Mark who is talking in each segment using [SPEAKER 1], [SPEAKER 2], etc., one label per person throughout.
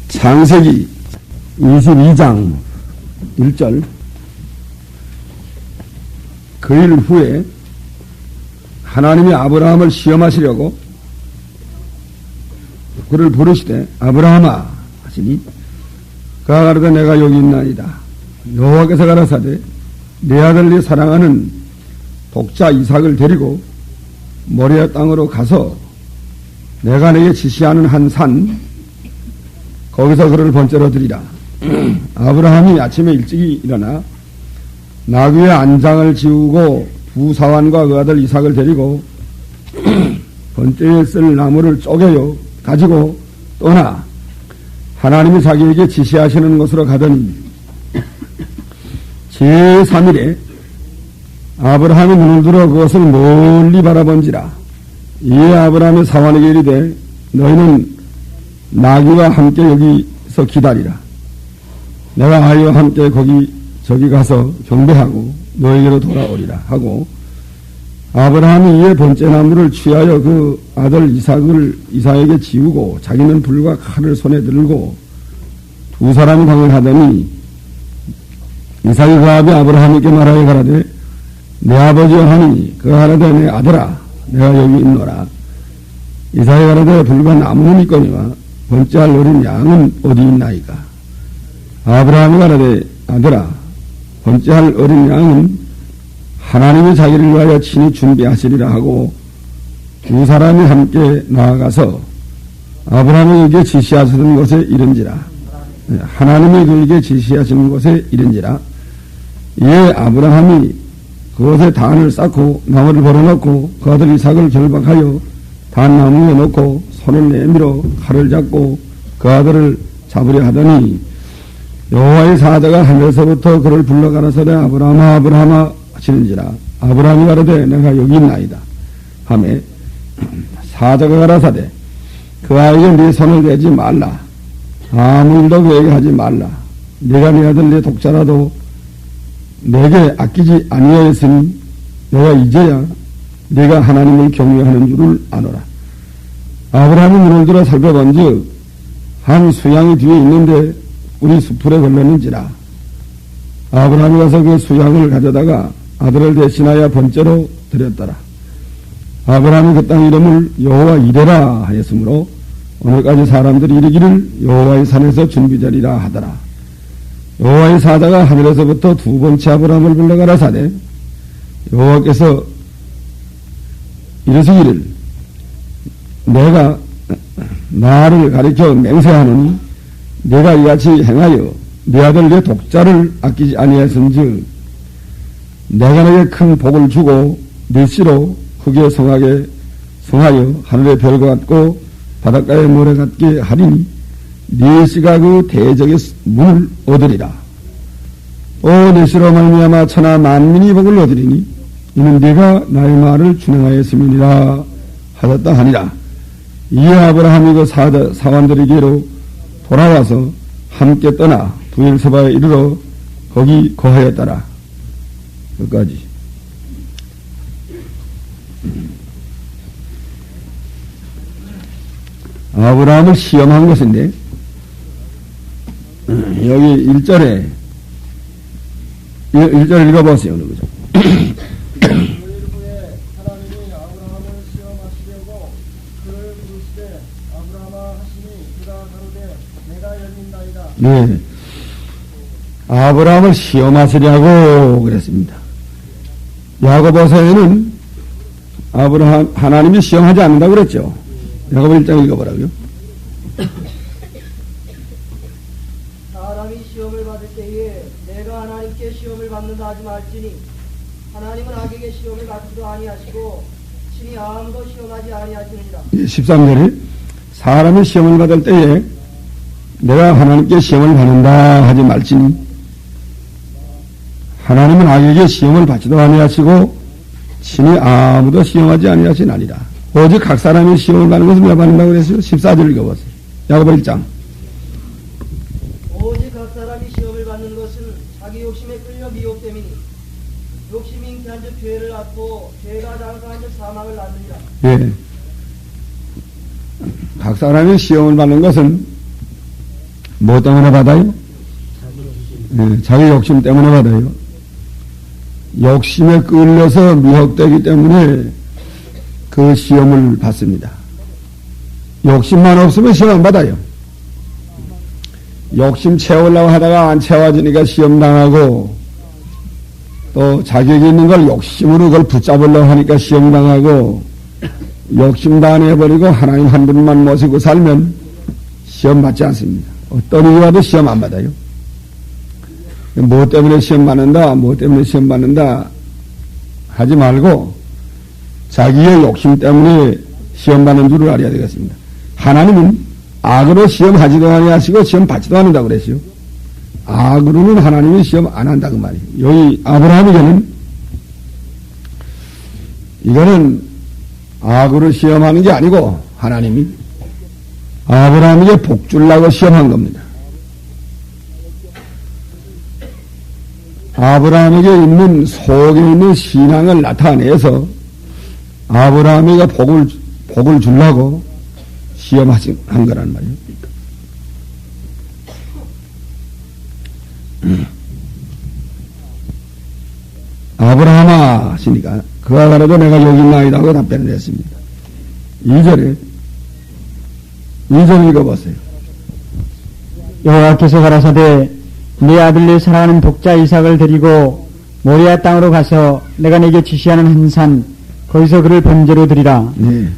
[SPEAKER 1] 창세기 22장 1절. 그 일 후에 하나님이 아브라함을 시험하시려고 그를 부르시되 아브라함아 하시니 그가 가로되 내가 여기 있나이다. 여호와께서 가라사대 내 아들 네 사랑하는 독자 이삭을 데리고 모리아 땅으로 가서 내가 내게 지시하는 한 산 거기서 그를 번제로 드리라. 아브라함이 아침에 일찍이 일어나 나귀의 안장을 지우고 두 사환과 그 아들 이삭을 데리고 번제에 쓸 나무를 쪼개요 가지고 떠나 하나님이 자기에게 지시하시는 곳으로 가더니 제3일에 아브라함이 눈을 들어 그것을 멀리 바라본지라. 이에 아브라함의 사환에게 이르되 너희는 나귀와 함께 여기서 기다리라. 내가 아이와 함께 저기 가서 경배하고 너에게로 돌아오리라 하고 아브라함이 이에 번제나무를 취하여 그 아들 이삭에게 지우고 자기는 불과 칼을 손에 들고 두 사람이 방을 하더니 이삭이 그 아비 아브라함에게 말하여 가라되 내 아버지여 하니 그가 가라되 내 아들아 내가 여기 있노라. 이삭이 가라되 불과 나무는 있거니와 번제할 어린 양은 어디 있나이까. 아브라함이 가라되 아들아 번제할 어린 양은 하나님이 자기를 위하여 친히 준비하시리라 하고 두 사람이 함께 나아가서 아브라함에게 지시하시는 곳에 이른지라. 하나님이 그에게 지시하시는 곳에 이른지라. 이에 아브라함이 그곳에 단을 쌓고 나무를 벌어놓고 그 아들 이삭을 결박하여 단나무에 놓고 손을 내밀어 칼을 잡고 그 아들을 잡으려 하더니 여호와의 사자가 하늘에서부터 그를 불러 가라사대 아브라함아 아브라함아 하시는지라. 아브라함이 가라되 내가 여기 있나이다 하매 사자가 가라사대 그 아이에게 네 손을 대지 말라. 아무 일도 그에게 하지 말라. 네가 네 아들 내 독자라도 내게 아끼지 아니하였으니 내가 이제야 네가 하나님을 경외하는 줄을 아노라. 아브라함이 눈을 들어 살펴본즉 한 수양이 뒤에 있는데 우리 수풀에 걸렸는지라. 아브라함이 가서 그 수양을 가져다가 아들을 대신하여 번제로 드렸더라. 아브라함이 그 땅 이름을 여호와 이레라 하였으므로 오늘까지 사람들이 이르기를 여호와의 산에서 준비자리라 하더라. 여호와의 사자가 하늘에서부터 두 번째 아브라함을 불러 가라사대 여호와께서 이르시기를 내가 나를 가리켜 맹세하노니 내가 이같이 행하여 네 아들 내 독자를 아끼지 아니하였은즉 내가 너에게 큰 복을 주고 네 씨로 크게 성하여 하늘의 별과 같고 바닷가의 모래 같게 하리니 네 씨가 그 대적의 문을 얻으리라. 내 씨로 말미암아 천하 만민이 복을 얻으리니 이는 네가 나의 말을 준행하였음이니라 하셨다 하니라. 이에 아브라함이 그 사환들에게로 돌아와서 함께 떠나 부엘세바에 이르러 거기 거하였더라. 여기까지. 아브라함을 시험한 것인데 여기 1절에 1절 읽어보세요. 그죠? 네. 아브라함을 시험하시려고 그랬습니다. 야고보서에는 하나님이 시험하지 않는다고 그랬죠. 야고보 1장 읽어보라고요.
[SPEAKER 2] 사람이 시험을 받을 때에 내가 하나님께 시험을 받는다 하지 말지니 하나님은 악에게 시험을 받지도 아니하시고 친히 아무도 시험하지 아니하시느니라.
[SPEAKER 1] 13절에 사람이 시험을 받을 때에 내가 하나님께 시험을 받는다 하지 말지니 하나님은 악에게 시험을 받지도 아니하시고 친히 아무도 시험하지 아니하시나니라. 오직 각 사람이 시험을 받는 것을 왜 받는다고 그랬어요? 14절 읽어보세요. 야고보 1장.
[SPEAKER 2] 오직 각 사람이 시험을 받는 것은 자기 욕심에 끌려 미혹됨이니 욕심이 잉태한즉 죄를 낳고 죄가 장사한즉 사망을 낳느니라.
[SPEAKER 1] 예. 각 사람이 시험을 받는 것은 뭐 때문에 받아요? 자기 욕심 때문에 받아요. 욕심에 끌려서 미혹되기 때문에 그 시험을 받습니다. 욕심만 없으면 시험 안 받아요. 욕심 채우려고 하다가 안 채워지니까 시험 당하고, 또 자격이 있는 걸 욕심으로 그걸 붙잡으려고 하니까 시험 당하고, 욕심 다 내버리고 하나님 한 분만 모시고 살면 시험 받지 않습니다. 어떤 일이 와도 시험 안 받아요. 뭐 때문에 시험 받는다, 뭐 때문에 시험 받는다 하지 말고 자기의 욕심 때문에 시험 받는 줄을 알아야 되겠습니다. 하나님은 악으로 시험하지도 아니하시고 시험 받지도 않는다고 그랬어요. 악으로는 하나님이 시험 안 한다 그 말이에요. 여기 아브라함에게는 이거는 악으로 시험하는 게 아니고 하나님이 아브라함에게 복 주려고 시험한 겁니다. 아브라함에게 있는 속에 있는 신앙을 나타내서 아브라함에게 복을 주려고 시험한 거란 말이에요. 아브라함아 하시니까 그가 가라도 내가 여기 있나이다 하고 답변을 했습니다. 2절 읽어보세요.
[SPEAKER 3] 여호와께서 가라사대 네 아들내 사랑하는 독자 이삭을 데리고 모리아 땅으로 가서 내가 네게 지시하는 한 산 거기서 그를 번제로 드리라.
[SPEAKER 1] 네.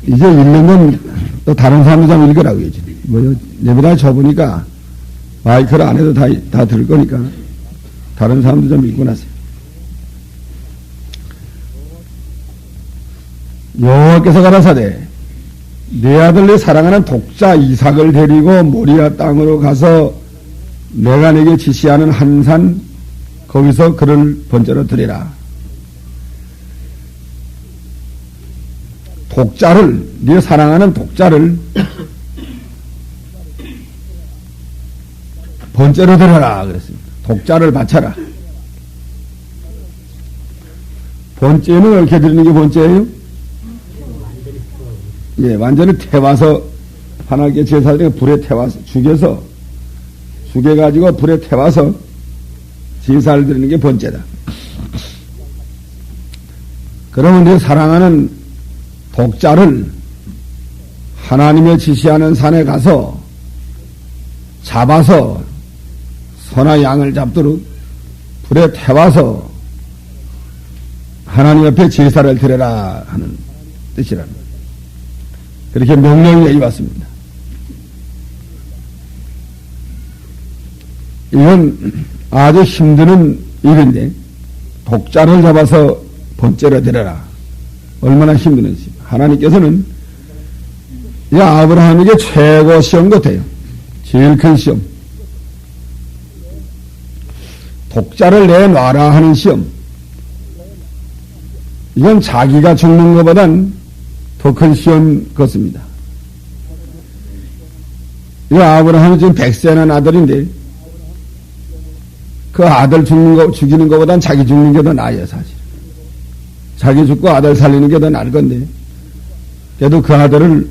[SPEAKER 1] 이제 읽는 건 또 다른 사람도 좀 읽으라고 해야지. 뭐요? 내보다 좁으니까 마이크를 안 해도 다 들을 거니까 다른 사람도 좀 읽고 나세요. 여호와께서 가라사대 네 아들 내 사랑하는 독자 이삭을 데리고 모리아 땅으로 가서 내가 네게 지시하는 한 산 거기서 그를 번제로 드리라. 독자를 네 사랑하는 독자를 번제로 드려라 그랬습니다. 독자를 바쳐라. 번제는 이렇게 드리는 게 번제예요? 예, 완전히 태워서 하나님께 제사드리고 불에 태워서 죽여가지고 불에 태워서 제사를 드리는 게 번제다. 그러면 내 사랑하는 독자를 하나님의 지시하는 산에 가서 잡아서 소나 양을 잡도록 불에 태워서 하나님 앞에 제사를 드려라 하는 뜻이랍니다. 그렇게 명령을 내려왔습니다. 이건 아주 힘드는 일인데 독자를 잡아서 번제로 드려라. 얼마나 힘드는지. 하나님께서는 이 아브라함에게 최고 시험 같아요. 제일 큰 시험. 독자를 내놔라 하는 시험. 이건 자기가 죽는 것보단 더 큰 시험 같습니다. 이 아브라함은 지금 100세 난 아들인데 그 아들 죽이는 것보단 자기 죽는 게 더 나아요, 사실. 자기 죽고 아들 살리는 게 더 나을 건데, 그래도 그 아들을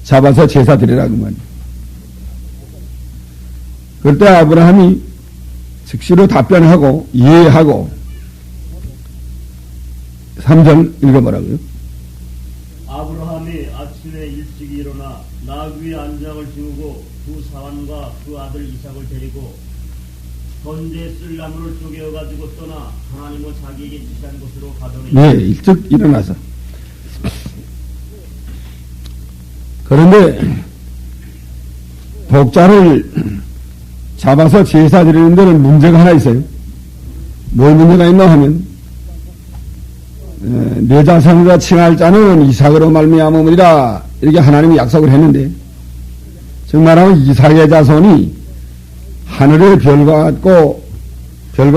[SPEAKER 1] 잡아서 제사 드리라고 말이에요. 그때 아브라함이 즉시로 답변하고 이해하고 3절 읽어보라고요.
[SPEAKER 4] 아브라함이 아침에 일찍 일어나 나귀 위에 안장을 지우고 두 사환과 그 아들 이삭을 데리고 번제에 쓸 나무를 쪼개어가지고 떠나 하나님은 자기에게 지시한 곳으로 가더니
[SPEAKER 1] 네, 일찍 일어나서. 그런데 독자를 잡아서 제사 드리는 데는 문제가 하나 있어요. 뭘 문제가 있나 하면 내 자손과 칭할 자는 이삭으로 말미암으리라 이렇게 하나님이 약속을 했는데 정말하면 이삭의 자손이 하늘의 별과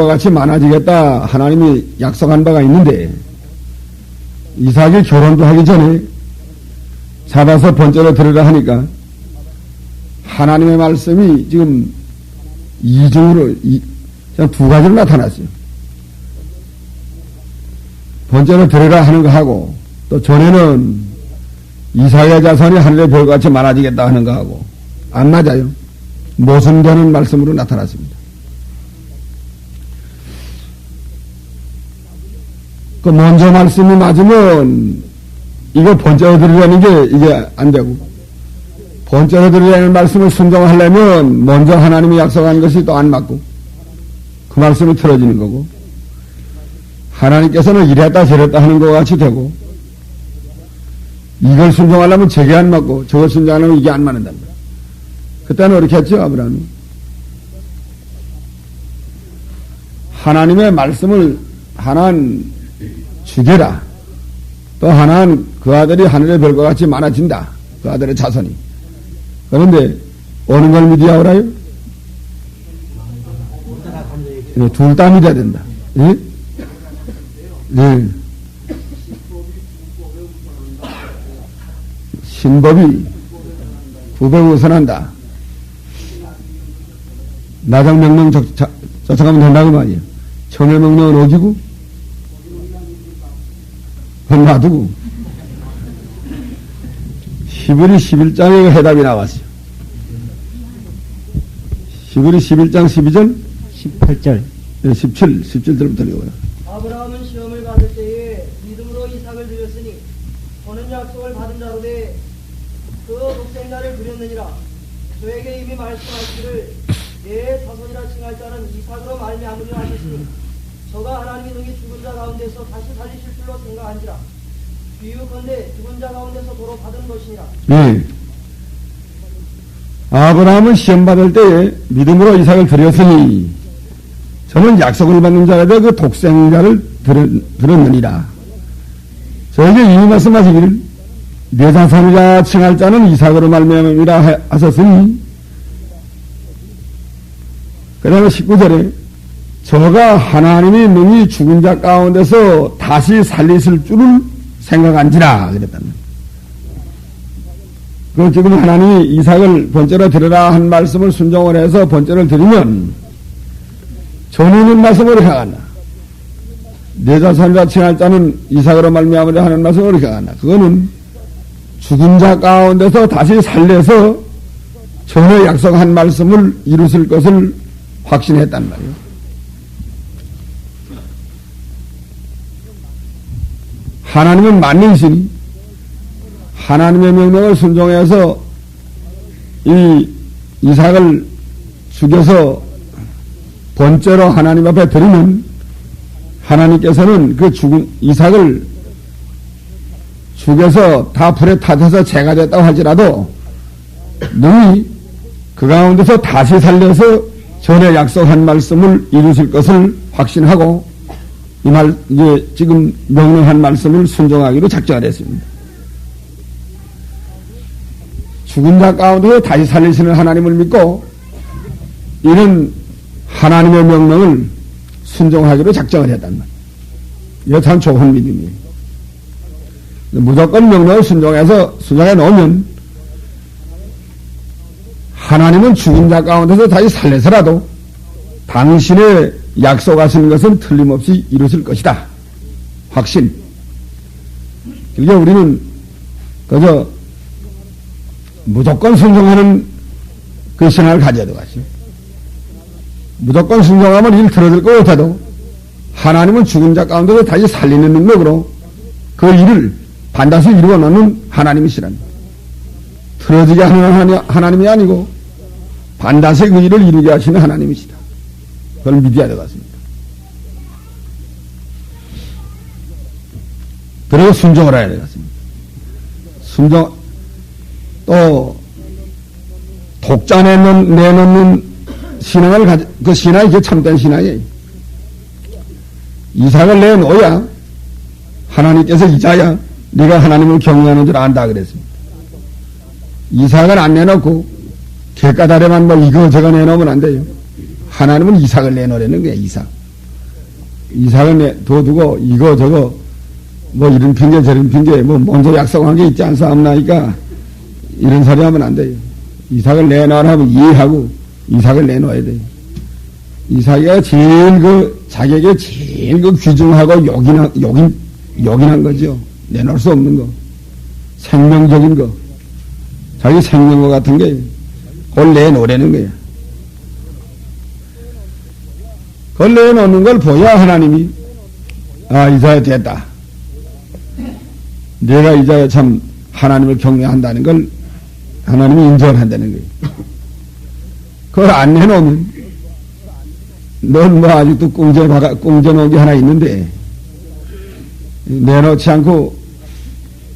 [SPEAKER 1] 같이 많아지겠다 하나님이 약속한 바가 있는데 이삭이 결혼도 하기 전에 잡아서 번제로 드리라 하니까 하나님의 말씀이 지금 이중으로 그냥 두 가지로 나타났어요. 번제로 드리라 하는 거 하고 또 전에는 이삭의 자손이 하늘의 별같이 많아지겠다 하는 거하고 안 맞아요. 모순되는 말씀으로 나타났습니다. 그 먼저 말씀이 맞으면 이거 번째로 들으려는 게 이게 안 되고, 번째로 들으려는 말씀을 순종하려면 먼저 하나님이 약속한 것이 또 안 맞고 그 말씀이 틀어지는 거고, 하나님께서는 이랬다 저랬다 하는 것 같이 되고, 이걸 순종하려면 저게 안 맞고 저걸 순종하려면 이게 안 맞는단 말이야. 그때는 어떻게 했죠, 아브라함이? 하나님의 말씀을 하나는 죽여라. 또 하나는 그 아들이 하늘의 별과 같이 많아진다. 그 아들의 자손이. 그런데 어느 걸 믿어야 알아요? 둘 다 믿어야 된다. 예? 네. 신법이 부배 우선한다. 나장명령 쫓아가면 된다고 말이야. 청일명령은 어기고 그건 놔두고. 히브리 11장에 해답이 나왔어요. 히브리 11장 12절
[SPEAKER 3] 18절
[SPEAKER 1] 17절부터 읽어요.
[SPEAKER 2] 아브라함은 시험을 받을 때에 믿음으로 이삭을 드렸으니 저는 약속을 받은 자로 돼 그 독생자를 드렸느니라. 저에게 이미 말씀하시기를 내 자손이라 칭할 자는 이삭으로 말미암으려 하셨으니 저가 하나님이 능히 죽은 자 가운데서 다시 살리실 줄로 생각한지라. 비유컨대 죽은 자 가운데서 도로 받은 것이니라.
[SPEAKER 1] 네. 아브라함은 시험 받을 때에 믿음으로 이삭을 드렸으니 저는 약속을 받는 자가 되어 그 독생자를 드렸느니라. 저에게 이미 말씀하시기를 내 자손이라 칭할 자는 이삭으로 말미암으리라 하셨으니, 그 다음에 19절에 저가 하나님이 능히 죽은 자 가운데서 다시 살리실 줄을 생각한지라 그랬단 말이에요. 지금 하나님이 이삭을 번째로 드려라 한 말씀을 순종을 해서 번째를 드리면 전에는 말씀으로 향한다. 내 자손이라 칭할 자는 이삭으로 말미암으리라 하는 말씀으로 향한다. 그거는 죽은 자 가운데서 다시 살려서 전에 약속한 말씀을 이루실 것을 확신했단 말이에요. 하나님은 만능이시니 하나님의 명령을 순종해서 이 이삭을 죽여서 번째로 하나님 앞에 드리면 하나님께서는 그 죽은 이삭을 죽여서 다 불에 타져서 재가 됐다고 할지라도 능히 그 가운데서 다시 살려서 전에 약속한 말씀을 이루실 것을 확신하고 이제 지금 명령한 말씀을 순종하기로 작정을 했습니다. 죽은 자 가운데서 다시 살리시는 하나님을 믿고 이런 하나님의 명령을 순종하기로 작정을 했단 말이에요. 이거 참 좋은 믿음이에요. 무조건 명령을 순종해 놓으면 하나님은 죽은 자 가운데서 다시 살려서라도 당신의 약속하신 것은 틀림없이 이루실 것이다. 확신. 그러니까 우리는 그저 무조건 순종하는 그 신앙을 가져야 되겠죠. 무조건 순종하면 일 틀어질 것 같아도 하나님은 죽은 자 가운데서 다시 살리는 능력으로 그 일을 반드시 이루어 놓는 하나님이시랍니다. 틀어지게 하는 하나님이 아니고 반드시 그 일을 이루게 하시는 하나님이시다. 그걸 믿어야 되겠습니다. 그리고 순종을 해야 되겠습니다. 또 독자 내놓는 신앙을 그 신앙이 그 참된 신앙이에요. 이삭을 내놓아야 하나님께서 이자야 네가 하나님을 경외하는 줄 안다 그랬습니다. 이삭을 안 내놓고 객가다리만 뭐 이거 저거 내놓으면 안 돼요. 하나님은 이삭을 내놓으라는 거야. 이삭을 둬두고 이거 저거 뭐 이런 핑계 저런 핑계 뭐 먼저 약속한 게 있지 않사옵나니까 이런 소리 하면 안 돼요. 이삭을 내놓으라 하면 이해하고 이삭을 내놓아야 돼요. 이삭이가 제일 자기에게 제일 귀중하고 요긴한 거죠. 내놓을 수 없는 거. 생명적인 거, 자기 생명과 같은 게 그걸 내놓으라는 거야. 그걸 내놓는 걸 보야 하나님이 이자야 됐다. 내가 이자야 참 하나님을 경외한다는 걸 하나님이 인정을 한다는 거예요. 그걸 안 내놓으면 넌 뭐 아직도 꽁져놓은 게 하나 있는데 내놓지 않고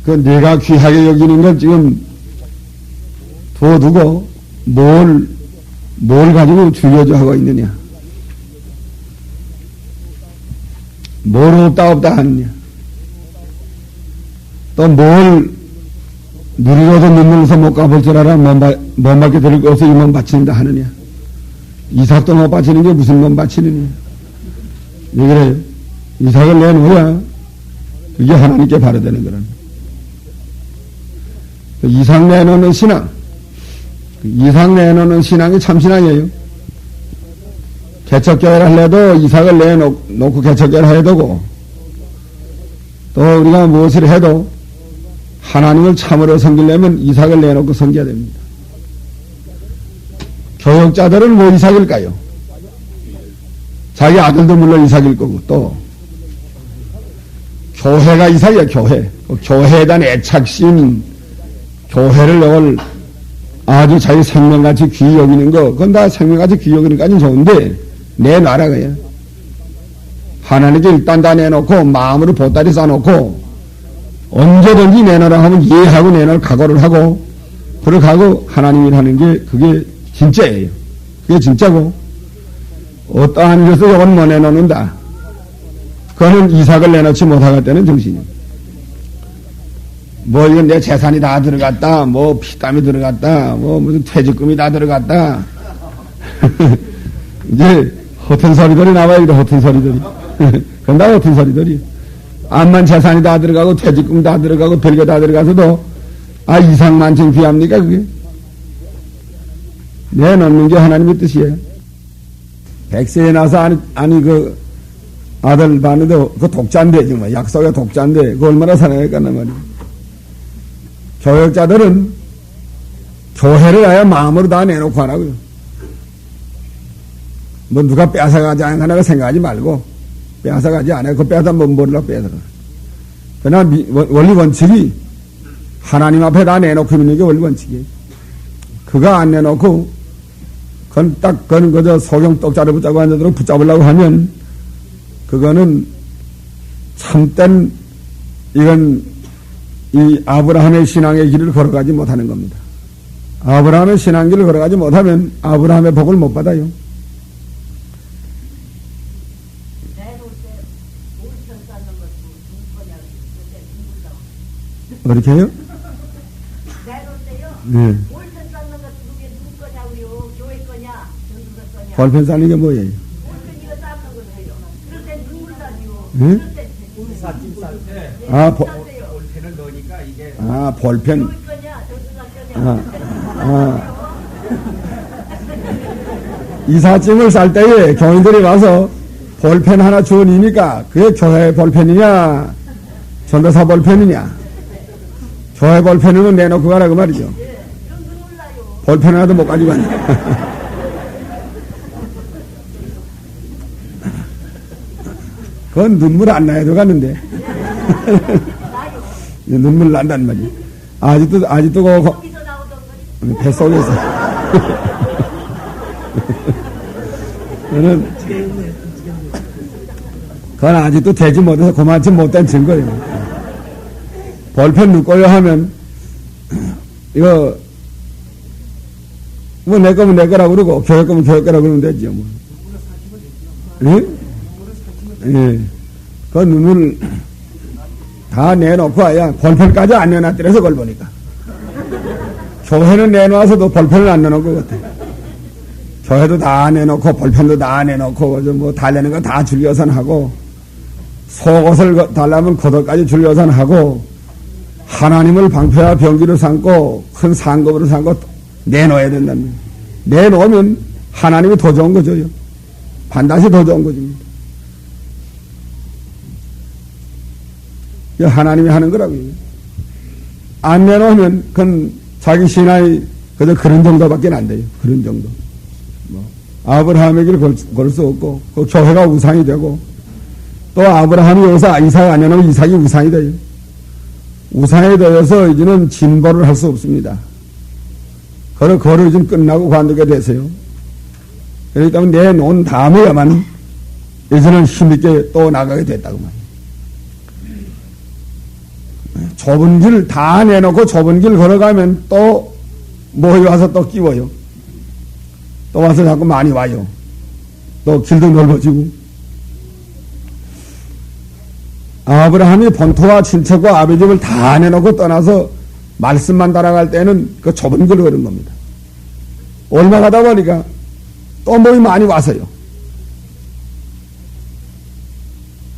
[SPEAKER 1] 그 내가 귀하게 여기는 걸 지금 둬두고 뭘 가지고 주여져 하고 있느냐. 뭘 없다 하느냐. 또 뭘 누리고도 눈물로서 못 가볼 줄 알아 몸 밖에 들을 거 없어 이 몸 바친다 하느냐. 이삭도 못 바치는 게 무슨 몸 바치느냐. 왜 그래요? 이삭을 내놓아야 그게 하나님께 바르되는 거라는. 이삭 내놓는 신앙, 이삭 내놓는 신앙이 참신앙이에요. 개척교회를 하려도 이삭을 내놓고 개척교회를 해야 되고, 또 우리가 무엇을 해도 하나님을 참으로 섬기려면 이삭을 내놓고 섬겨야 됩니다. 교역자들은 뭐 이삭일까요? 자기 아들도 물론 이삭일 거고, 또 교회가 이삭이야. 교회에 대한 애착심, 교회를 이걸 아주 자기 생명같이 귀히 여기는 거, 그건 다 생명같이 귀히 여기는 까지는 좋은데 내놔라 그야. 하나님께 일단 다 내놓고 마음으로 보따리 싸놓고 언제든지 내놔라 하면 이해하고 내놓을 각오를 하고 그렇게 하고 하나님이 하는 게 그게 진짜예요. 그게 진짜고 어떠한 것을 이건 못 내놓는다. 그거는 이삭을 내놓지 못하겠다는 정신이에요. 뭐 이건 내 재산이 다 들어갔다, 뭐 피땀이 들어갔다, 뭐 무슨 퇴직금이 다 들어갔다. 이제 허튼 소리들이 나와요. 허튼 소리들이. 그건 다 허튼 소리들이. 암만 재산이 다 들어가고 퇴직금 다 들어가고 별게 다 들어가서도 이상만청 귀합니까 그게? 내놓는 게 하나님의 뜻이에요. 100세에 나서 그 아들 봤는데 그 독자인데 정말 약속의 독자인데 그 얼마나 사랑했겠나 말이에요. 교역자들은 교회를 아예 마음으로 다 내놓고 하라고요. 뭐 누가 뺏어가지 않으나 생각하지 말고 뺏어가지 않아요. 그 뺏어가면 뭐라고 뺏어가. 그러나 원리 원칙이 하나님 앞에 다 내놓고 있는 게 원리 원칙이에요. 그거 안 내놓고 그건 그저 소경 떡자를 붙잡고 앉아도록 붙잡으려고 하면 그거는 참된 이건 이 아브라함의 신앙의 길을 걸어가지 못하는 겁니다. 아브라함의 신앙 길을 걸어가지 못하면 아브라함의 복을 못 받아요. 어떻게 해요? 네. 볼펜 쌓는 게 뭐예요? 네? 볼펜. 이삿짐을 쌀 때에 교인들이 와서 볼펜 하나 주원이니까 그게 교회 볼펜이냐, 전도사 볼펜이냐. 교회 볼펜은 내놓고 가라 그 말이죠. 볼펜 하나도 못 가지고 가냐. 그건 눈물 안 나야 들어갔는데. 눈물 난단 말이야. 아직도 뱃속에서. 그건 아직도 되지 못해서 그만큼 못된 증거예요. 볼펜 누꺼요 하면, 이거, 뭐 내 거면 내 거라고 그러고, 교회 거면 교회 거라고 그러면 되죠, 뭐. 예? 예. 그 눈을 다 내놓고 와야 볼펜까지 안 내놨더래서 그걸 보니까. 교회는 내놓아서도 볼펜을 안 내놓은 것 같아. 교회도 다 내놓고, 볼펜도 다 내놓고, 뭐 달래는 거 다 줄여선 하고, 속옷을 달라면 겉옷까지 줄여선 하고, 하나님을 방패와 병기로 삼고, 큰 상급으로 삼고, 내놓아야 된다는. 내놓으면 하나님이 더 좋은 거죠. 반드시 더 좋은 거죠. 하나님이 하는 거라고요. 안 내놓으면 그건 자기 신앙이 그저 그런 정도밖에 안 돼요. 그런 정도. 아브라함의 길을 걸 수 없고, 그 교회가 우상이 되고, 또 아브라함이 여기서 이삭 안 내놓으면 이삭이 우상이 돼요. 우상에 대해서 이제는 진보를 할 수 없습니다. 거를 좀 끝나고 관두게 되세요. 그렇기 때문에 내놓은 다음에야만 이제는 힘있게 또 나가게 됐다고 말이에요. 좁은 길 다 내놓고 좁은 길 걸어가면 또 모여와서 또 끼워요. 또 와서 자꾸 많이 와요. 또 길도 넓어지고. 아브라함이 본토와 친척과 아버지 집을 다 내놓고 떠나서 말씀만 따라갈 때는 그 좁은 길을 걸은 겁니다. 얼마 가다 보니까 또 모이 많이 와서요.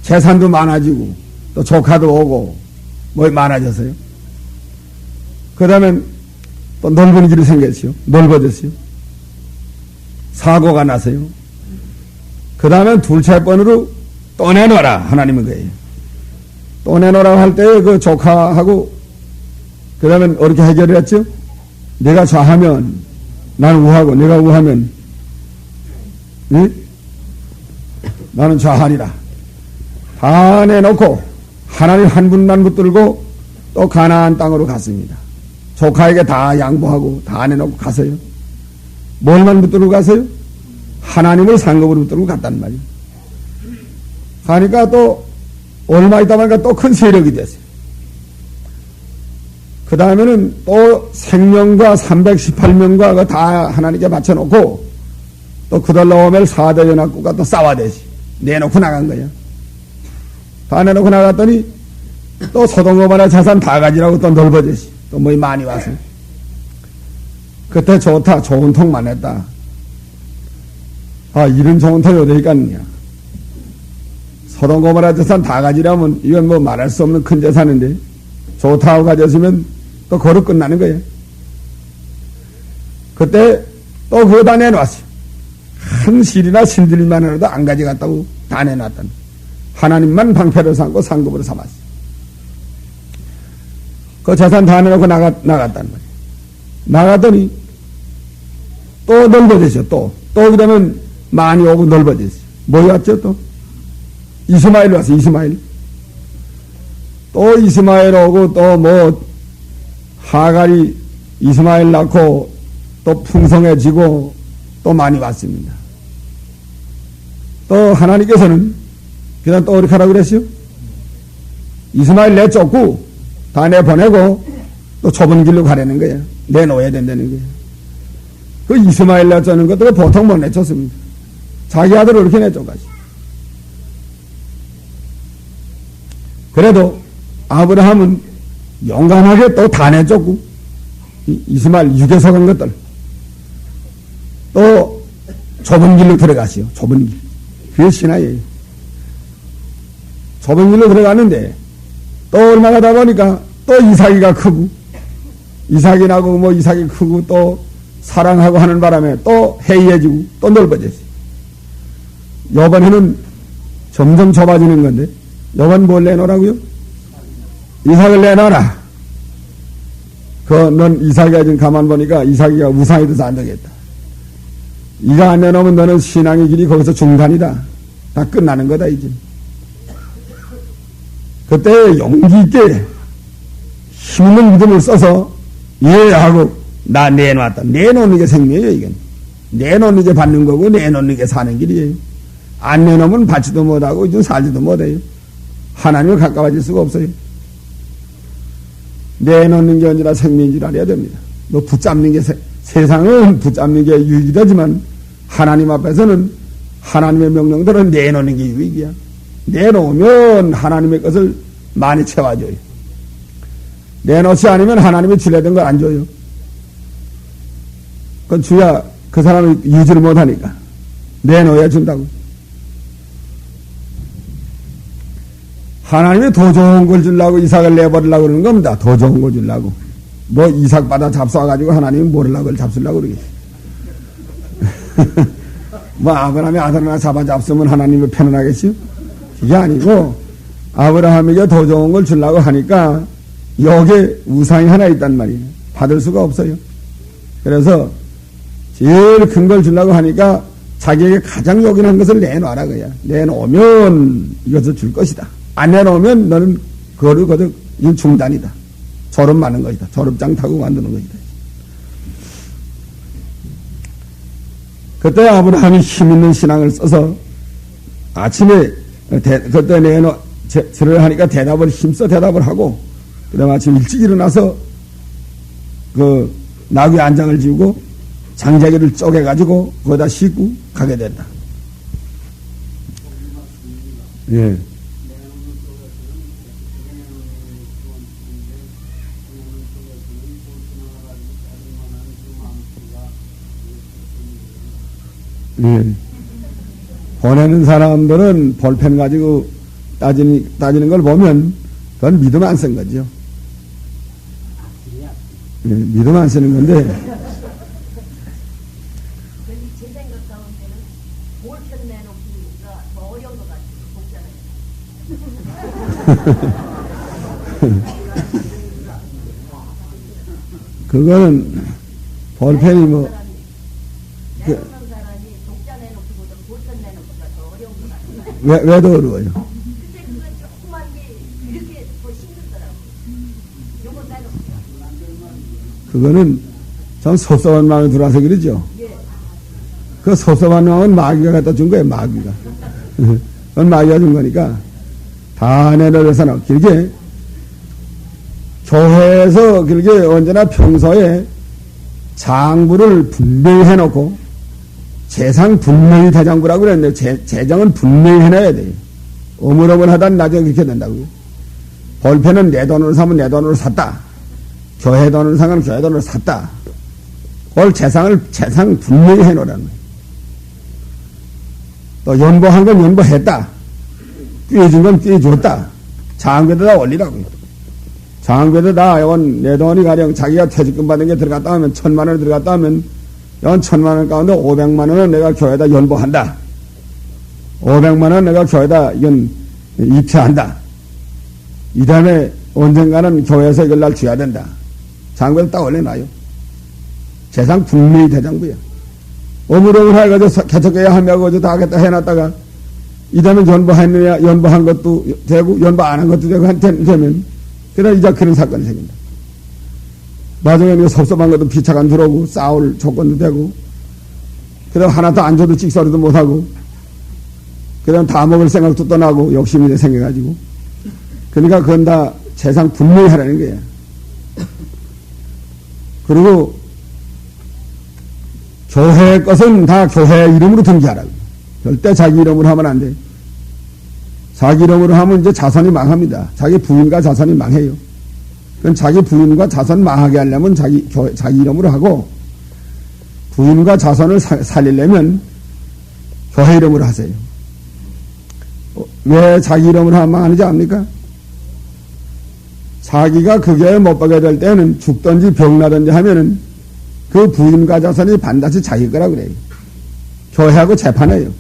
[SPEAKER 1] 재산도 많아지고 또 조카도 오고 모이 많아졌어요. 그 다음엔 또 넓은 길이 생겼어요. 넓어졌어요. 사고가 나서요. 그 다음엔 둘째 번으로 또 내놓아라 하나님은 거예요. 또 내놓으라고 할 때 그 조카하고 그 다음엔 어떻게 해결을 했죠? 내가 좌하면 나는 우하고 내가 우하면 응? 나는 좌하리라. 다 내놓고 하나님 한 분만 붙들고 또 가나안 땅으로 갔습니다. 조카에게 다 양보하고 다 내놓고 가서요. 뭘만 붙들고 가서요? 하나님을 상급으로 붙들고 갔단 말이에요. 가니까 또 얼마 있다 보니까 또 큰 세력이 됐어요. 그 다음에는 또 생명과 318명과 다 하나님께 바쳐놓고 또 그들라오멜 4대 연합국과 또 싸워대지. 내놓고 나간 거야. 다 내놓고 나갔더니 또 소돔고모라 자산 다 가지라고 또 넓어지지. 또 뭐 많이 와서. 그때 좋다. 좋은 통만 했다. 아, 이런 좋은 통이 어디 있겠느냐. 소돔고모라 자산 다 가지라면 이건 뭐 말할 수 없는 큰 재산인데 좋다고 가졌으면 또 거로 끝나는 거예요. 그때 또 그거 다 내놨어요. 한 실이나 신들만 해도 안 가져갔다고 다 내놨다는. 하나님만 방패를 삼고 상급으로 삼았어요. 그 재산 다 내놓고 나갔단 말이에요. 나갔더니 또 넓어졌어요. 또 그러면 많이 오고 넓어졌어요. 뭐 왔죠 또? 이스마엘 왔어요. 이스마엘. 또 이스마엘 오고 또 뭐 하갈이 이스마엘 낳고 또 풍성해지고 또 많이 왔습니다. 또 하나님께서는 그냥 또 어떻게 하라고 그랬어요? 이스마엘 내쫓고 다 내보내고 또 좁은 길로 가려는 거예요. 내놓아야 된다는 거예요. 그 이스마엘 내쫓는 것도 보통 못 내쫓습니다. 자기 아들을 이렇게 내쫓가지. 그래도 아브라함은 용감하게 또 다 내쫓고 이스마엘 유괴 속은 것들 또 좁은 길로 들어가시오. 좁은 길. 그게 신화예요. 좁은 길로 들어갔는데 또 얼마 가다 보니까 또 이삭이가 크고 이삭이 나고 뭐 이삭이 크고 또 사랑하고 하는 바람에 또 해이해지고 또 넓어졌어요. 요번에는 점점 좁아지는 건데 요번 뭘 내놓으라고요? 이삭을 내놔라. 넌 이삭이가 지금 가만 보니까 이삭이가 우상이 돼서 안 되겠다. 이가 안 내놓으면 너는 신앙의 길이 거기서 중단이다. 다 끝나는 거다 이제. 그때 용기 있게 힘있는 믿음을 써서 이해하고 나 내놓았다. 내놓는 게 생명이에요 이건. 내놓는 게 받는 거고 내놓는 게 사는 길이에요. 안 내놓으면 받지도 못하고 이제 살지도 못해요. 하나님을 가까워질 수가 없어요. 내놓는 게 아니라 생명인 줄 알아야 됩니다. 너 붙잡는 게 세상은 붙잡는 게 유익이 되지만 하나님 앞에서는 하나님의 명령들은 내놓는 게 유익이야. 내놓으면 하나님의 것을 많이 채워줘요. 내놓지 않으면 하나님이 주려던 걸 안 줘요. 그건 주야 그 사람이 유지를 못하니까 내놓아야 준다고. 하나님이 더 좋은 걸 주려고 이삭을 내버리려고 그러는 겁니다. 더 좋은 걸 주려고. 뭐 이삭 받아 잡숴가지고 하나님이 뭐라고 그걸 잡수려고 그러겠어요. 뭐 아브라함이 아들 하나 잡아 잡수면 하나님이 편안하겠어요? 그게 아니고 아브라함에게 더 좋은 걸 주려고 하니까 여기에 우상이 하나 있단 말이에요. 받을 수가 없어요. 그래서 제일 큰 걸 주려고 하니까 자기에게 가장 요긴한 것을 내놔라 그야. 내놓으면 이것을 줄 것이다. 안 내놓으면 너는 그거를 거듭 중단이다. 졸업 많은 것이다. 졸업장 타고 만드는 것이다. 그때 아브라함이 힘있는 신앙을 써서 아침에 그때 절을 하니까 힘써 대답을 하고 그다음 아침 일찍 일어나서 그 나귀 안장을 지우고 장자기를 쪼개가지고 거기다 싣고 가게 된다. 예. 예. 보내는 사람들은 볼펜 가지고 따지는 걸 보면 그건 믿음 안 쓴 거죠. 예, 믿음 안 쓰는 건데.
[SPEAKER 5] 제 생각 가운데는 볼펜 내놓기가 더 어려운 것 같아요.
[SPEAKER 1] 그거는 볼펜이 뭐.
[SPEAKER 5] 내놓는 사람이 독자 내놓기보다 볼펜 내놓기가 더 어려운 것 같아요.
[SPEAKER 1] 왜 더 어려워요?
[SPEAKER 5] 근데 그건 조그만 게 이렇게 더 힘들더라고요. 요거 내놓기가.
[SPEAKER 1] 그거는 참 섭섭한 마음이 들어와서 그러죠.
[SPEAKER 5] 예.
[SPEAKER 1] 그 섭섭한 마음은 마귀가 갖다 준 거예요, 마귀가. 그건 마귀가 준 거니까 다 내려서는 길게 교회에서 길게 언제나 평소에 장부를 분명히 해놓고 재상 분명히 대장부라고 그랬는데 재정은 분명히 해놔야 돼요. 어물어물하다 나중에 그렇게 된다고요. 볼펜은 내 돈으로 사면 내 돈으로 샀다. 교회 돈으로 사면 교회 돈으로 샀다. 그걸 재상 분명히 해놓으라는 거예요. 또 연보한 건 연보했다. 띄워준 건 띄워줬다. 장부에다 올리라고요. 장부에다 이건 내 돈이 가령 자기가 퇴직금 받은 게 들어갔다 하면 1,000만 원이 들어갔다 하면 이건 1,000만 원 가운데 500만 원은 내가 교회에다 연보한다. 500만 원 내가 교회에다 이건 입회한다. 이 다음에 언젠가는 교회에서 이걸 날 줘야 된다. 장부에다 딱 올려놔요. 재상 분명히 대장부야. 어무렁을 해가지고 개척교회 하면 다 하겠다 해놨다가 이 다음에 연보했느냐 연보한 것도 되고 연보 안 한 것도 되고 되면 그러다 이제 그런 사건이 생긴다. 나중에 섭섭한 것도 비차가 안 들어오고 싸울 조건도 되고 그다음 하나 더 안 줘도 찍소리도 못하고 그다음 다 먹을 생각도 떠나고 욕심이 생겨가지고 그러니까 그건 다 재상 분명히 하라는 거야. 그리고 교회 것은 다 교회 이름으로 등기하라고. 절대 자기 이름으로 하면 안 돼. 자기 이름으로 하면 이제 자손이 망합니다. 자기 부인과 자손이 망해요. 그건 자기 부인과 자손 망하게 하려면 자기 이름으로 하고 부인과 자손을 살리려면 교회 이름으로 하세요. 왜 자기 이름으로 하면 망하는지 압니까? 자기가 그 교회 못 가게 될 때는 죽든지 병나든지 하면은 그 부인과 자손이 반드시 자기 거라 그래요. 교회하고 재판해요.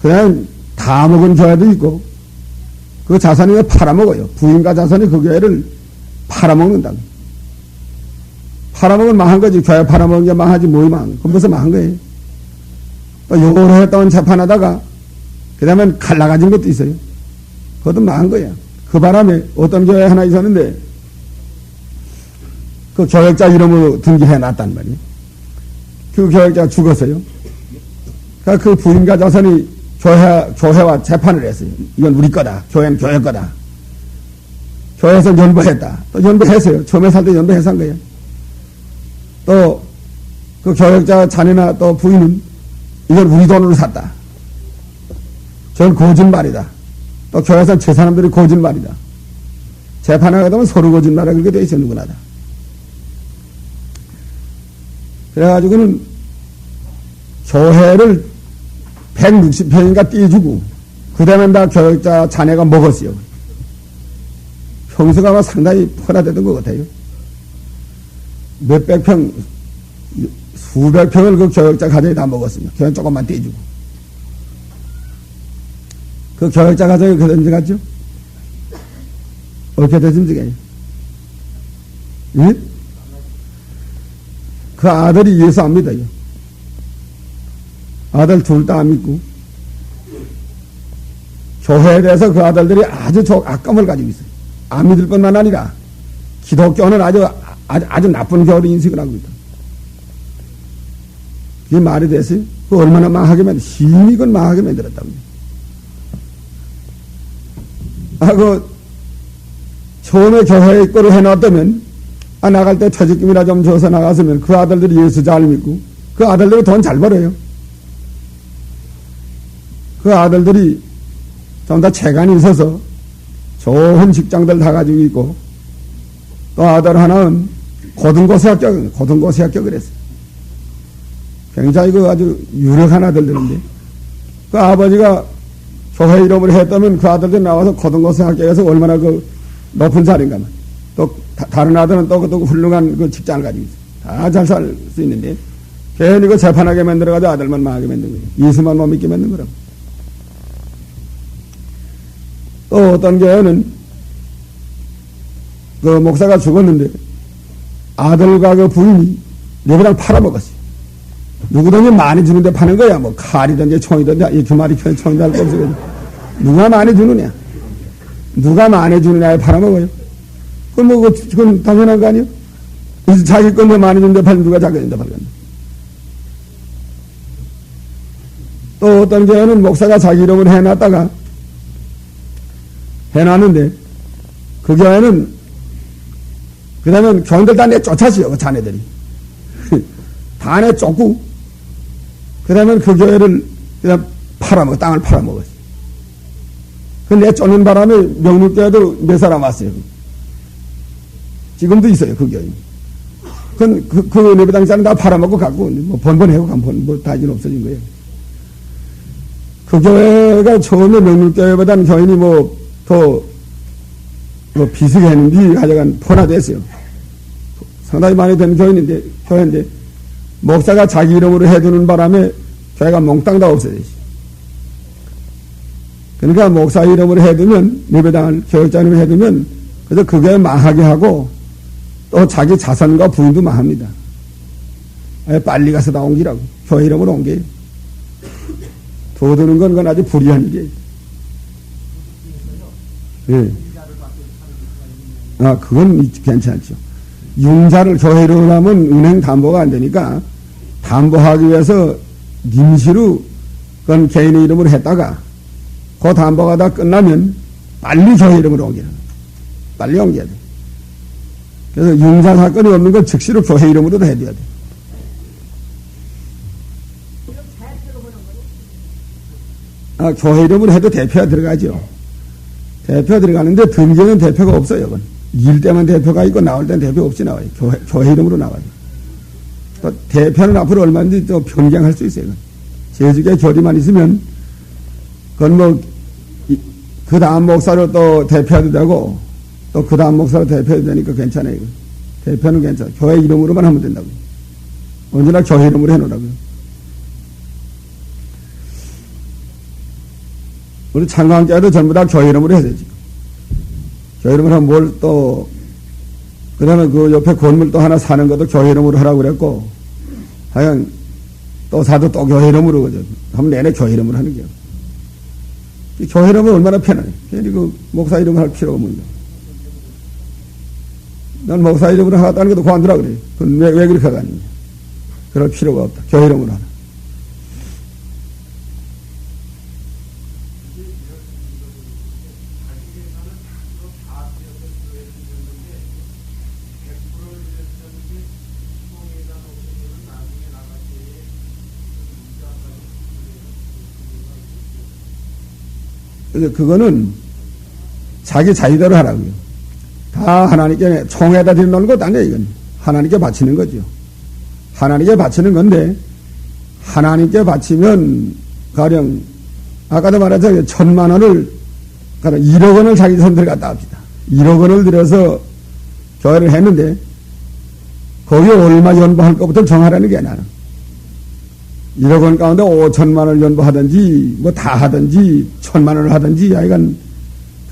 [SPEAKER 1] 그냥 다 먹은 교회도 있고 그 자손이 왜 팔아먹어요. 부인과 자손이 그 교회를 팔아먹는다고. 팔아먹으면 망한 거지. 교회 팔아먹은 게 망하지 뭐이 망한 그건 벌써 망한 거예요. 또 오랫동안 재판하다가 그 다음에 갈라가진 것도 있어요. 그것도 망한 거야. 그 바람에 어떤 교회 하나 있었는데 그 교역자 이름으로 등기해 놨단 말이에요. 그 교역자가 죽었어요. 그러니까 그 부인과 자손이 교회와 재판을 했어요. 이건 우리 거다. 교회는 교회 거다. 교회에서 연보했다. 또 연보했어요. 처음에 살 때 연보해서 한 거예요. 또 그 교역자 자녀나 또 부인은 이건 우리 돈으로 샀다. 저건 거짓말이다. 또 교회에서는 제 사람들이 거짓말이다. 재판하게 되면 서로 거짓말을 그렇게 돼 있어 누구나 다. 그래가지고는 교회를 160평인가 띄워주고 그 다음에 다 교역자 자네가 먹었어요. 평수가 아마 상당히 펄화되던 것 같아요. 몇백 평, 수백 평을 그 교역자 가정이 다 먹었습니다. 교회 조금만 띄워주고. 그 교역자 가정이 그런지 갔죠? 어떻게 됐으면 좋겠어요? 응? 그 아들이 예수 안 믿어요. 아들 둘 다 안 믿고, 교회에 대해서 그 아들들이 아주 악감을 가지고 있어요. 안 믿을 뿐만 아니라, 기독교는 아주 나쁜 교리 인식을 하고 있다. 그게 말이 됐어요? 그 얼마나 망하게 심히 그건 망하게 만들었다고. 처음에 교회에 입고를 해놨다면, 나갈 때 퇴직금이나 좀 줘서 나갔으면 그 아들들이 예수 잘 믿고, 그 아들들이 돈 잘 벌어요. 그 아들들이 좀 더 재간이 있어서 좋은 직장들 다 가지고 있고, 또 아들 하나는 고등고시 합격을 했어요. 굉장히 아주 유력한 아들들인데, 그 아버지가 교회 이름을 했다면 그 아들들이 나와서 고등고시 합격해서 얼마나 높은 자리인가만. 또 다른 아들은 또 훌륭한 직장을 가지고 있어요. 다 잘 살 수 있는데, 괜히 재판하게 만들어가지고 아들만 망하게 만든 거예요. 예수만 못 믿게 만든 거라고. 또 어떤 교회는 목사가 죽었는데 아들과 부인이 내버랑 팔아먹었어요. 누구든지 많이 주는데 파는 거야. 칼이든지 총이든지, 두 마리 편 총이든 할 거 없어요. 누가 많이 주느냐? 누가 많이 주느냐에 팔아먹어요. 그건 당연한 거 아니에요? 그래서 자기 건데 많이 주는데 팔면 누가 자기 건데 팔겠나? 또 어떤 교회는 목사가 자기 이름을 해놨는데, 그 교회는, 그 다음에 교인들 다 내쫓았어요, 그 자네들이. 다 내쫓고, 그 다음에 그 교회를 그냥 땅을 팔아먹었어요. 그 내쫓는 바람에 명륜교회도 몇 사람 왔어요. 지금도 있어요, 그 교회. 그 예배당자는 다 팔아먹고 갔고, 번번해고 가면 다 이제 없어진 거예요. 그 교회가 처음에 명륜교회보다는 교인이 더 비슷했는지 하여간 번화됐어요. 상당히 많이 되는 교회인데, 목사가 자기 이름으로 해두는 바람에 교회가 몽땅 다 없어졌어요. 그러니까 목사 이름으로 해두면, 예배당을 교육자 이름으로 해두면, 그래서 그 교회 망하게 하고, 또 자기 자산과 부인도 망합니다. 빨리 가서 다 옮기라고. 교회 이름으로 옮겨요. 도두는 건 아주 불리한 일이에요. 예. 그건 괜찮죠. 융자를 교회 이름으로 하면 은행 담보가 안 되니까, 담보하기 위해서 임시로 그건 개인의 이름으로 했다가, 그 담보가 다 끝나면 빨리 교회 이름으로 옮기라. 빨리 옮겨야 돼. 그래서 융자 사건이 없는 건 즉시로 교회 이름으로 해줘야 돼. 교회 이름으로 해도 대표가 들어가죠. 대표 들어가는데 등기는 대표가 없어요. 그건. 일 때만 대표가 있고 나올 때는 대표 없이 나와요. 교회 이름으로 나와요. 또 대표는 앞으로 얼마든지 또 변경할 수 있어요. 제주교회 교리만 있으면 그건 그 다음 목사로 또 대표해도 되고 또 그 다음 목사로 대표해도 되니까 괜찮아요. 대표는 괜찮아요. 교회 이름으로만 하면 된다고요. 언제나 교회 이름으로 해놓으라고요. 우리 창광교회도 전부 다 교회 이름으로 해야 되지. 교회 이름으로 하면 그 다음에 그 옆에 건물 또 하나 사는 것도 교회 이름으로 하라고 그랬고, 하여간 또 사도 또 교회 이름으로 하면 내내 교회 이름으로 하는 거야. 교회 이름은 얼마나 편하네. 괜히 목사 이름을 할 필요가 없는 거야. 난 목사 이름으로 하겠다는 것도 관두라 그래. 그건 왜 그렇게 하겠니? 그럴 필요가 없다. 교회 이름으로 하라. 그래서 그거는 자기 자유대로 하라고요. 다 하나님께 총에다 드리는 것 아니에요, 이건. 하나님께 바치는 거죠. 하나님께 바치는 건데, 하나님께 바치면, 가령, 아까도 말했잖아요. 1,000만 원을, 가령 1억 원을 자기 손들에 갖다 합시다. 1억 원을 들여서 교회를 했는데, 거기에 얼마 연보할 것부터 정하라는 게 나는. 1억 원 가운데 5천만 원을 연보하든지, 다 하든지, 1,000만 원을 하든지, 하여간,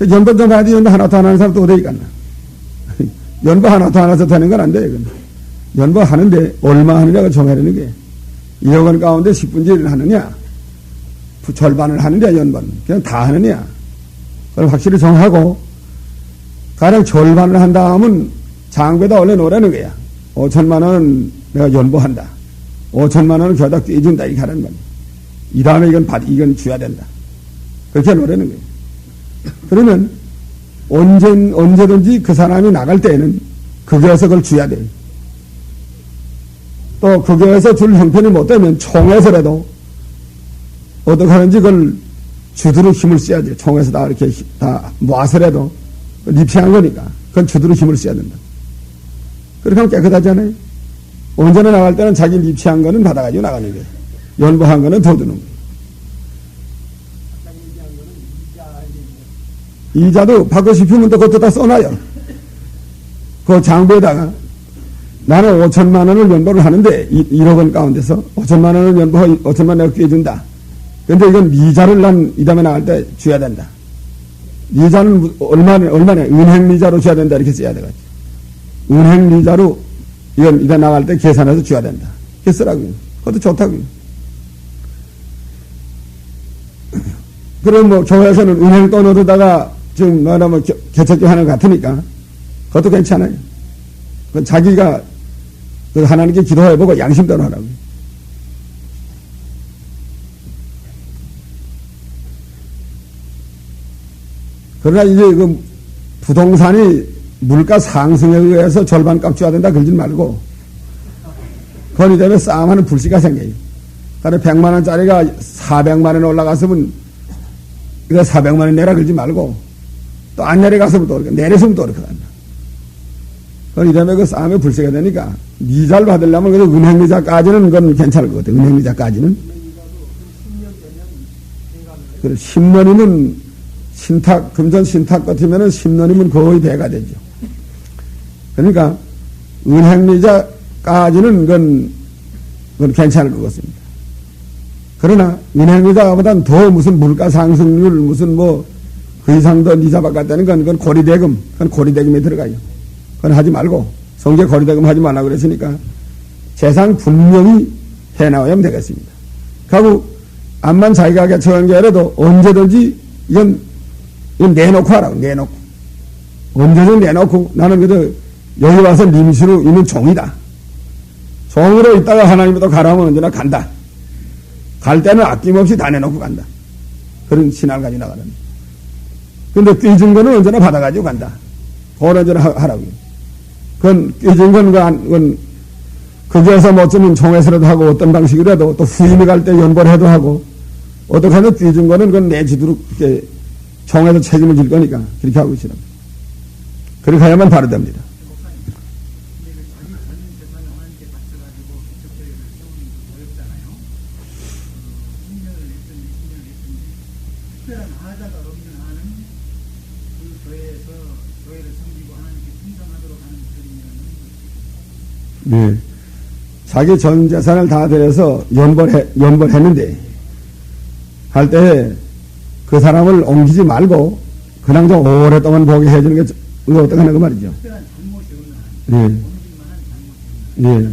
[SPEAKER 1] 연보 좀 해야지, 연보 하나 더 하는 사람 또 어디 있겠나. 연보 하나 더 하나서 되는 건 안 돼, 이건. 연보 하는데 얼마 하느냐가 정해지는 게. 1억 원 가운데 10분의 1을 하느냐, 절반을 하느냐, 연보는. 그냥 다 하느냐. 그걸 확실히 정하고, 가령 절반을 한 다음은 장부에다 올려놓으라는 거야. 5천만 원 내가 연보한다. 5천만 원은 겨다 떼준다. 이렇게 하라는 말이야. 이 다음에 이건 줘야 된다. 그렇게 놓으라는 거예요. 그러면 언제든지 그 사람이 나갈 때에는 극에서 그걸 줘야 돼요. 또 극에서 줄 형편이 못 되면 총에서라도 어떻게 하는지 그걸 주도록 힘을 써야지. 총에서 다 이렇게 다 모아서라도 립시한 거니까 그건 주도록 힘을 써야 된다. 그렇게 하면 깨끗하잖아요. 언제나 나갈 때는 자기 립시한 거는 받아가지고 나가는 거예요. 연보한 거는 더 주는 거예요. 이자도 받고 싶으면 또 그것도 다 써놔요. 그 장부에다가 나는 5천만 원을 연보를 하는데 1억 원 가운데서 5천만 원을 연보 5천만 원 내가 꿰준다. 근데 이건 미자를 난 이 다음에 나갈 때 줘야 된다. 미자는 얼마나 은행 미자로 줘야 된다. 이렇게 써야 돼가지고. 은행 미자로 이건 이다 나갈 때 계산해서 줘야 된다. 이렇게 쓰라고요. 그것도 좋다고요. 그럼 뭐 교회에서는 은행 돈 얻어다가 지금 뭐냐면 개척교 하는 것 같으니까 그것도 괜찮아요. 그건 자기가 그 하나님께 기도해보고 양심대로 하라고요. 그러나 이제 그 부동산이 물가 상승에 의해서 절반값 줘야 된다 그러지 말고 그건 이제는 싸움하는 불씨가 생겨요. 그러니까 100만 원짜리가 400만 원 올라갔으면 이거 400만 원 내라 그러지 말고 또 안 내려갔으면 또 이렇게 내렸으면 또 이렇게 간다. 그건 이러면 그 싸움에 불씨가 되니까 이자를 받으려면 그래도 은행이자까지는 그건 괜찮을 것 같아요. 은행이자까지는. 그래 10년이면 신탁, 금전 신탁 같으면은 10년이면 거의 배가 되죠. 그러니까, 은행이자까지는 그건 괜찮을 것 같습니다. 그러나, 은행이자보다는 더 무슨 물가 상승률, 무슨 그 이상 더 이자 받겠다는 그건 고리대금, 그건 고리대금에 들어가요. 그건 하지 말고, 성제 고리대금 하지 말라고 그랬으니까, 재산 분명히 해나오면 되겠습니다. 그리고, 암만 자기가 개척한 게 아니라도 언제든지 이건 내놓고 하라고, 내놓고. 언제든 내놓고, 나는 그래도 여기 와서 임시로 있는 종이다. 종으로 있다가 하나님부터 가라면 언제나 간다. 갈 때는 아낌없이 다 내놓고 간다. 그런 신앙을 가지고 나가는. 근데 뀌준 거는 언제나 받아가지고 간다. 그걸 언제나 하라고요. 그건 뀌준 건, 거기에서 뭐 어쩌면 종에서라도 하고 어떤 방식이라도 또 후임이 갈 때 연보를 해도 하고, 어떻게 하면 뀌준 거는 그건 내지도록 이렇게 총에서 책임을 질 거니까 그렇게 하고 있으라고. 그렇게 해야만 바로 됩니다. 네. 자기 전 재산을 다 들여서 연보를 했는데 할 때 그 사람을 옮기지 말고 그냥 좀 오랫동안 보게 해주는 게 어떻게 하는 거 말이죠. 예. 예.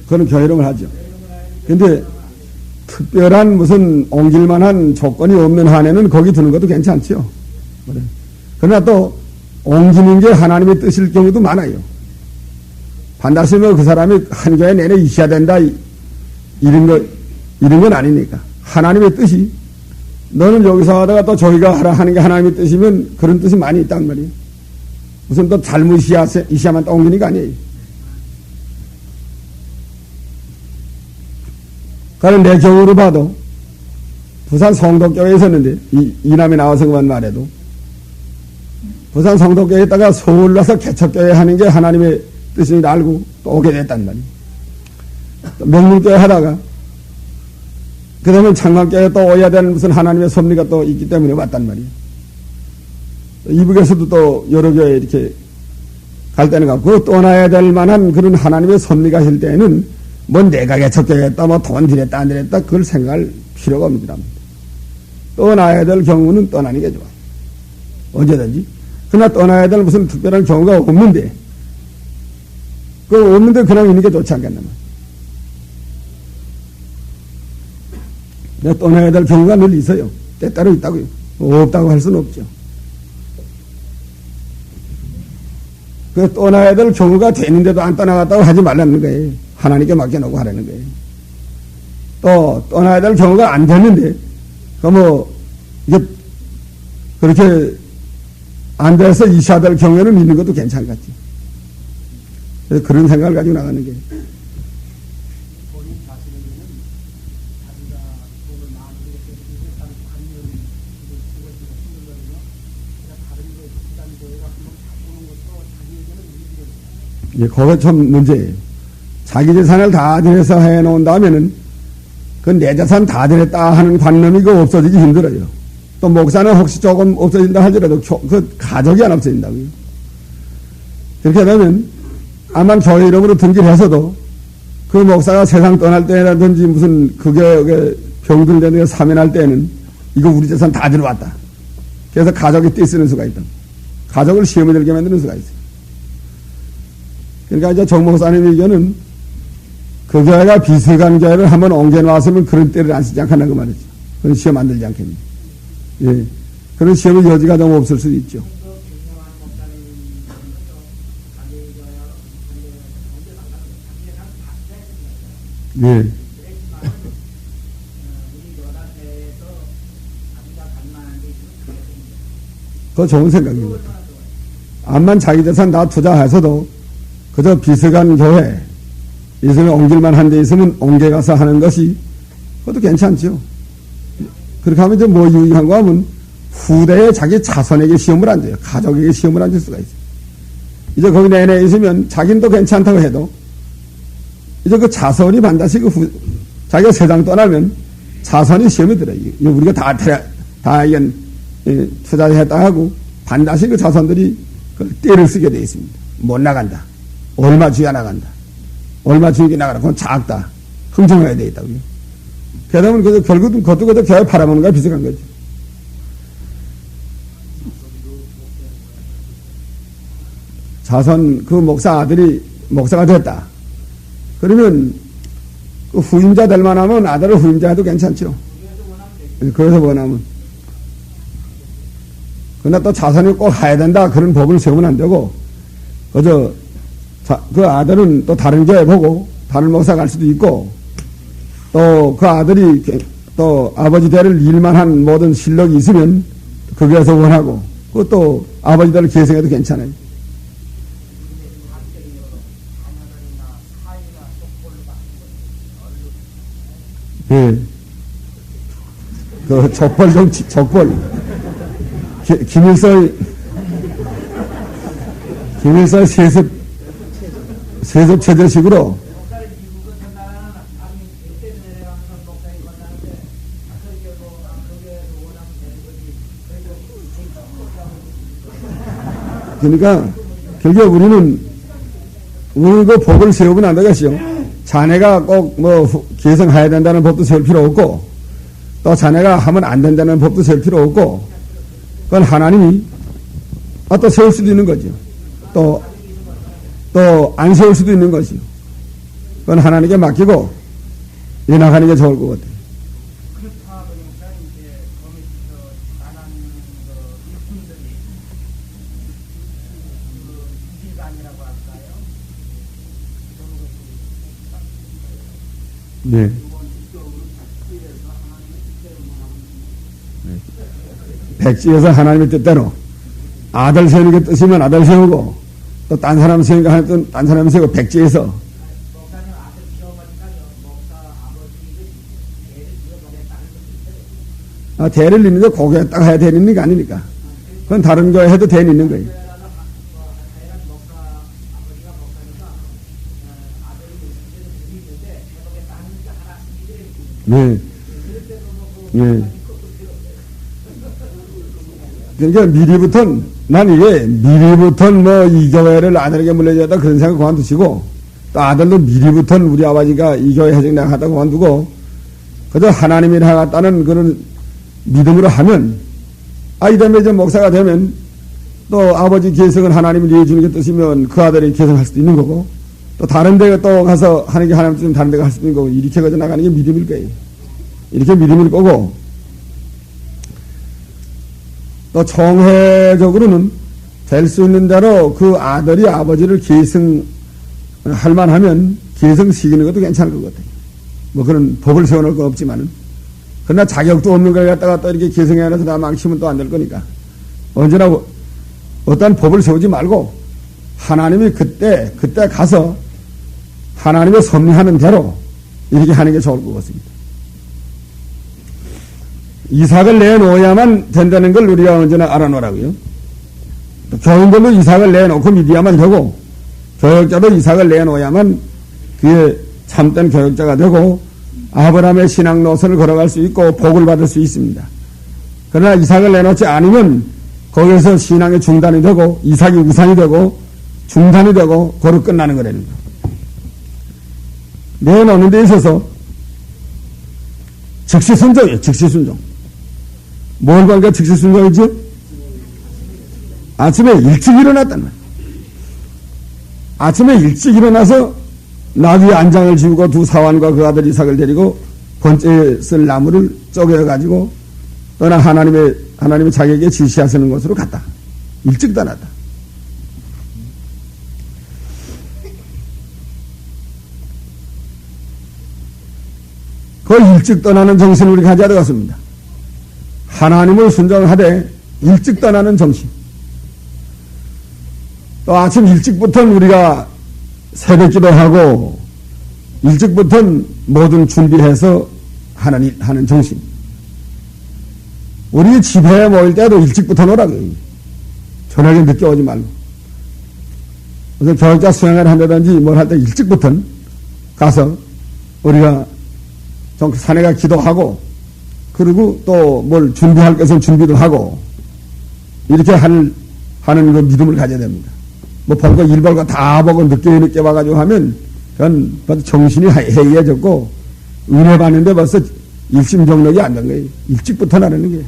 [SPEAKER 1] 그건 교회름을 하죠. 근데 특별한 무슨 옮길만한 조건이 없는 한에는 거기 두는 것도 괜찮죠. 그래. 그러나 또 옮기는 게 하나님의 뜻일 경우도 많아요. 반드시 그 사람이 한 교회 내내 있어야 된다 이런 건 아니니까. 하나님의 뜻이, 너는 여기서 하다가 또 저기가 하라 하는 게 하나님의 뜻이면 그런 뜻이 많이 있단 말이에요. 무슨 또 잘못이야만 또 옮기는 거 아니에요. 그럼 내 경우로 봐도, 부산 성덕교회에 있었는데, 이남에 나와서 그만 말해도, 부산 성덕교회에 있다가 서울 와서 개척교회 하는 게 하나님의 뜻을 알고 또 오게 됐단 말이에요. 또 명문교회 하다가, 그 다음에 창광교회에 또 오야 되는 무슨 하나님의 섭리가 또 있기 때문에 왔단 말이에요. 이북에서도 또 여러 교회 이렇게 갈 때는 가고, 떠나야 될 만한 그런 하나님의 섭리가 있을 때에는 뭐 내가 개척교회 했다, 뭐 돈 들였다, 안 들였다, 그걸 생각할 필요가 없는 겁니다. 떠나야 될 경우는 떠나는 게 좋아요. 언제든지. 그러나 떠나야 될 무슨 특별한 경우가 없는데, 없는데 그냥 있는 게 좋지 않겠나 말이야. 떠나야 될 경우가 늘 있어요. 때따로 있다고요. 없다고 할 수는 없죠. 떠나야 될 경우가 되는데도 안 떠나갔다고 하지 말라는 거예요. 하나님께 맡겨놓고 하라는 거예요. 또 떠나야 될 경우가 안 됐는데, 이게 그렇게 안 돼서 이샤 될 경우에는 믿는 것도 괜찮겠지. 그래서 그런 생각을 가지고 나가는 게.
[SPEAKER 6] 본인 자신에게는 자기가 돈을 많이 이렇게 세상 관념이 죽어지고 힘들거든요. 그러니까 다른 거 집단 교회가 한번 바꾸는 것도 자기에게는 의미가 있어요.
[SPEAKER 1] 거기가 참 문제예요. 자기 재산을 다 들여서 해놓은 다음에는 그 내 재산 다 들였다 하는 관념이 없어지기 힘들어요. 또 목사는 혹시 조금 없어진다 할지라도 그 가족이 안 없어진다고요. 그렇게 되면 아마 교회 이름으로 등기해서도 그 목사가 세상 떠날 때라든지 무슨 그게 병들되는 사면할 때는 이거 우리 재산 다 들어왔다. 그래서 가족이 떼쓰는 수가 있다. 가족을 시험에 들게 만드는 수가 있어요. 그러니까 이제 정 목사님의 의견은 그 교회가 비서관 교회를 한번 옮겨놨으면 그런 때를 안 쓰지 않겠나 그 말이죠. 그런 시험 안 들지 않겠니. 예. 그런 시험의 여지가 너무 없을 수도 있죠. 예. 그거 좋은 생각입니다. 암만 자기 재산 다 투자해서도 그저 비서관 교회 있으면 옮길만 한 데 있으면 옮겨가서 하는 것이 그것도 괜찮죠. 그렇게 하면 이제 뭐 유익한 거 하면 후대에 자기 자손에게 시험을 안 줘요. 가족에게 시험을 안 줄 수가 있어요. 이제 거기 내내 있으면 자기는 또 괜찮다고 해도 이제 그 자손이 반드시 자기가 세상 떠나면 자손이 시험에 들어요. 우리가 다 이건 투자했다 하고 반드시 그 자손들이 그 떼를 쓰게 돼 있습니다. 못 나간다. 얼마 주야 나간다. 얼마 주기 나가라. 그건 작다. 흥정해야 돼 있다고요. 그러면 결국은 그것도 교회 팔아먹는 거와 비슷한 거죠. 자손 그 목사 아들이 목사가 됐다. 그러면 그 후임자 될 만하면 아들을 후임자 해도 괜찮죠. 그래서 원하면. 그러나 또 자손이 꼭 해야 된다. 그런 법을 세우면 안 되고, 그 아들은 또 다른 교회 보고, 다른 목사 갈 수도 있고, 또 그 아들이 또 아버지 대를 일만한 모든 실력이 있으면 그 교회에서 원하고, 그것도 아버지 대를 계승해도 괜찮아요. 예. 그 족벌 정치, 족벌. 김일성 세습 체제식으로 그러니까 결국 우리는 그 법을 세우면 안 되겠어요. 자네가 꼭 계승해야 된다는 법도 세울 필요 없고, 또 자네가 하면 안 된다는 법도 세울 필요 없고, 그건 하나님이 또 세울 수도 있는 거죠. 또 안 세울 수도 있는 것이요. 그건 하나님께 맡기고 나가는 게 좋을 것 같아요.
[SPEAKER 6] 그렇다 보니까 이제 거기서 나가는 일꾼들이 이질감이라고 할까요?
[SPEAKER 1] 네. 백지에서 하나님의 뜻대로 아들 세우는 게 뜻이면 아들 세우고, 또 딴 사람 세우니까 하나님 딴 사람 세우고, 백지에서.
[SPEAKER 6] 목사님 아들 시험하니까요. 목사 아버지를 대를 지어보겠다는 것이
[SPEAKER 1] 대를 잇는데 고개에 딱 해야 되는 게 아니니까. 그건 다른 거 해도 대는 있는 거예요. 네. 네. 그러니까 미리부터는 이 교회를 아들에게 물려줘야다 그런 생각 그만두시고, 또 아들도 미리부터는 우리 아버지가 이 교회 해적내가 하다고 그만두고, 그저 하나님이 나갔다는 그런 믿음으로 하면, 이 다음에 이제 목사가 되면 또 아버지 계승은 하나님이 내주는 게 뜻이면 그 아들이 계승할 수도 있는 거고, 또 다른 데 또 가서 하는 게 하나님 뜻이면 다른 데 갈 수도 있는 거고, 이렇게 가져 나가는 게 믿음일 거예요. 이렇게 믿음일 거고, 또 총회적으로는 될 수 있는 대로 그 아들이 아버지를 계승할 만하면 계승시키는 것도 괜찮을 것 같아요. 뭐 그런 법을 세워놓을 건 없지만은. 그러나 자격도 없는 걸 갖다가 또 이렇게 계승해놔서 다 망치면 또 안 될 거니까. 언제나 어떠한 법을 세우지 말고 하나님이 그때 가서 하나님의 섭리하는 대로 이렇게 하는 게 좋을 것 같습니다. 이삭을 내놓아야만 된다는 걸 우리가 언제나 알아놓으라고요. 교인들도 이삭을 내놓고 믿어야만 되고, 교역자도 이삭을 내놓아야만 그의 참된 교역자가 되고 아브라함의 신앙 노선을 걸어갈 수 있고 복을 받을 수 있습니다. 그러나 이삭을 내놓지 않으면 거기에서 신앙의 중단이 되고 이삭이 우상이 되고 중단이 되고 거로 끝나는 거라는 거예요. 내놓는 데 있어서 즉시순종이에요. 즉시순종. 뭘 보니까 즉시순종이죠? 아침에 일찍 일어났단 말이에요. 아침에 일찍 일어나서 나귀의 안장을 지우고 두 사환과 그 아들 이삭을 데리고 번째 쓸 나무를 쪼개가지고 떠나 하나님의 자기에게 지시하시는 곳으로 갔다. 일찍 떠났다. 그 일찍 떠나는 정신을 우리 가져야 되겠습니다. 하나님을 순종하되 일찍 떠나는 정신. 또 아침 일찍부터 우리가 새벽 기도하고 일찍부터 모든 준비해서 하는 정신. 우리 집회에 모일 때도 일찍부터 오라고요. 저녁에 늦게 오지 말고. 그래서 교육자 수행을 한다든지 뭘 할 때 일찍부터 가서 우리가 좀 사내가 기도하고, 그리고 또 뭘 준비할 것은 준비도 하고, 이렇게 하는 그 믿음을 가져야 됩니다. 뭐 볼 거 일 볼 거 다 보고 늦게 와가지고 하면 그건 벌써 정신이 해이해졌고 은혜 받는데 벌써 일심정력이 안 된 거예요. 일찍부터 나르는 게.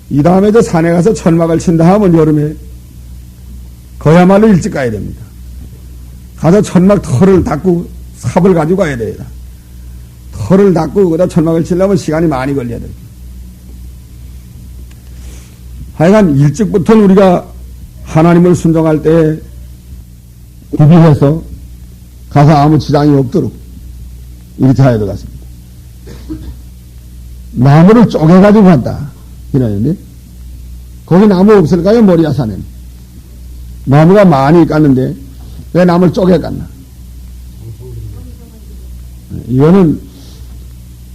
[SPEAKER 1] 이 다음에 저 산에 가서 천막을 친다 하면 여름에 그야말로 일찍 가야 됩니다. 가서 천막 털을 닦고 삽을 가지고 가야 됩니다. 털을 닦고 거기다 천막을 치려면 시간이 많이 걸려야 돼요. 하여간 일찍부터 우리가 하나님을 순종할 때 구비해서 가서 아무 지장이 없도록 이렇게 해야 될 것 같습니다. 나무를 쪼개가지고 간다. 이러는데 거기 나무 없을까요? 모리아산에는. 나무가 많이 깠는데 왜 나무를 쪼개 깠나? 이거는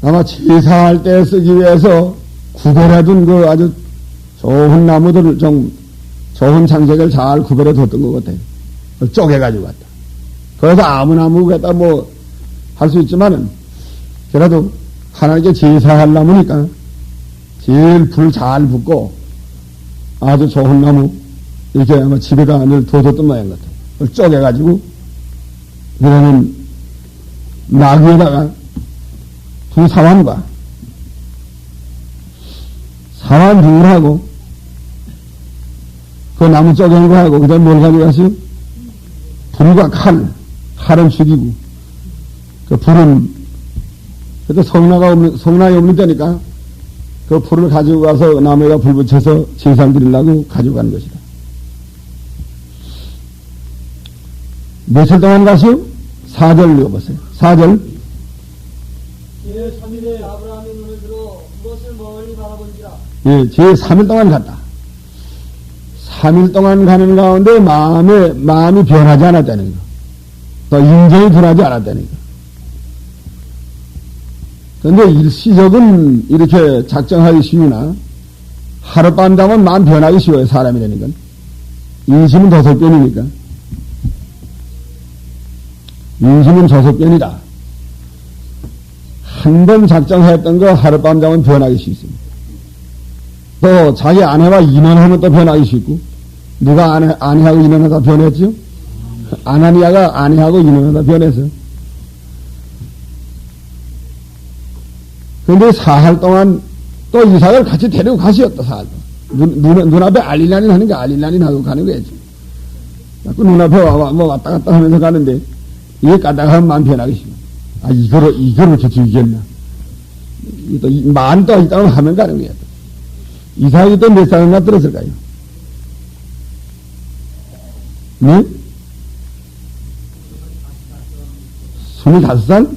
[SPEAKER 1] 아마 제사할 때 쓰기 위해서 구별해둔 그 아주 좋은 나무들을 좀 좋은 장식을 잘 구별해 뒀던 것 같아요. 쪼개가지고 갔다. 그래서 아무 나무 갖다 뭐 할 수 있지만은 그래도 하나님께 제사할 나무니까 제일 불 잘 붙고 아주 좋은 나무 이렇게 아마 집에다 늘 둬뒀던 모양 같아요. 그걸 쪼개가지고 그러면 나귀에다가 두 사환과 사환 둘하고 그 나무 쪼개는 거 하고 그 다음에 뭘 가져가시오? 불과 칼은 죽이고 그 불은 그래도 성나이 없는 데니까 그 불을 가지고 가서 나무에다 불 붙여서 제사 드리려고 가지고 가는 것이다. 며칠 동안 가시오? 4절 읽어보세요. 4절.
[SPEAKER 2] 제3일에 아브라함이 눈을 들어 그것을 멀리 바라본지라.
[SPEAKER 1] 예, 제3일 동안 갔다. 3일 동안 가는 가운데 마음이 변하지 않았다는 거. 또 인정이 변하지 않았다는 거. 그런데 일시적은 이렇게 작정하기 쉬우나 하룻밤 자면 마음 변하기 쉬워요. 사람이라는 건. 인심은 저속변이니까. 인심은 저속변이다. 한 번 작정했던 거 하룻밤 자면 변하기 쉽습니다. 또 자기 아내와 인연하면 또 변하기 쉽고, 누가 아내하고 인연하다 변했죠? 아나니아가 아내하고 인연하다 변해서. 그런데 사할 동안 또 이삭을 같이 데리고 가시었다, 사할 동안. 눈앞에 알릴라닌 하는 게 알릴라닌 하고 가는 거야지. 자꾸 눈앞에 왔다 갔다 하면서 가는데, 이게 까딱하면 마음 편하게 싶어. 아, 이거를 저치 이겼나. 또, 만도 있다고 하면 가는 거야. 이삭이 또 몇 살이나 들었을까요? 네? 25살?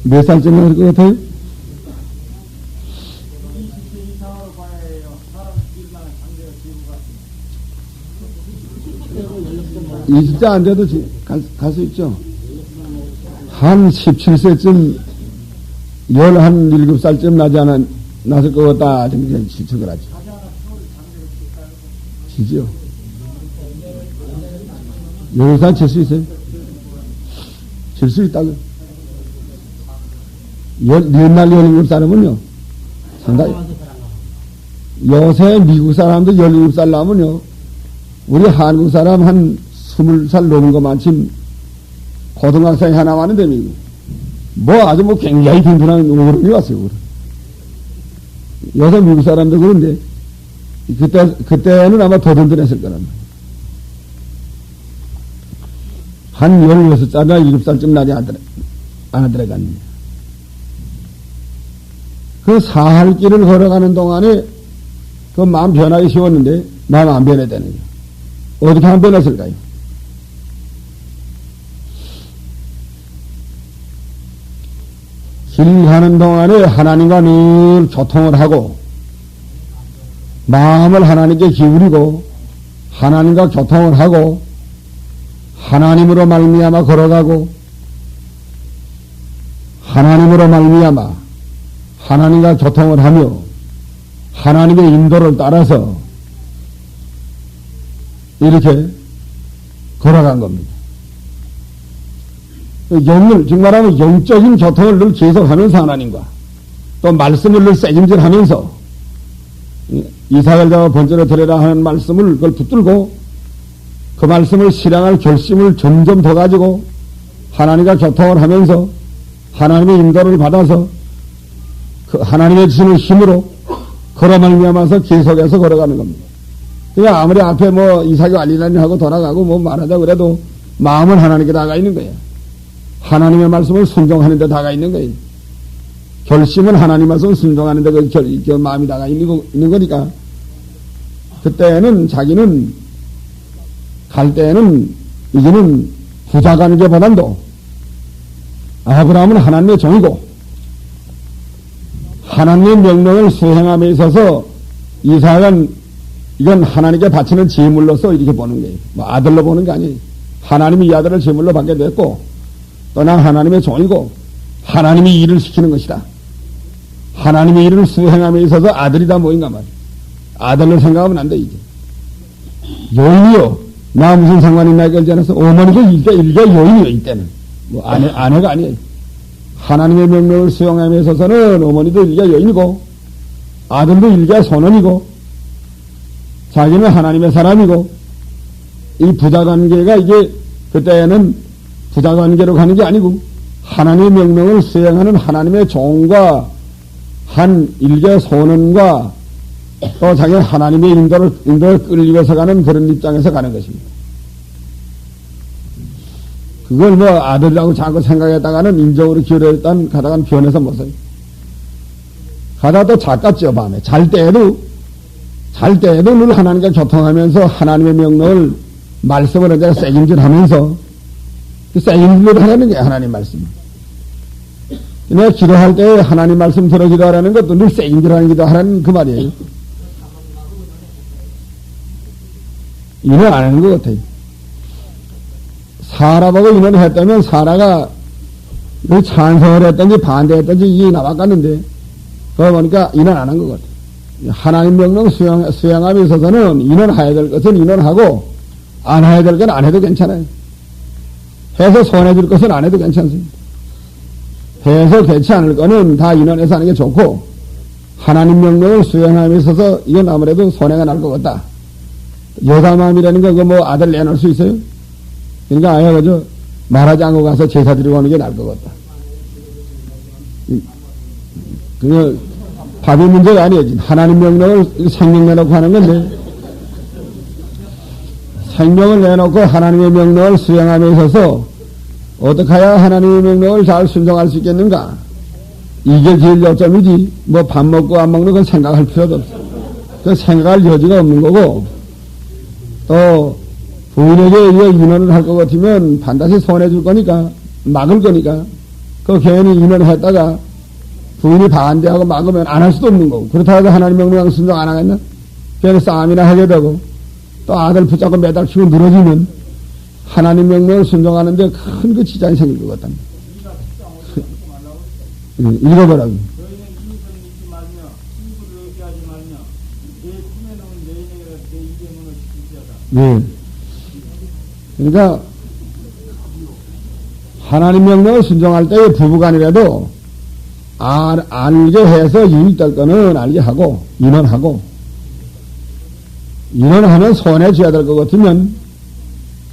[SPEAKER 1] 몇 살쯤 날 것 같아요? 20대 안 돼도 갈 수 있죠. 한 17세쯤, 17살쯤 났을 것 같다. 정말 지척을 하지. 지죠. 10살 칠 수 있어요? 칠 수 있다고. 옛날 17살이면요. 상당히. 요새 미국 사람도 17살 나면요. 우리 한국 사람 한 20살 넘은 것만큼 고등학생이 하나 왔는데, 미국. 아주 굉장히 빈분한 어른이 왔어요, 요새 미국 사람도 그런데, 그때는 아마 더 든든했을 거란 말이에요. 한 16살이나 7살쯤 나지 안 들어갔네. 그 사할 길을 걸어가는 동안에 그 마음 변하기 쉬웠는데, 마음 안 변했다는 거예요. 어떻게 안 변했을까요? 길 가는 동안에 하나님과 늘 교통을 하고, 마음을 하나님께 기울이고, 하나님과 교통을 하고, 하나님으로 말미암아 걸어가고, 하나님으로 말미암아 하나님과 교통을 하며, 하나님의 인도를 따라서 이렇게 걸어간 겁니다. 정말하면 영적인 교통을 늘 계속하면서 하나님과 또 말씀을 늘 새김질하면서 이삭을 잡아 번제로 드려라 하는 말씀을 그걸 붙들고 그 말씀을 실행할 결심을 점점 더 가지고 하나님과 교통을 하면서 하나님의 인도를 받아서 그 하나님의 주시는 힘으로 걸어 말미암아서 계속해서 걸어가는 겁니다. 그냥 아무리 앞에 이삭이 알리라니 하고 돌아가고 말하자 그래도 마음은 하나님께 다가 있는 거예요. 하나님의 말씀을 순종하는 데 다가 있는 거예요. 결심은 하나님 말씀을 순종하는 데 그 마음이 다가 있는 거니까 그때는 자기는 갈 때는 이제는 부자 관계보단도 아브라함은 하나님의 종이고 하나님의 명령을 수행함에 있어서 이삭은 이건 하나님께 바치는 제물로서 이렇게 보는 거예요. 아들로 보는 게 아니에요. 하나님이 이 아들을 제물로 받게 됐고 또 난 하나님의 종이고 하나님이 일을 시키는 것이다. 하나님의 일을 수행함에 있어서 아들이 다 모인가 말이야. 아들로 생각하면 안 돼, 이제. 여인이요. 나 무슨 상관이 나에 걸지 않아서 어머니도 일개 여인이요, 이때는. 아내가 아니에요. 하나님의 명령을 수행함에 있어서는 어머니도 일개 여인이고 아들도 일개 선원이고 자기는 하나님의 사람이고 이 부자관계가 이게 그때는 부자관계로 가는 게 아니고 하나님의 명령을 수행하는 하나님의 종과 한 일개 선원과 또 자기는 하나님의 인도를 끌리면서 가는 그런 입장에서 가는 것입니다. 그걸 아들이라고 자꾸 생각했다가는 인적으로 기울였다는 가다간 변해서 못 써요. 가다가 또 작갔죠, 밤에. 잘 때에도 늘 하나님과 교통하면서 하나님의 명령을 말씀을 언제나 새김질하면서 그 새김질을 하라는 게 하나님 말씀. 내가 기도할 때 하나님 말씀 들어 기도하라는 것도 늘 새김질하는 기도하라는 그 말이에요. 이는 안 하는 것 같아요. 사라보고 인원을 했다면 사라가 찬성을 했든지 반대했든지 이게 나왔겠는데 그거 보니까 인원 안 한 것 같아요. 하나님 명령 수행함에 있어서는 인원해야 될 것은 인원하고 안 해야 될 건 안 해도 괜찮아요. 해서 손해줄 것은 안 해도 괜찮습니다. 해서 되지 않을 거는 다 인원해서 하는 게 좋고 하나님 명령을 수행함에 있어서 이건 아무래도 손해가 날 것 같다. 여자 마음이라는 거 아들 내놓을 수 있어요? 그러니까 그저 말하지 않고 가서 제사 드리고 하는 게 나을 것 같다. 그거 밥이 문제가 아니지. 하나님 명령을 생명 내놓고 하는 건데, 생명을 내놓고 하나님의 명령을 수행함에 있어서 어떻게 해야 하나님의 명령을 잘 순종할 수 있겠는가? 이게 제일 요점이지. 뭐 밥 먹고 안 먹는 건 생각할 필요도 없어. 그 생각할 여지가 없는 거고, 또 부인에게 이거 인원을 할 것 같으면 반드시 손해줄 거니까, 막을 거니까, 그 괜히 인원했다가 부인이 반대하고 막으면 안 할 수도 없는 거고, 그렇다고 해서 하나님 명령 순종 안 하겠나? 괜히 싸움이나 하게 되고, 또 아들 붙잡고 매달치고 늘어지면 하나님 명령을 순종하는데 큰 그 지장이 생길 것 같다. 읽어보라고. 예. 그러니까 하나님 명령을 순종할 때의 부부간이라도 알게 해서 유익될 거는 알게 하고 인원하면 손해줘야 될 것 같으면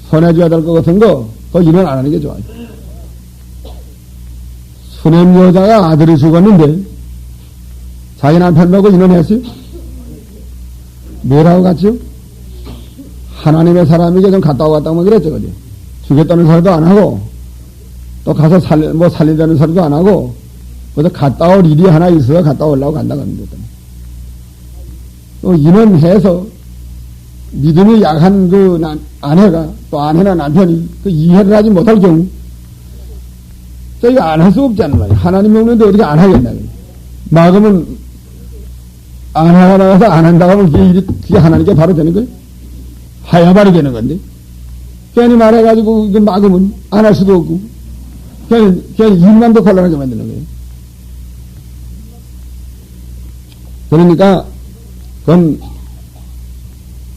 [SPEAKER 1] 손해줘야 될 것 같은 거 그거 인원 안 하는 게 좋아요. 수냄 여자가 아들이 죽었는데 자기 남편 보고 인원했어요? 뭐라고 갔지요? 하나님의 사람에게 좀 갔다 오고 갔다 오면 그랬죠, 그지? 죽였다는 소리도 안 하고, 또 가서 살리자는 소리도 안 하고, 그래서 갔다 올 일이 하나 있어서 갔다 오려고 간다, 그러는 거다. 또 인원해서, 믿음이 약한 그 아내가, 또 아내나 남편이 그 이해를 하지 못할 경우, 이거 안 할 수 없잖아, 말이야. 하나님 명령인데 어떻게 안 하겠나, 막으면, 안 하고 나가서 안 한다고 하면 그게 하나님께 바로 되는 거예요? 하야발이 되는 건데. 괜히 말해가지고, 이거 막으면 안 할 수도 없고, 괜히 일만 더 곤란하게 만드는 거예요. 그러니까, 그건,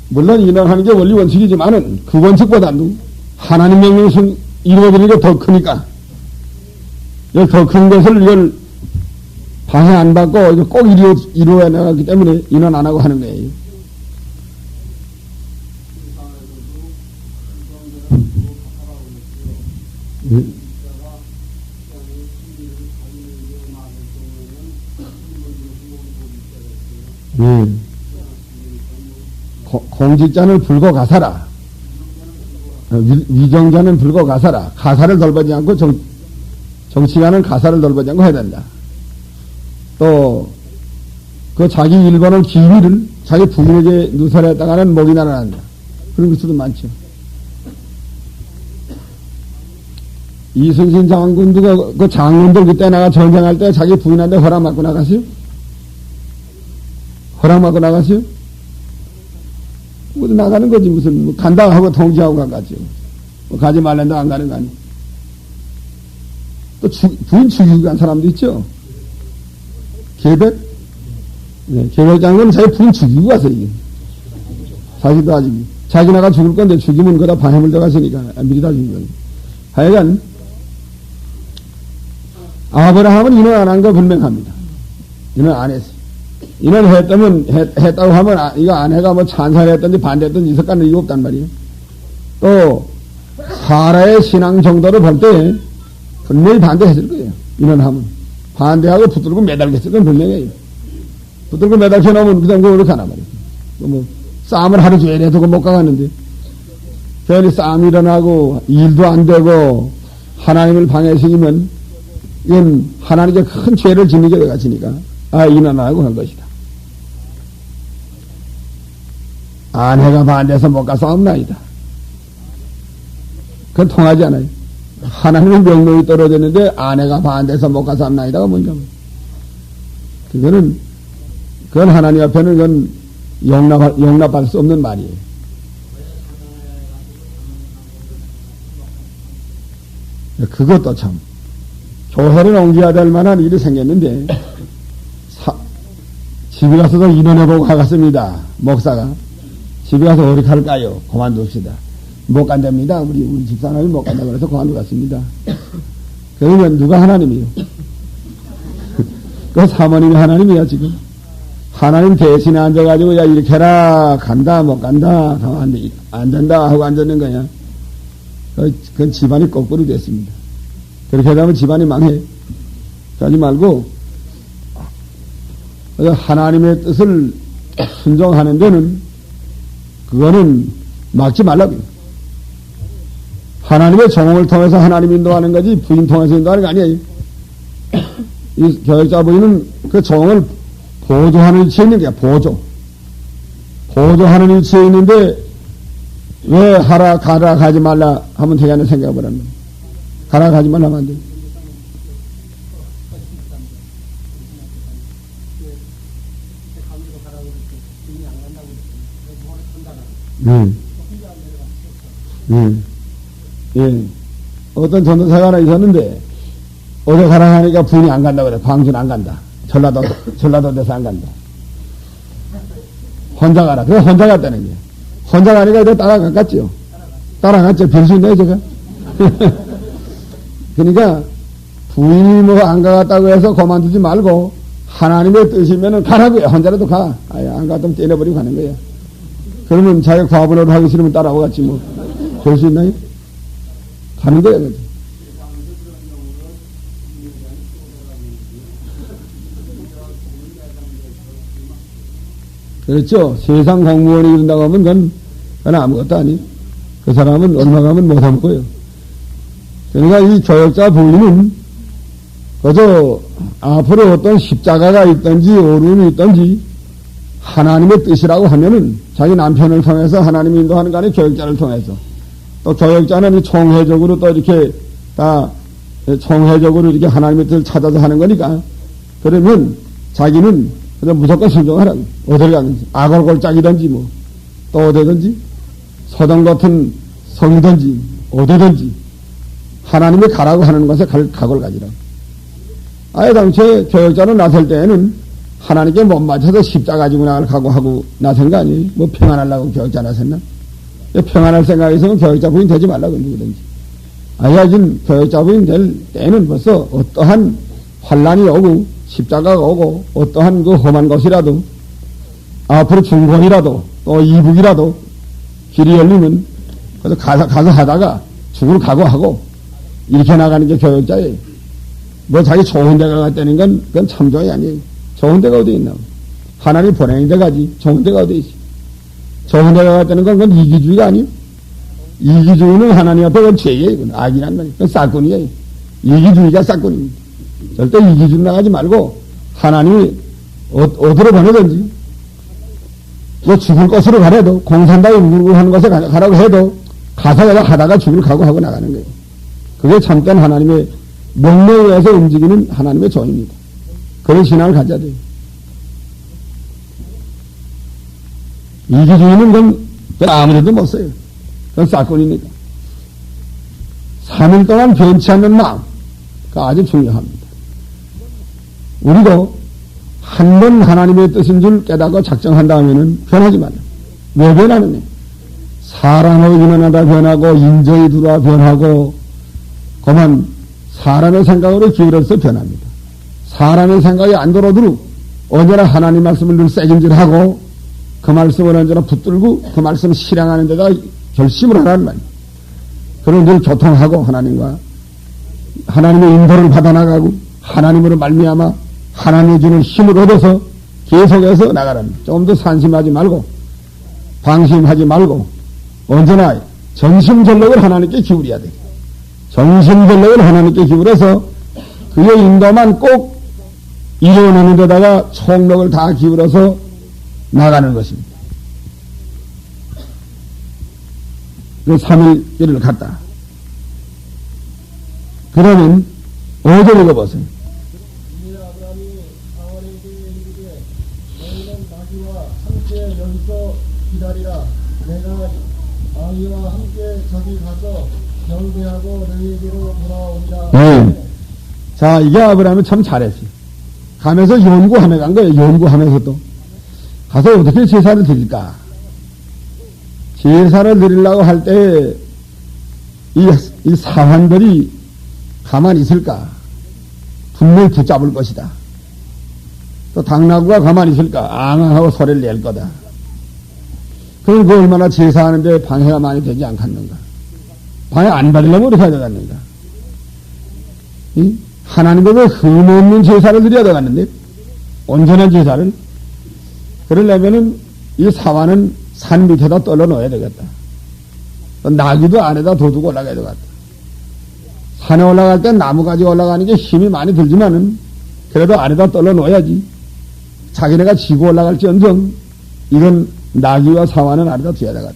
[SPEAKER 1] 물론 인원하는 게 원리 원칙이지만은, 그 원칙보다도 하나님 명령을 이루어지는 게 더 크니까, 더 큰 것을 이걸 방해 안 받고, 이거 꼭 이루어야 나가기 때문에 인원 안 하고 하는 거예요. 공직자는 불고 가사라. 위정자는 불고 가사라. 가사를 돌보지 않고 정치가는 가사를 돌보지 않고 해야 된다. 또 그 자기 일본의 기밀을 자기 부인에게 누설했다가는 목이 날아난다. 그런 것도 많죠. 이순신 장군도 그 장군들 그때 나가 전쟁할 때 자기 부인한테 허락 받고 나갔어요? 허락 받고 나갔어요? 뭐 나가는 거지 무슨 뭐 간다 하고 통지하고 가겠죠. 뭐 가지 말란다 안 가는 거 아니에요. 또 부인 죽이고 간 사람도 있죠. 계백? 네, 계백 장군은 자기 부인 죽이고 가서 이게. 자기도 아직 자기 나가 죽을 건데 죽이면 그다 반해물 들어갔으니까 미리 다 죽인 거예요. 하여간 아브라함은 인원 안 한 거 분명합니다. 인원 안 했어요. 인원 했다고 하면 이거 아내가 뭐 찬성을 했든지 반대했든지 있었다는 이유 없단 말이에요. 또 사라의 신앙 정도를 볼 때 분명히 반대했을 거예요. 인원하면 반대하고 붙들고 매달겠을 건 분명해요. 붙들고 매달켜 놓으면 그다음 그거 어떻게 하나 말이에요. 뭐 싸움을 하루 종일 해도 못 가갔는데 괜히 싸움이 일어나고 일도 안 되고 하나님을 방해시키면 이건 하나님께 큰 죄를 짓는 게 되겠으니까 인원하고 한 것이다. 아내가 반대해서 못 가서 싸움나이다. 그건 통하지 않아요. 하나님의 명령이 떨어졌는데 아내가 반대해서 못 가서 싸움나이다가 뭔가. 그건 하나님 앞에는 그건 용납할 수 없는 말이에요. 그것도 참 교회를 옮겨야 될 만한 일이 생겼는데 집에 가서도 인원해보고 가갔습니다. 목사가 집에 가서 어떻게 할까요? 그만둡시다. 못 간답니다. 우리 집사람이 못 간다 그래서 그만두갔습니다. 그러면 누가 하나님이요? 그 사모님이 하나님이야 지금. 하나님 대신에 앉아가지고 야 이렇게 해라 간다 못 간다 안 된다 하고 앉았는 거야. 그 집안이 거꾸로 됐습니다. 그렇게 하면 집안이 망해. 그러지 말고, 하나님의 뜻을 순종하는 데는, 그거는 막지 말라고요. 하나님의 정을 통해서 하나님 인도하는 거지, 부인 통해서 인도하는 거 아니에요. 이 교역자 부인은 그 정을 보조하는 위치에 있는 거야, 보조하는 위치에 있는데, 왜 가라 가지 말라 하면 되냐는 생각을 합니다. 가라 가지 말라 하면 안 돼. 예. 어떤 전도사가 하나 있었는데, 어디 가라 하니까 부인이 안 간다 그래. 광주는 안 간다. 전라도 데서 안 간다. 혼자 가라. 그래, 혼자 갔다는 게. 혼자 가니까 이제 따라갔겠죠. 따라갔죠. 변수 있나요, 제가? 그러니까, 부인이 뭐 안 가갔다고 해서 그만두지 말고, 하나님의 뜻이면은 가라고요. 혼자라도 가. 아예 안 갔다면 때려버리고 가는 거야. 그러면 자기가 과분으로 하기 싫으면 따라오겠지 뭐. 별 수 있나요? 가는 거야, 그죠? 그렇죠. 세상 공무원이 이런다고 하면 그건 아무것도 아니. 그 사람은 얼마 가면 못 하고요. 그러니까 이 교역자 부인은 그저 앞으로 어떤 십자가가 있든지 어려움이 있든지 하나님의 뜻이라고 하면은 자기 남편을 통해서 하나님이 인도하는 거 아니에요. 교역자를 통해서. 또 교역자는 총회적으로 또 이렇게 다 총회적으로 이렇게 하나님의 뜻을 찾아서 하는 거니까 그러면 자기는 그냥 무조건 순종하라고. 어딜 가든지 아골골짝이든지 뭐 또 어디든지 서동 같은 성이든지 어디든지 하나님이 가라고 하는 것에 각오를 가지라고. 아예 당초에 교역자는 나설 때에는 하나님께 못 맞춰서 십자가 가지고 나갈 각오하고 나선 거 아니에요? 뭐 평안하려고 교역자 나섰나? 평안할 생각이 있으면 교역자 부인 되지 말라고 누구든지. 아예 지금 교역자 부인 될 때는 벌써 어떠한 환란이 오고 십자가가 오고 어떠한 그 험한 것이라도 앞으로 중곤이라도 또 이북이라도 길이 열리면 그래서 가서 하다가 죽을 각오하고 이렇게 나가는 게 교역자예요. 뭐 자기 좋은 데 가갔다는 건 그건 참조이 아니에요. 좋은 데가 어디 있나? 하나님 보내는 데 가지. 좋은 데가 어디 있어? 좋은 데 가갔다는 건 그건 이기주의가 아니에요. 이기주의는 하나님 앞에 그건 죄예요. 그건 악이란 말이에요. 그건 싹군이에요. 이기주의가 싹군입니다. 절대 이기주의 나가지 말고 하나님이 어디로 보내든지 뭐 죽을 것으로 가래도 공산당이 물고 하는 것에 가라고 해도 가서 하다가 죽을 각오하고 나가는 거예요. 그게 참된 하나님의 명령에 의해서 움직이는 하나님의 종입니다. 그런 신앙을 가져야 돼요. 이기주의는 그건 아무래도 못 써요. 그건 싹군이니까. 3일 동안 변치 않는 마음, 그거 아주 중요합니다. 우리도 한 번 하나님의 뜻인 줄 깨닫고 작정한 다음에는 변하지 말라. 왜 변하느냐? 사람의 인원하다 변하고 인정이 들어와 변하고 그만 사람의 생각으로 기울어서 변합니다. 사람의 생각이 안 들어도 언제나 하나님 말씀을 늘 새김질하고 그 말씀을 언제나 붙들고 그 말씀을 실행하는 데다 결심을 하라는 말이에요. 그리고 늘 교통하고 하나님과 하나님의 인도를 받아나가고 하나님으로 말미암아 하나님이 주는 힘을 얻어서 계속해서 나가랍니다. 조금 더 산심하지 말고 방심하지 말고 언제나 정신전력을 하나님께 기울여야 돼요. 정신전력을 하나님께 기울여서 그의 인도만 꼭 이루어내는 데다가 총력을 다 기울여서 나가는 것입니다. 그 3일길을 갔다. 그러면 어제 읽어보세요.
[SPEAKER 6] 여기서 기다리라. 내가 아이와 함께 저기 가서 경배하고 너희에게로 돌아오리라.
[SPEAKER 1] 네. 자, 이게 아브라함이 참 잘했어요. 가면서 연구하며 간 거예요. 연구하면서 또 가서 어떻게 제사를 드릴까? 제사를 드리려고 할 때 이 사환들이 가만히 있을까? 분명히 붙잡을 것이다. 또 당나귀가 가만히 있을까? 앙앙하고 소리를 낼 거다. 그럼 그 얼마나 제사하는데 방해가 많이 되지 않겠는가? 방해 안 받으려면 어떻게 해야 되겠는가? 하나님께서 흠없는 제사를 드려야 되겠는데, 온전한 제사를. 그러려면은 이 사화는 산 밑에다 떨어 놓아야 되겠다. 나귀도 안에다 둬두고 올라가야 되겠다. 산에 올라갈 땐 나무가지 올라가는 게 힘이 많이 들지만은, 그래도 안에다 떨어 놓아야지. 자기네가 지고 올라갈지언정, 이건 나귀와 사화는 안에다 둬야 되겠다.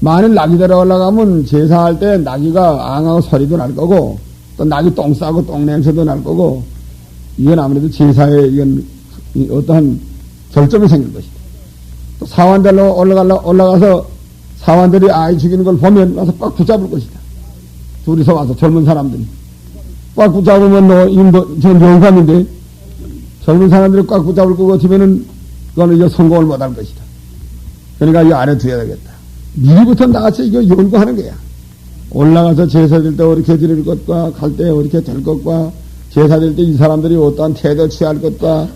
[SPEAKER 1] 만일 나귀대로 올라가면 제사할 때 나귀가 앙하고 소리도 날 거고, 또 나귀 똥 싸고 똥 냄새도 날 거고, 이건 아무래도 제사에 이건 어떠한 결점이 생길 것이다. 또 사환들로 올라가서 사환들이 아이 죽이는 걸 보면 와서 꽉 붙잡을 것이다. 둘이서 와서 젊은 사람들이. 꽉 붙잡으면 전 영감인데, 젊은 사람들이 꽉 붙잡을 거고 치면은 그거는 이제 성공을 못 할 것이다. 그러니까 이 안에 두어야 되겠다. 미리부터 나가서 이거 연구하는 거야. 올라가서 제사 될 때 어떻게 드릴 것과, 갈 때 어떻게 될 것과, 제사 될 때 이 사람들이 어떠한 태도 취할 것과,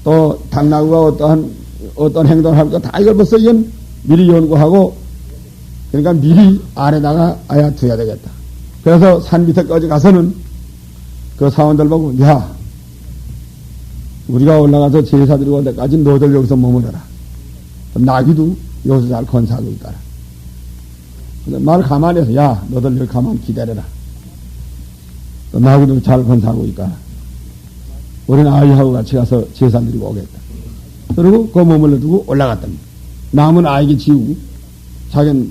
[SPEAKER 1] 또 당나귀가 어떤 행동을 할 것, 다 이걸 벌써 이건 미리 연구하고, 그러니까 미리 안에다가 아야 두어야 되겠다. 그래서 산 밑에까지 가서는 그 사원들 보고, 야, 우리가 올라가서 제사 드리고 올 때까지 너들 여기서 머무르라. 나귀도 여기서 잘 건사하고 있다라. 근데 말 가만히 해서, 야, 너들 여기 가만히 기다려라. 나귀도 잘 건사하고 있다라. 우리는 아이하고 같이 가서 제사 드리고 오겠다. 그리고 그 머물러 두고 올라갔답니다. 남은 아이에게 지우고, 자기는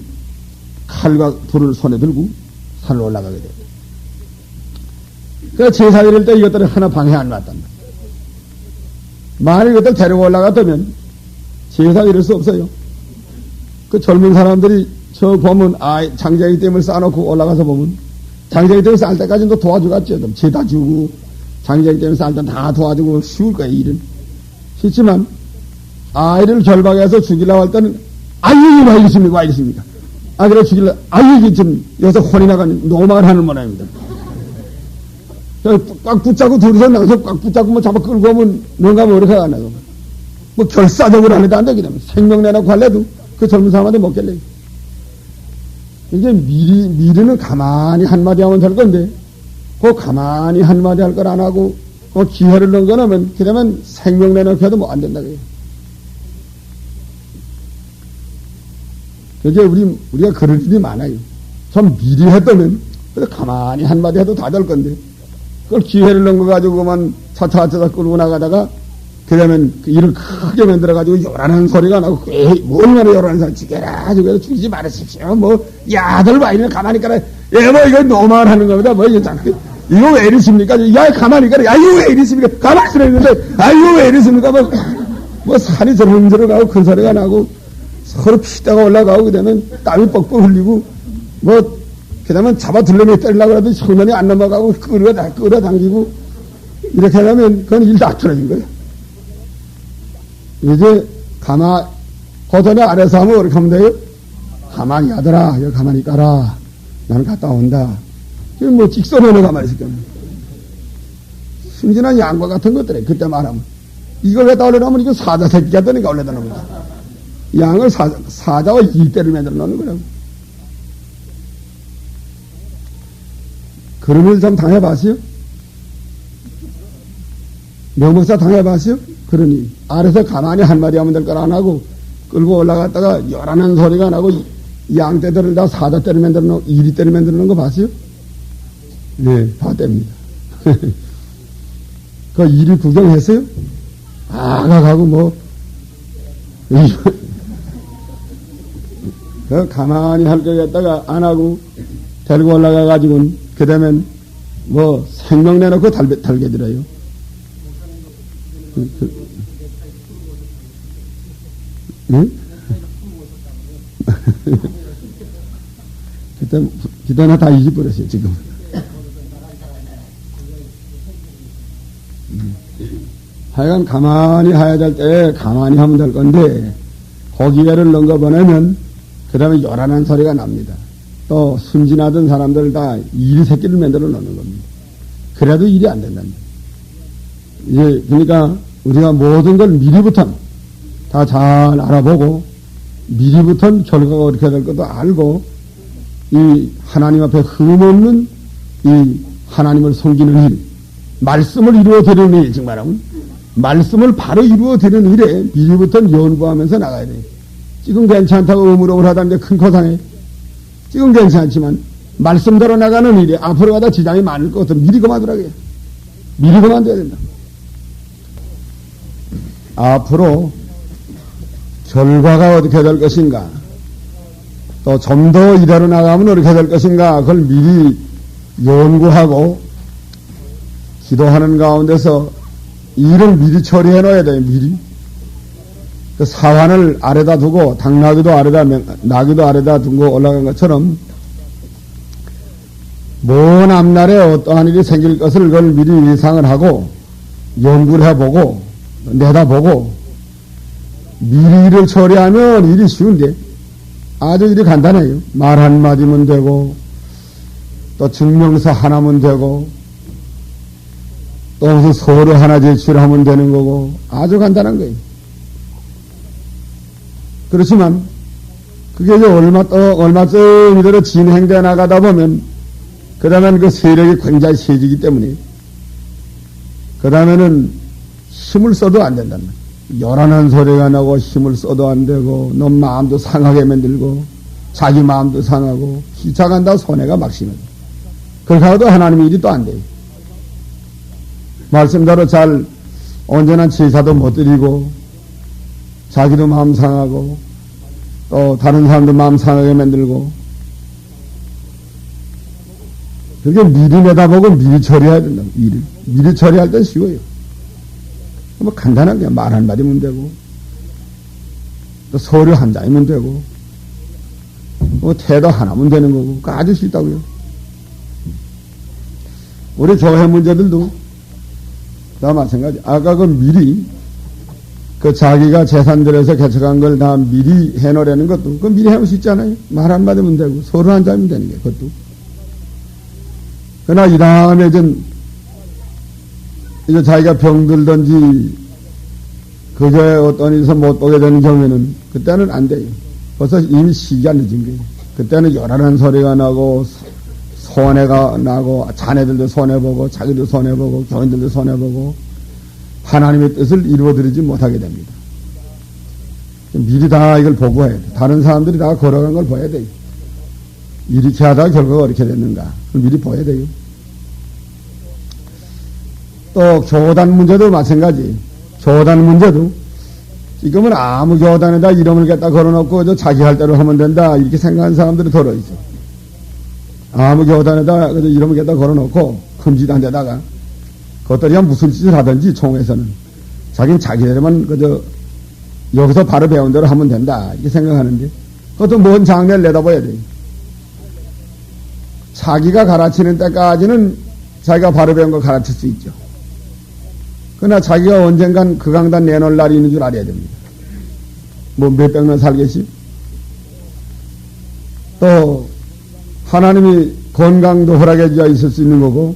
[SPEAKER 1] 칼과 불을 손에 들고 산으로 올라가게 됐다. 그 제사 드릴 때 이것들을 하나 방해 안 놨답니다. 만일 이것들 데리고 올라갔다면 제사 드릴 수 없어요. 그 젊은 사람들이 저 보면 장자기 댐을 쌓아놓고 올라가서 보면 장자기 댐을 쌓을 때까지는 또 도와주겠죠. 죄다 주고 장자기 댐을 쌓을 때 다 도와주고 쉬울 거예요. 일은 쉽지만 아이를 결박해서 죽이려고 할 때는 아유 와 이렇습니까? 와 이렇습니까? 그래 죽이려 아유 이게 지금 여기서 혼이 나가는 노망을 하는 모양입니다. 꽉 붙잡고 둘이서 나가서 꽉 붙잡고 뭐 잡아 끌고 오면 뭔가 모르게 하나요. 뭐 결사적으로 안 해도 안 되기 때문에 생명 내놓고 할래도 그 젊은 사람한테 먹겠래. 이제 미리는 가만히 한마디 하면 될 건데, 그 가만히 한마디 할 걸 안 하고, 그 기회를 넣은 거라면, 그러면 생명 내놓고 해도 뭐 안 된다 그래요. 그게 우리가 그럴 일이 많아요. 좀 미리 했다면, 가만히 한마디 해도 다 될 건데, 그걸 기회를 넣은 거 가지고 그만 차차 끌고 나가다가, 그러면 그 일을 크게 만들어가지고 요란한 소리가 나고, 얼마나 요란한 소리, 죽여라, 죽이지 말으십시오. 뭐, 야들 와이는 가만히 가라. 뭐, 이거 너만 하는 겁니다. 뭐, 이거 왜 이러십니까? 야, 가만히 가라. 이거 왜 이러십니까? 가만히 있으라 했는데, 이거 왜 이러십니까? 뭐, 산이 저렁저렁하고 큰 소리가 나고, 서로 피다가 올라가고, 그다음에 땀이 뻑뻑 흘리고, 뭐, 그다음에 잡아 들러내 때리려고 해도 성난이 안 넘어가고, 끌어당기고, 이렇게 하면 그건 일 다 틀어진 거예요. 이제 고전에 아래서 하면 어떻게 하면 돼요? 가만히 하더라. 여기 가만히 가라. 나는 갔다 온다. 지금 뭐 직선으로 가만히 있을 겁니다. 순진한 양과 같은 것들에 그때 말하면 이걸 갖다 올려놓으면 이거 사자 새끼가 되니까 올려다 놓는 거야. 양을 사자와 이대를 만들어 놓는 거라고. 그런 일 좀 당해봤어요? 명목사 당해봤어요? 그러니 아래서 가만히 한마디 하면 될 걸 안 하고 끌고 올라갔다가 요란한 소리가 나고 양떼들을 다 사자떼를 만들어 놓고 이리떼를 만들어 놓은 거 봤어요? 네, 다 뗍니다. 그 이리 구경했어요? 가고 뭐 그 가만히 할 거겠다가 안 하고 데리고 올라가가지고는 그 다음엔 뭐 생명 내놓고 달게 들어요. 응? 기도나 다 잊어버렸어요, 지금. 하여간 가만히 해야 될 때 가만히 하면 될 건데, 고기회를 넣은 거 보내면, 그 다음에 요란한 소리가 납니다. 또 순진하던 사람들 다 일 새끼를 만들어 놓는 겁니다. 그래도 일이 안 된답니다. 이제, 그러니까 우리가 모든 걸 미리부터 다 잘 알아보고, 미리부터 결과가 어떻게 될 것도 알고, 이 하나님 앞에 흠없는 이 하나님을 섬기는 일, 말씀을 이루어드리는 일, 정말하면 말씀을 바로 이루어드리는 일에 미리부터 연구하면서 나가야 돼. 지금 괜찮다고 의무로하다는데 큰 코상해. 지금 괜찮지만 말씀대로 나가는 일이 앞으로 가다 지장이 많을 것 같으면 미리 그만두라고 해. 미리 그만둬야 된다. 앞으로 결과가 어떻게 될 것인가, 또 좀 더 이대로 나가면 어떻게 될 것인가, 그걸 미리 연구하고 기도하는 가운데서 일을 미리 처리해 놓아야 돼요. 미리. 그 사환을 아래다 두고 당나귀도 아래다 두고 올라간 것처럼 먼 앞날에 어떠한 일이 생길 것을 그걸 미리 예상을 하고 연구를 해보고 내다보고 미리 일을 처리하면 일이 쉬운데 아주 일이 간단해요. 말 한마디면 되고 또 증명서 하나면 되고 또 무슨 서류 하나 제출하면 되는 거고 아주 간단한 거예요. 그렇지만 그게 이제 얼마쯤 이대로 진행되어 나가다 보면 그 다음에는 그 세력이 굉장히 세지기 때문에 그 다음에는 힘을 써도 안 된단 말이야. 요란한 소리가 나고 힘을 써도 안 되고 너 마음도 상하게 만들고 자기 마음도 상하고 기차 간다고 손해가 막 심해져. 그렇게 하고도 하나님의 일이 또 안 돼요. 말씀대로 잘 온전한 제사도 못 드리고 자기도 마음 상하고 또 다른 사람도 마음 상하게 만들고 그렇게 미리 내다보고 미리 처리해야 된다고. 미리 처리할 땐 쉬워요. 뭐 간단한 게 말 한마디면 되고 또 서류 한 장이면 되고 뭐 태도 하나면 되는 거고 그거 아주 쉽다고요. 우리 교회 문제들도 다 마찬가지. 아까 그 미리 그 자기가 재산들에서 개척한 걸 다 미리 해놓으려는 것도 그거 미리 해놓을 수 있잖아요. 말 한마디면 되고 서류 한 장이면 되는 게 그것도. 그러나 이 다음에 이제 자기가 병들든지 그저에 어떤 일에서 못 보게 되는 경우에는 그때는 안 돼요. 벌써 이미 시기가 늦은 거예요. 그때는 요란한 소리가 나고 손해가 나고 자네들도 손해보고 자기도 손해보고 교인들도 손해보고 하나님의 뜻을 이루어드리지 못하게 됩니다. 미리 다 이걸 보고 해야 돼. 다른 사람들이 다 걸어간 걸 봐야 돼요. 이렇게 하다가 결과가 어떻게 됐는가 미리 봐야 돼요. 또 교단 문제도 마찬가지. 교단 문제도 지금은 아무 교단에다 이름을 갖다 걸어놓고 자기 할 대로 하면 된다 이렇게 생각하는 사람들이 더러 있어. 아무 교단에다 이름을 갖다 걸어놓고 금지단 데다가 그것들이 무슨 짓을 하든지 총회에서는 자기는 자기대로만 여기서 바로 배운 대로 하면 된다 이렇게 생각하는데 그것도 먼 장래를 내다봐야 돼요. 자기가 가르치는 때까지는 자기가 바로 배운 걸 가르칠 수 있죠. 그러나 자기가 언젠간 그 강단 내놓을 날이 있는 줄 알아야 됩니다. 뭐 몇백 년 살겠지? 또 하나님이 건강도 허락해 주어 있을 수 있는 거고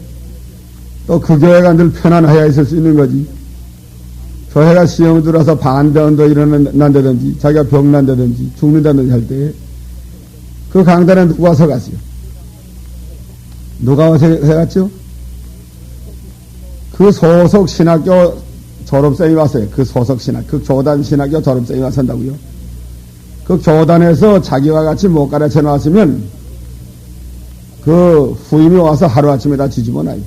[SPEAKER 1] 또 그 교회가 늘 편안해야 있을 수 있는 거지. 교회가 시험 들어서 반대운도 일어난다든지 자기가 병난다든지 죽는다든지 할 때 그 강단에 누가 와서 갔어요? 누가 와서 해갔죠? 그 소속 신학교 졸업생이 왔어요. 그 소속 신학, 그 교단 신학교 졸업생이 와서 한다고요. 그 교단에서 자기와 같이 못 가르쳐 놨으면 그 후임이 와서 하루아침에 다 뒤집어놔요.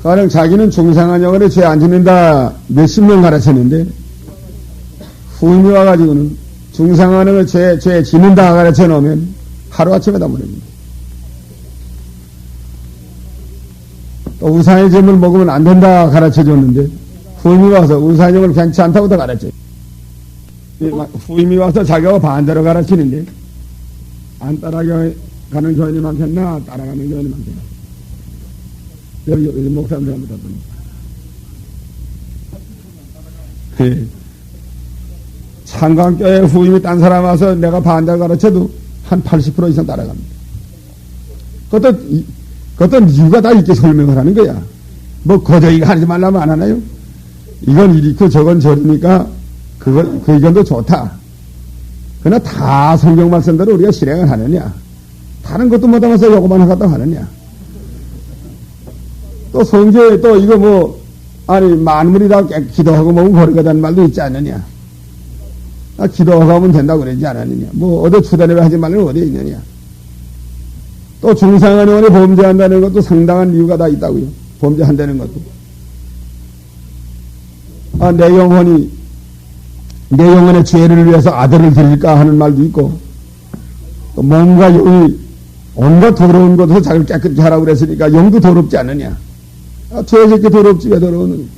[SPEAKER 1] 가령 자기는 중생한영원에 죄 안 짓는다 몇십 명 가르쳤는데 후임이 와가지고는 중생한영을 죄 짓는다 가르쳐 놓으면 하루아침에 다 버립니다. 또 우상의 점을 먹으면 안 된다 가르쳐 줬는데 후임이 와서 우상의 점을 괜찮다고 더 가르쳐요. 후임이 와서 자기가 반대로 가르치는데 안 따라가는 교인이 많겠나 따라가는 교인이 많겠나. 여기 목사님들 한번 더 보니까 창광교회 후임이 딴 사람 와서 내가 반대로 가르쳐도 한 80% 이상 따라갑니다. 그것도 이유가 다 이렇게 설명을 하는 거야. 뭐 거저히 하지 말라면 안 하나요? 이건 이리고 저건 저리니까 그 의견도 좋다. 그러나 다 성경 말씀대로 우리가 실행을 하느냐? 다른 것도 못하면서 요거만 하겠다고 하느냐? 또 성경에 또 이거 뭐, 아니, 만물이 다 기도하고 뭐 거리가다는 말도 있지 않느냐? 기도하고 하면 된다고 그러지 않았느냐? 뭐, 어디 추단회를 하지 말라는 어디에 있느냐? 또 중상한 영혼이 범죄한다는 것도 상당한 이유가 다 있다고요. 범죄한다는 것도. 내 영혼의 죄를 위해서 아들을 드릴까 하는 말도 있고, 또 몸과 영이 온갖 더러운 것에서 자기를 깨끗게 하라고 그랬으니까 영도 더럽지 않느냐? 죄 새끼 더럽지 왜 더러우는?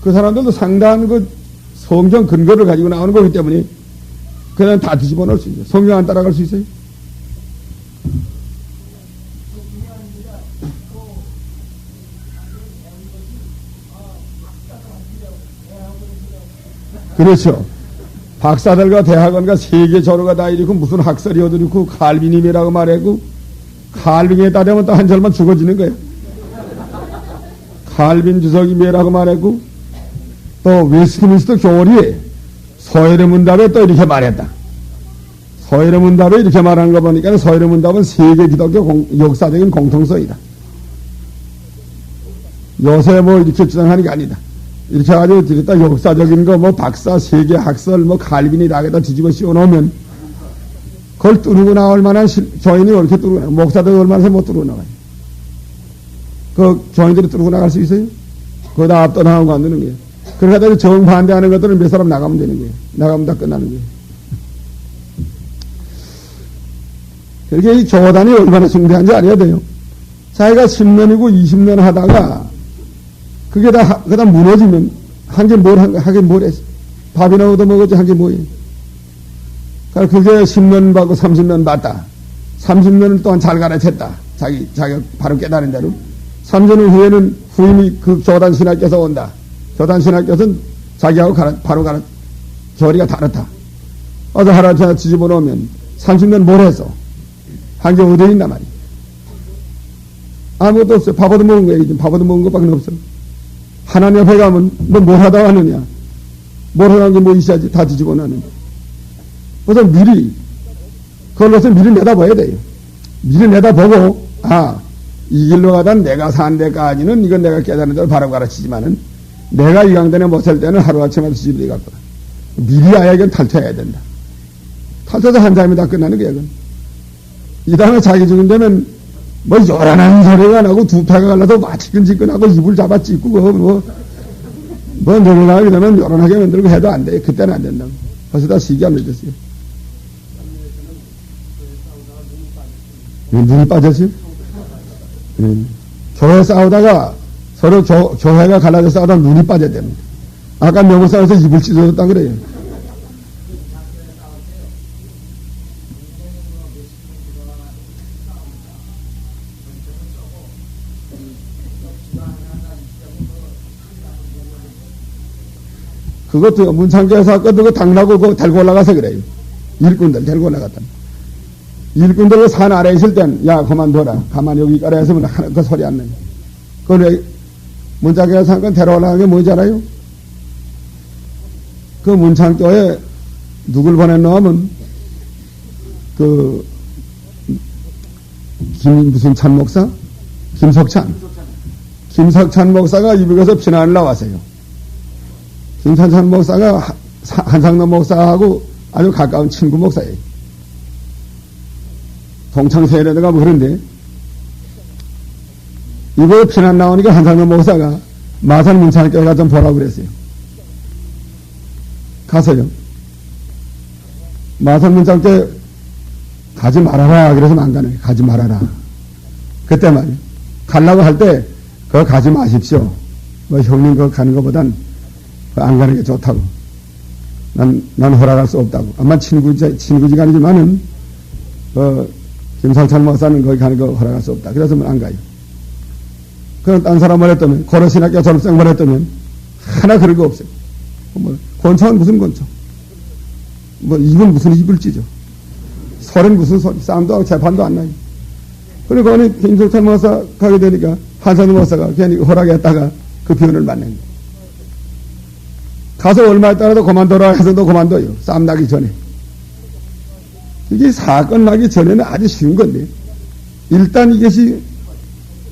[SPEAKER 1] 그 사람들도 상당한 그 성경 근거를 가지고 나오는 거기 때문에 그냥 다 뒤집어 놓을 수 있어요. 성경 안 따라갈 수 있어요? 그렇죠. 박사들과 대학원과 세계 저로가 다 이렇고 무슨 학설이 어디고 칼빈임이라고 말했고 칼빈에 따르면 또 한 절만 죽어지는 거예요. 칼빈 주석이 뭐라고 말했고 또 웨스트민스터 교리에 서열의 문답에 또 이렇게 말했다. 서열의 문답에 이렇게 말한 거 보니까 서열의 문답은 세계 기독교 역사적인 공통성이다. 요새 뭐 이렇게 주장하는 게 아니다. 이렇게 해가지고 드렸다 역사적인 거 뭐 박사 세계 학설 뭐 칼빈이 다에다 뒤집어 씌워 놓으면 그걸 뚫고 나올 만한 교인이 이렇게 뚫고 나가 목사들 얼마나 못 뚫고 나가요. 그 교인들이 뚫고 나갈 수 있어요? 그거 다 압도당하고 안 되는 거예요. 그러다 정반대하는 것들은 몇 사람 나가면 되는 거예요. 나가면 다 끝나는 거예요. 그렇게 이 교단이 얼마나 중대한지 알아야 돼요. 자기가 10년이고 20년 하다가 그게 다 무너지면 한 게 하긴 뭘 했어. 밥이나 얻어먹었지 한 게 뭐예요. 그러니까 그게 10년 받고 30년 받다. 30년 동안 잘 가르쳤다. 자기가 바로 깨달은 대로. 3년 후에는 후임이 그 교단 신학교에서 온다. 교단 신학교에서는 자기하고 바로 교리가 다르다. 어서 하나 뒤집어 놓으면 30년 뭘 했어? 한 게 어디에 있나 말이야. 아무것도 없어요. 밥 얻어먹은 거예요. 밥 얻어먹은 것밖에 없어. 하나님 앞에 가면 너 뭘 하다 왔느냐? 뭘 하는 게 뭐 있어야지 다 뒤집어 놨는데. 그래서 미리 그걸로서 미리 내다봐야 돼요. 미리 내다보고 이 길로 가다 내가 산 데까지는 이건 내가 깨달은 대로 바로 가르치지만은 내가 이 강단에 못 살 때는 하루아침에 뒤집어 갖고 미리 아야 이건 탈퇴해야 된다. 탈퇴해서 한 잠이 다 끝나는 거야. 이 다음에 자기 죽은 되면 뭐 요란한 소리가 나고 두 패가 갈라서 마치근지근하고 입을 잡아 찢고 뭐 늘어나게 되면 요란하게 만들고 해도 안 돼. 그때는 안 된다고. 벌써 다 시기가 늦었어요. 눈이 빠졌어요? 교회 싸우다가 서로 교회가 갈라져 싸우다 눈이 빠졌답니다. 아까 명을 싸워서 입을 찢어졌다 그래요. 그것도 문창교 사건 그거 당나고 그거 달고 올라가서 그래요. 일꾼들 데리고 올라갔다. 일꾼들 산 아래에 있을 땐 야 그만둬라. 가만히 여기 가라 해서 하나 그 소리 안 나요. 그걸 문창교 사건 데려 올라간 게 뭔지 알아요? 그 문창교에 누굴 보냈노 하면 무슨 찬 목사? 김석찬 목사가 이북에서 피난을 나왔어요. 김석찬 목사가 한상남 목사하고 아주 가까운 친구 목사예요. 동창세례대가 뭐 그런데 이거 피난 나오니까 한상남 목사가 마산 문창교회 가서 좀 보라고 그랬어요. 가서요. 마산 문창교회 가지 말아라. 그래서 안 가는 거예요. 가지 말아라. 그때 말이에요. 가려고 할 때 그거 가지 마십시오. 뭐 형님 그거 가는 것보단 안 가는 게 좋다고. 난 허락할 수 없다고. 아마 친구지간이지만은, 김살찬 목사는 거기 가는 거 허락할 수 없다. 그래서 안 가요. 그럼 딴 사람 말했다면, 고려신학교 졸업생 말했다면, 하나 그런 거 없어요. 권총은 무슨 권총? 입은 무슨 입을 찢어? 소리는 무슨 소리? 싸움도 하고 재판도 안 나요. 그리고 김살찬 목사 가게 되니까, 한상희 목사가 괜히 허락했다가 그 비원을 맞는 거예요. 가서 얼마 있다가도 그만둬라 해서 너 그만둬요. 싸움 나기 전에. 이게 사건 나기 전에는 아주 쉬운 건데, 일단 이것이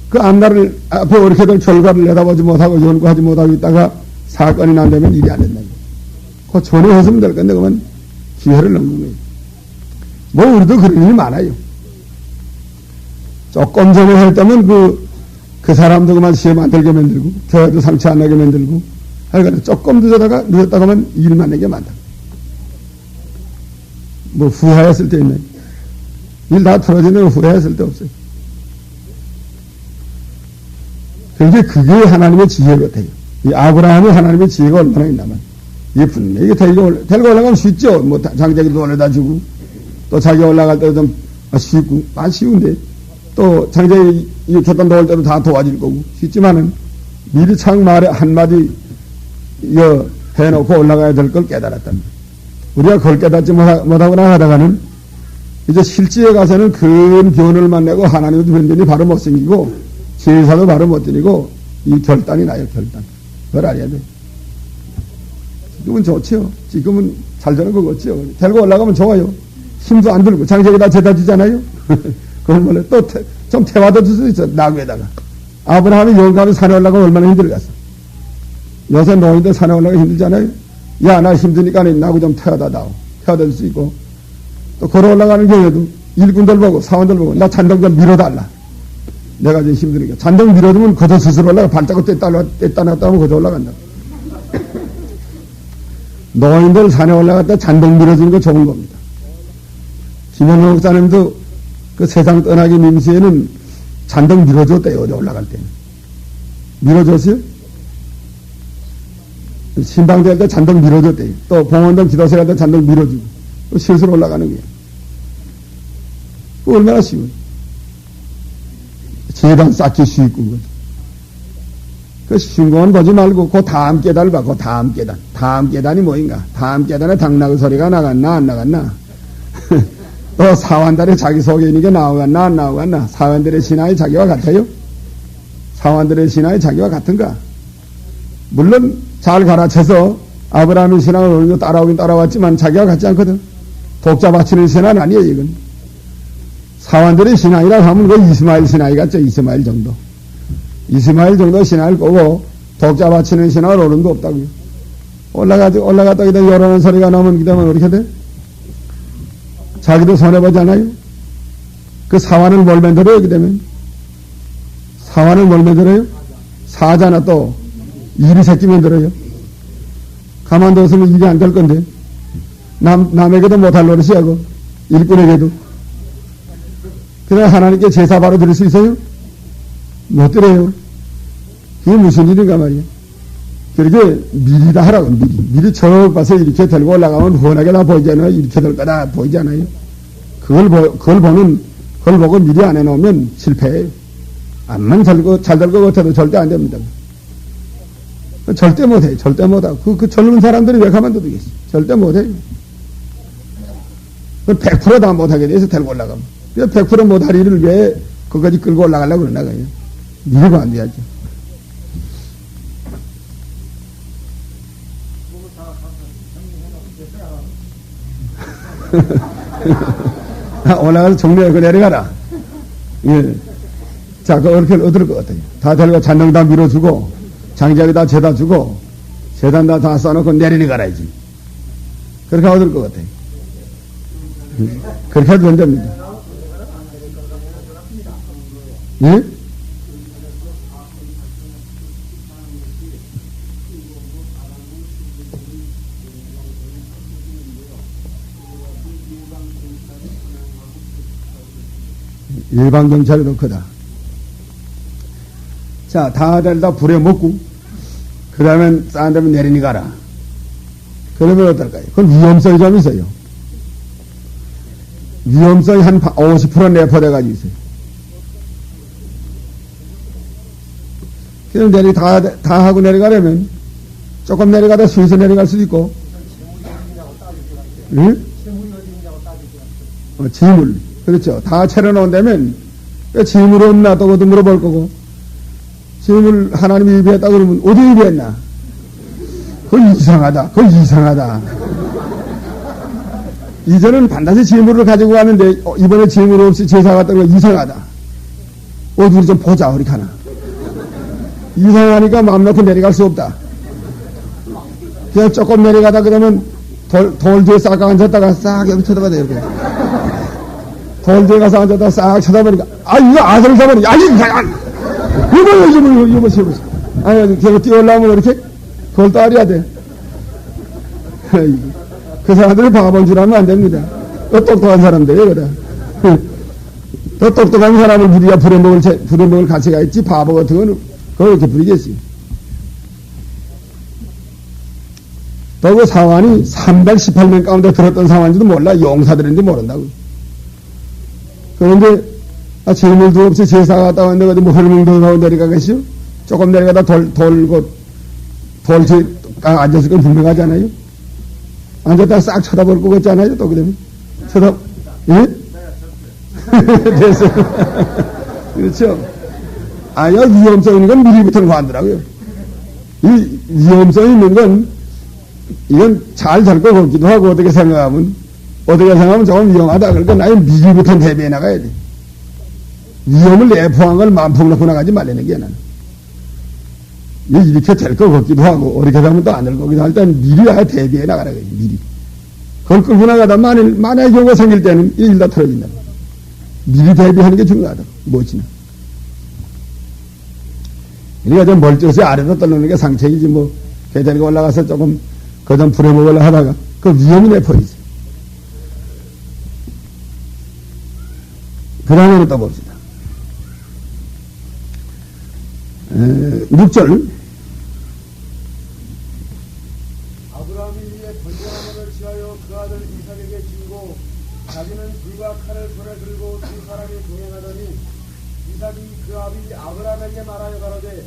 [SPEAKER 1] 그 앞날을, 앞에 어떻게든 결과를 내다보지 못하고 연구하지 못하고 있다가 사건이 난다면 일이 안 된다. 그 전에 했으면 될 건데, 그러면 기회를 넘는 거예요. 뭐, 우리도 그런 일이 많아요. 조금 전에 할 때면 그 사람도 그만 시험 안 들게 만들고, 교회도 상처 안 나게 만들고, 하여간 조금 늦었다가 하면 일만 내게 많다. 뭐, 후회했을 때 있네. 일 다 틀어지는 후회했을 때 없어요. 그게 하나님의 지혜 같아요. 이 아브라함이 하나님의 지혜가 얼마나 있나만. 이게 분명히 데리고 올라가면 쉽죠. 뭐, 장자기도 올려다 주고, 또 자기 올라갈 때도 좀 쉽고, 쉬운데, 또 장자기 곁단 놓을 때도 다 도와줄 거고, 쉽지만은, 미리 창 말에 한마디, 해놓고 올라가야 될 걸 깨달았단 말이에요. 우리가 그걸 깨닫지 못하거나 하다가는, 이제 실지에 가서는 큰 변을 만나고, 하나님의 변변이 바로 못 생기고, 제사도 바로 못 드리고, 이 결단이 나요, 결단. 그걸 알아야 돼. 지금은 좋죠. 지금은 잘 되는 거 같죠. 데리고 올라가면 좋아요. 힘도 안 들고, 장작에다 재다 주잖아요. 그걸 몰래 또 좀 태워다 줄 수 있어, 나귀에다가. 아브라함이 영감이 산에 올라가면 얼마나 힘들겠어. 요새 노인들 산에 올라가기 힘들잖아요. 야, 나 힘드니까 나귀 좀 태워다 다오. 태워다 줄 수 있고. 또 걸어 올라가는 경우에도 일꾼들 보고, 사원들 보고, 나 잔동 좀 밀어달라. 내가 지금 힘드니까. 잔동 밀어주면 거저 스스로 올라가. 발자국 뗐다 놨다 하면 거저 올라간다. 노인들 산에 올라갔다 잔동 밀어주는 거 좋은 겁니다. 김현호 목사님도 그 세상 떠나기 임시에는 잔동 밀어줬대요. 어디 올라갈 때는. 밀어줬어요? 신방될 때 잔동 밀어줬대요. 또 봉원동 기도소에 갈 때 잔동 밀어주고. 또 실수로 올라가는 거예요. 얼마나 쉬워요. 재단 쌓기 쉽고. 그 쉬운 건 보지 말고, 그 다음 계단을 봐, 그 다음 계단. 다음 계단이 뭐인가? 다음 계단에 당나귀 소리가 나갔나, 안 나갔나? 또 사환들의 자기 소개인이게 나오갔나, 안 나오갔나? 사환들의 신앙이 자기와 같아요? 사환들의 신앙이 자기와 같은가? 물론, 잘 가르쳐서 아브라함의 신앙을 어느 정도 따라오긴 따라왔지만 자기와 같지 않거든. 독자 바치는 신앙은 아니에요, 이건. 사환들의 신앙이라 하면 그 이스마엘 신앙이 같죠, 이스마엘 정도. 이스마엘 정도 신앙을 꼬고 독자 바치는 신앙을 어른 도 없다고요. 올라갔다 기다 열어놓은 소리가 나오면 그다음에 어떻게 돼? 자기도 손해보지 않아요? 그 사환을 뭘 만들어요, 그다음에? 사환을 뭘 만들어요? 사잖아, 또. 일이 새끼 만들어요. 가만뒀으면 일이 안 될 건데. 남에게도 못할 노릇이하고, 일꾼에게도. 그래, 하나님께 제사 바로 드릴 수 있어요? 못 드려요. 그게 무슨 일인가 말이야. 그렇게 미리 다 하라고, 미리 저 봐서 이렇게 들고 올라가면 훤하게 다 보이지 않아요? 이렇게 될 거다 보이지 않아요? 그걸 보고 미리 안 해놓으면 실패해요. 암만 잘 될 것 같아도 절대 안 됩니다. 절대 못해요. 절대 못하고. 그 젊은 사람들이 왜 가만둬두겠어? 절대 못해요. 100% 다 못하게 돼서 데리고 올라가면. 100% 못할 일을 왜 그까지 끌고 올라가려고 그러나가요? 미리고 안 돼야죠. 올라가서 정리하고 내려가라. 예. 자, 그렇게 얻을 것 같아요. 다 데리고 잔등 다 밀어주고, 장작이 다 재다 주고, 재단 다 써놓고 내리니 가라야지. 그렇게 얻을 것 같아요. 그렇게 해도 된답니다. 예? 일반 경찰이 더 크다. 자, 다 불에 먹고, 그 다음에 싼 다음에 내리니 가라. 그러면 어떨까요? 그건 위험성이 좀 있어요. 위험성이 한 50% 내포돼가지고 있어요. 그럼 다 하고 내려가려면, 조금 내려가다 수위에서 내려갈 수도 있고, 응? 지물. 그렇죠. 다 차려놓은다면, 지물이 없나 또 그것도 물어볼 거고, 지물 하나님이 입에했다 그러면 어디 입에했나? 그건 이상하다. 그건 이상하다. 이전은 반드시 재물을 가지고 가는데 이번에 재물 없이 제사 갔다는 건 이상하다. 어디 우리 좀 보자. 어디 가나. 이상하니까 마음 놓고 내려갈 수 없다. 그냥 조금 내려가다 그러면 돌 뒤에 싹 앉았다가 싹 여기 쳐다봐야 이렇게. 돌 뒤에 가서 앉았다가 싹 쳐다보니까 이거 아들을 잡아니 여보세요. 걔가 뛰어올라오면 이렇게 그걸 따려야 돼. 그 사람들이 바본 줄 알면 안 됩니다. 또 똑똑한 사람들이에요, 그래. 또 똑똑한 사람을 부리야 부려먹을 가치가 있지, 바보 같은 거는 그걸 이렇게 부리겠지. 또 그 사환이 318명 가운데 들었던 사환인지도 몰라. 용사들인지 모른다고. 그런데, 재물도 없이 제사 갔다 왔는데, 어디 뭐 헐멍도 하고 내려가겠어요? 조금 내려가다 돌 뒤에 앉았을 건 분명하지 않아요? 앉았다 싹 쳐다볼 것 같지 않아요? 또 그러면? 예? 됐어요. 그렇죠? 여기 위험성 있는 건 미리부터 관두라고요. 이 위험성 있는 건, 이건 잘 될 것 같기도 하고, 어떻게 생각하면 조금 위험하다. 그러니까 나는 미리부터 대비해 나가야 돼. 위험을 내포한 걸 마음속 놓고 나가지 말라는 게 나는. 이렇게 될 것 같기도 하고, 어떻게 하면 또 안 될 것 같기도 하고, 일단 미리 아예 대비해 나가라. 미리. 그걸 끌고 나가다 만약에 경우가 생길 때는 이 일 다 틀어진다. 미리 대비하는 게 중요하다. 멋지나. 그러니까 좀 멀쩡히 아래로 떨어지는 게 상책이지, 뭐, 계단에 올라가서 조금, 그좀 부려먹으려고 하다가, 그 위험이 내버리지. 그 다음에는 또 봅시다. 6절.
[SPEAKER 6] 아브라함이 위에 번제나무를 지하여 그 아들 이삭에게 지우고 자기는 불과 칼을 손에 들고 두 사람이 동행하더니 이삭이 그 아비 아브라함에게 말하여 가로되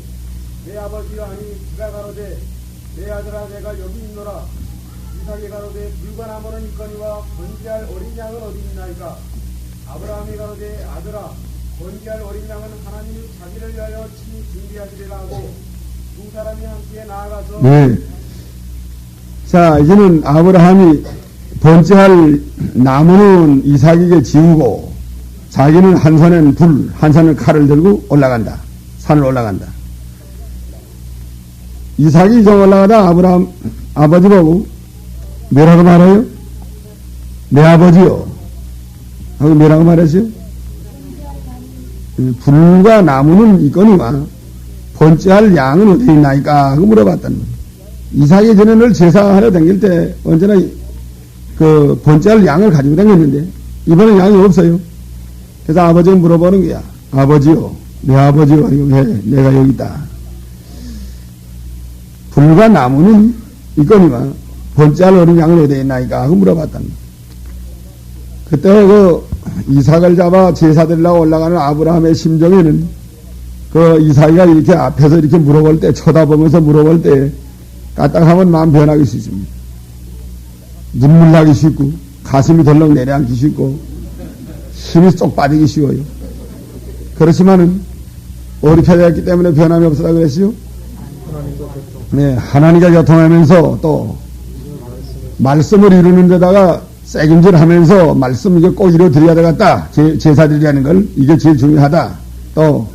[SPEAKER 6] 내 아버지여 하니 그가 가로되 내 아들아 내가 여기 있노라. 이삭이 가로되 불과 나무는 있거니와 번제할 어린 양은 어디 있나이까. 아브라함이 가로되 아들아 번제할 어린 양은 하나님이 자기를 위하여 친히 준비하시리라 하고 두 사람이 함께 나아가서
[SPEAKER 1] 네. 자, 이제는 아브라함이 번제할 나무는 이삭에게 지우고 자기는 한 손엔 불, 한 손엔 칼을 들고 올라간다. 산을 올라간다. 이삭이 저 올라가다 아브라함 아버지 보고 뭐라고 말해요? 내 아버지요. 하고 뭐라고 말했어요? 불과 나무는 있거니와 번제할 양은 어디 있나이까? 하고 물어봤다는 거예요. 이삭이 전에 늘 제사하러 다닐 때 언제나 그 번제할 양을 가지고 다녔는데 이번엔 양이 없어요. 그래서 아버지가 물어보는 거야. 아버지요. 내 아버지요. 아니고 내가 여기 있다. 불과 나무는 있거니와 번제할 어린 양은 어디 있나이까? 하고 물어봤다는 거예요. 그때 그 이삭을 잡아 제사 드리려고 올라가는 아브라함의 심정에는 그 이삭이가 이렇게 앞에서 이렇게 물어볼 때, 쳐다보면서 물어볼 때 까딱하면 마음 변하기 쉽습니다. 눈물 나기 쉽고 가슴이 덜렁 내려앉기 쉽고 힘이 쏙 빠지기 쉬워요. 그렇지만은 어렵게 되었기 때문에 변함이 없었다 그랬어요. 네, 하나님과 교통하면서 또 말씀을 이루는 데다가 책임질 하면서 말씀 이게 꼭 이루어드려야 되겠다. 제사드리라는 걸 이게 제일 중요하다. 또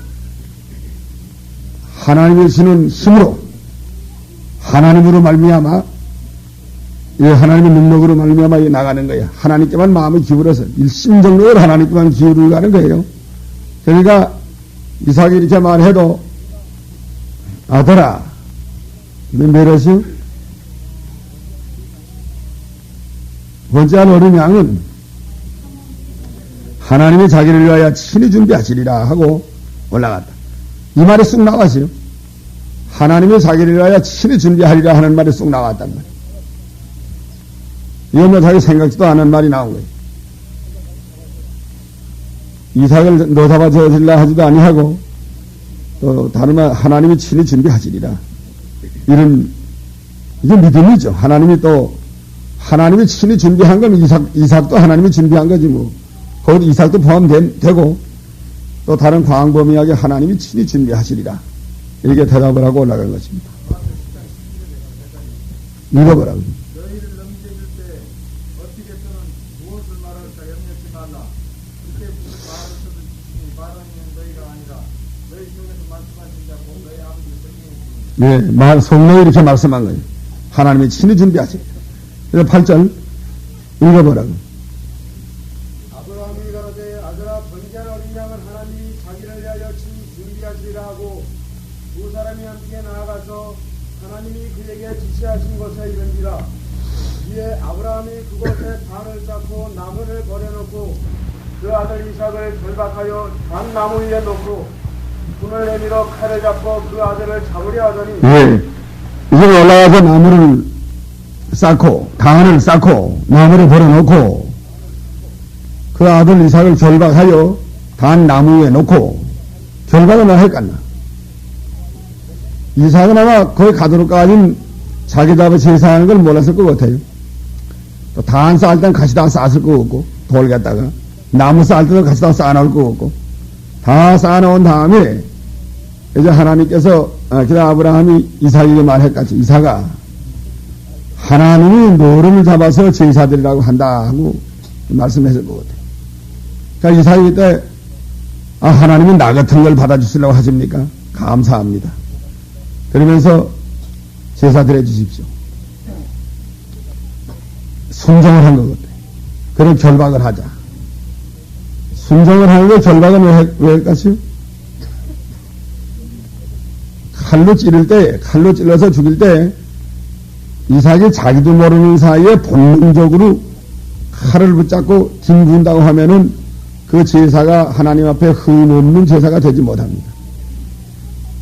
[SPEAKER 1] 하나님이 주시는 힘으로 하나님으로 말미암아 하나님의 능력으로 말미암아 나가는 거예요. 하나님께만 마음을 기울여서 일심정력으로 하나님께만 기울여 가는 거예요. 그러니까 이삭이 이렇게 말해도 아들아 너 메르시오 번제할 어린 양은 하나님이 자기를 위하여 친히 준비하시리라 하고 올라갔다. 이 말이 쑥 나왔어요. 하나님이 자기를 위하여 친히 준비하리라 하는 말이 쑥 나왔단 말이에요. 이건 자기 생각지도 않은 말이 나온 거예요. 이삭을 너 잡아 주리라 하지도 아니하고 또 다른 말 하나님이 친히 준비하시리라. 이런 이게 믿음이죠. 하나님이 친히 준비한 건 이삭도 하나님이 준비한 거지 뭐. 거기 이삭도 포함되고 또 다른 광범위하게 하나님이 친히 준비하시리라. 이렇게 대답을 하고 올라간 것입니다. 읽어보라고.
[SPEAKER 6] 너희를 넘겨줄 때 어떻게서는 무엇을 말할까 염려치 말라. 그때 무슨 말을 써도 지니 말하는 너희가 아니라 너희 속에서 말씀하신 자고 너희 아버지 성령이시니.
[SPEAKER 1] 예, 성령이 이렇게 말씀한 거예요. 하나님이 친히 준비하세요. 그래서 8절 읽어보라고.
[SPEAKER 6] 아브라함이 가로되 아들아 번제한 어린 양을 하나님이 자기를 위하여 친히 준비하시리라 하고 두 사람이 함께 나아가서 하나님이 그에게 지시하신 곳에 이른지라. 이에 아브라함이 그곳에 단을 쌓고 나무를 버려놓고 그 아들 이삭을 결박하여 단 나무 위에 놓고 분을 내밀어 칼을 잡고 그 아들을 잡으려 하더니
[SPEAKER 1] 예, 이제 올라가서 나무를 쌓고 단을 쌓고 나무를 버려놓고 그 아들 이삭을 결박하여 단 나무 위에 놓고 결박을 뭐 할까나. 이삭은 아마 거기 가도록 까진 자기 잡아 제사하는 걸 몰랐을 것 같아요. 또 단 쌓을 땐 같이 다 쌓았을 것 같고 돌 갖다가 나무 쌓을 때도 같이 다 쌓아놓을 것 같고 다 쌓아놓은 다음에 이제 하나님께서 그래 아브라함이 이삭에게 말했같이 이삭아 하나님이 노름을 잡아서 제사드리라고 한다 하고 말씀했을 것 같아요. 그러니까 이삭이 그때 하나님이 나 같은 걸 받아주시려고 하십니까? 감사합니다. 그러면서 제사 드려주십시오. 순종을 한 것 같아요. 그런 결박을 하자. 순종을 하는데 결박은 왜 할까요? 칼로 찔러서 죽일 때 이삭이 자기도 모르는 사이에 본능적으로 칼을 붙잡고 뒹군다고 하면은 그 제사가 하나님 앞에 흠없는 제사가 되지 못합니다.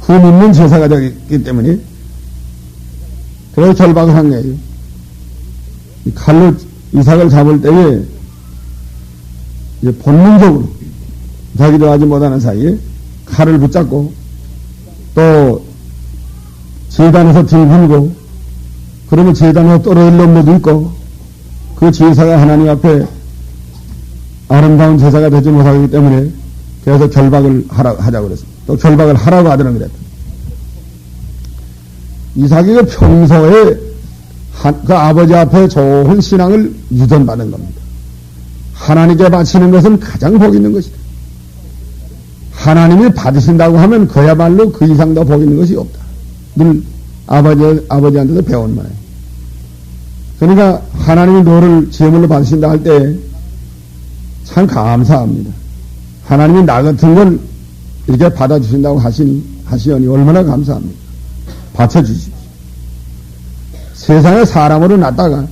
[SPEAKER 1] 흠없는 제사가 되기 때문에 그래서 결박을 한 거예요. 칼로 이삭을 잡을 때에 본능적으로 자기도 하지 못하는 사이에 칼을 붙잡고 또 제단에서 뒹굴고 그러면 제단에서 떨어질 놈도 있고 그 제사가 하나님 앞에 아름다운 제사가 되지 못하기 때문에 그래서 결박을 하자고 그랬습니다. 또 결박을 하라고 하더는 그랬다. 이삭이 그 평소에 그 아버지 앞에 좋은 신앙을 유전받은 겁니다. 하나님께 바치는 것은 가장 복 있는 것이다. 하나님이 받으신다고 하면 그야말로 그 이상 더 복 있는 것이 없다. 늘 아버지한테도 배운 말이에요. 그러니까 하나님이 너를 제물로 받으신다 할 때 참 감사합니다. 하나님이 나 같은 걸 이렇게 받아주신다고 하시니 얼마나 감사합니다. 바쳐주십시오. 세상에 사람으로 났다가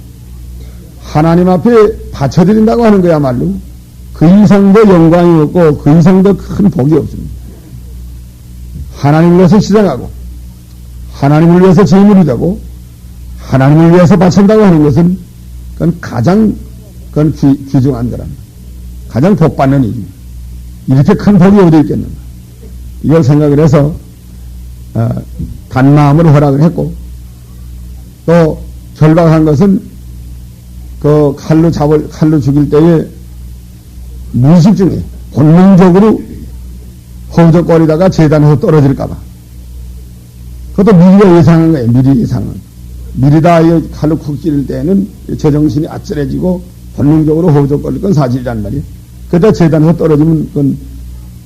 [SPEAKER 1] 하나님 앞에 바쳐드린다고 하는 거야말로 그 이상도 영광이 없고 그 이상도 큰 복이 없습니다. 하나님을 위해서 희생하고 하나님을 위해서 제물이 되고 하나님을 위해서 바친다고 하는 것은 그건 귀중한 거랍니다. 가장 복받는 일입니다. 이렇게 큰 복이 어디 있겠는가. 이걸 생각을 해서 단마음으로 허락을 했고 또 결박한 것은 그 칼로 죽일 때에 무의식 중에 본능적으로 허우적거리다가 재단에서 떨어질까봐 그것도 미리가 예상한 거예요. 미리 예상은. 미리 다 칼로 쿡 찌를 때는 제정신이 아찔해지고 본능적으로 허우적거릴 건 사실이란 말이에요. 그러다 재단에서 떨어지면 그건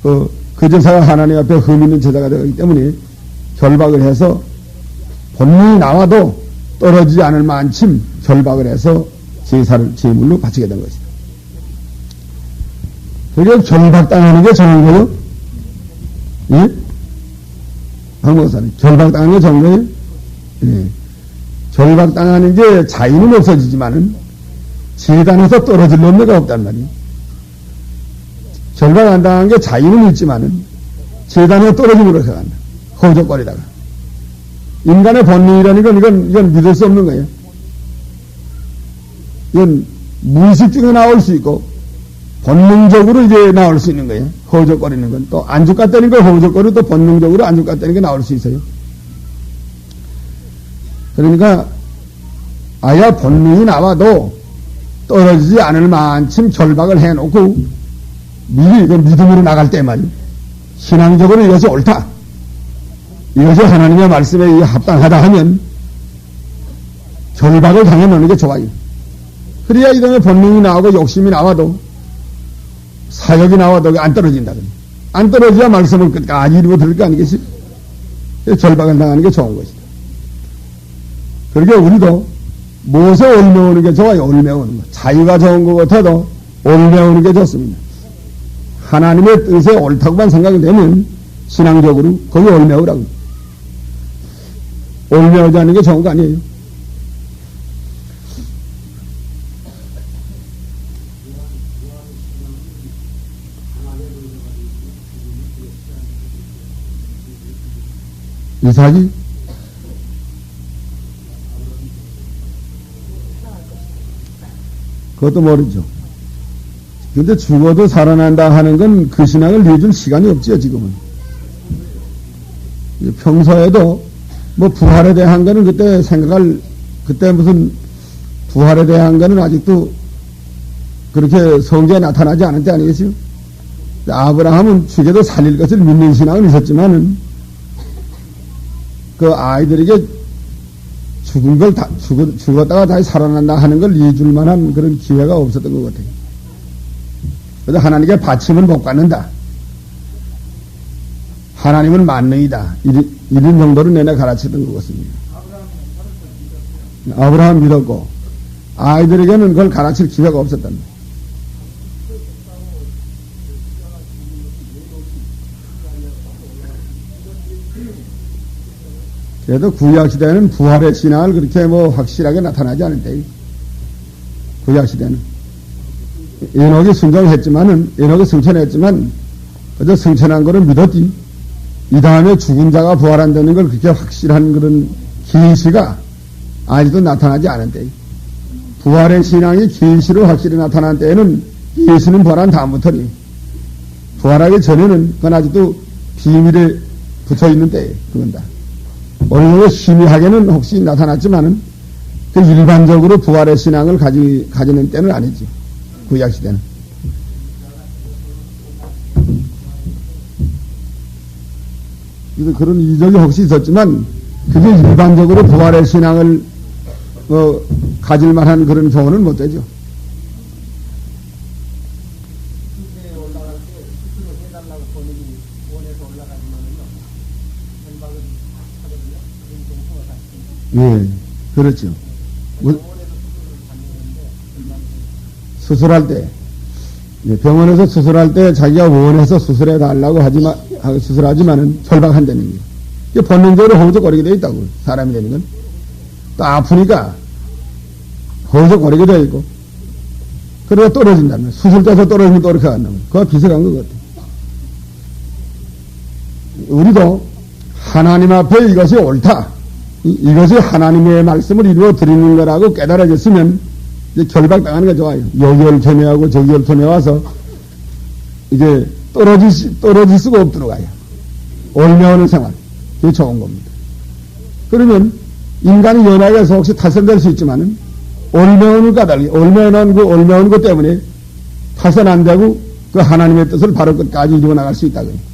[SPEAKER 1] 그 제사가 하나님 앞에 흠 있는 제사가 되기 때문에 결박을 해서 본능이 나와도 떨어지지 않을 만큼 결박을 해서 제물로 바치게 된 것이다. 그게 결박당하는 게 좋은 거요? 예? 박목사님, 결박당하는 게 좋은 거예요? 예. 결박당하는 게 자유는 없어지지만은 재단에서 떨어질 놈가 없단 말이에요. 결박 안 당한 게 자유는 있지만은 재단에서 떨어짐으로 해간다. 허우적거리다가. 인간의 본능이라는 건 이건 믿을 수 없는 거예요. 이건 무의식 중에 나올 수 있고 본능적으로 이제 나올 수 있는 거예요. 허우적거리는 건. 또 안죽 같다는 거 허우적거리고 또 본능적으로 안죽 같다는 게 나올 수 있어요. 그러니까 아야 본능이 나와도 떨어지지 않을 만큼 결박을 해놓고 미리 그 믿음으로 나갈 때 말이에요. 신앙적으로 이것이 옳다. 이것이 하나님의 말씀에 합당하다 하면 결박을 당해놓는 게 좋아요. 그래야 이놈의 본능이 나오고 욕심이 나와도 사욕이 나와도 안 떨어진다. 안 떨어져야 말씀을 끝까지 이루고 들을 거 아니겠어요? 결박을 당하는 게 좋은 것이다. 그러게 우리도 무엇에 올매우는 게 좋아요? 올매우는 거. 자유가 좋은 것 같아도 올매우는 게 좋습니다. 하나님의 뜻에 옳다고만 생각이 되면 신앙적으로 거기 올매우라고. 올매우지 않는 게 좋은 거 아니에요? 이삭이? 그것도 모르죠. 근데 죽어도 살아난다 하는 건 그 신앙을 내줄 시간이 없지요, 지금은. 평소에도 뭐 부활에 대한 거는 그때 무슨 부활에 대한 거는 아직도 그렇게 성경에 나타나지 않은 때 아니겠어요? 아브라함은 죽여도 살릴 것을 믿는 신앙은 있었지만은 그 아이들에게 죽었다가 다시 살아난다 하는 걸 이해줄 만한 그런 기회가 없었던 것 같아요. 그래서 하나님께 바침은 못 받는다. 하나님은 만능이다. 이런 정도로 내내 가르쳤던 것 같습니다. 아브라함 믿었고, 아이들에게는 그걸 가르칠 기회가 없었단 말이에요. 그래도 구약시대는 부활의 신앙을 그렇게 뭐 확실하게 나타나지 않을 때요. 구약시대는. 에녹이 순종했지만은, 에녹이 승천했지만, 그저 승천한 거를 믿었지. 이 다음에 죽은 자가 부활한다는 걸 그렇게 확실한 그런 계시가 아직도 나타나지 않은 때요. 부활의 신앙이 계시로 확실히 나타난 때에는 예수는 부활한 다음부터니, 부활하기 전에는 그건 아직도 비밀에 붙어 있는 때예요. 그건 다. 어느 정도 희미하게는 혹시 나타났지만은 그 일반적으로 부활의 신앙을 가지는 때는 아니지. 구약시대는. 그런 이적이 혹시 있었지만 그게 일반적으로 부활의 신앙을 가질 만한 그런 경우는 못 되죠. 예, 그렇죠. 수술할 때, 병원에서 수술할 때 자기가 원해서 수술해 달라고 수술하지만은 절박한다는 게. 이게 본능적으로 허우적거리게 되어 있다고, 사람이 되는 건. 또 아프니까 허우적거리게 되어 있고, 그러다 떨어진다면, 수술돼서 떨어지면 또 이렇게 간다면, 그거 비슷한 것 같아요. 우리도 하나님 앞에 이것이 옳다. 이것이 하나님의 말씀을 이루어 드리는 거라고 깨달아졌으면 이제 결박당하는 게 좋아요. 여기 얽혀내하고 저기 얽혀내와서 이제 떨어질 수가 없도록 가요. 올매우는 생활. 그게 좋은 겁니다. 그러면 인간이 연약해서 혹시 타선될 수 있지만은 올매우는 까닭이, 올매우는 것 때문에 타선 안 되고 그 하나님의 뜻을 바로 끝까지 이루어 나갈 수 있다고요.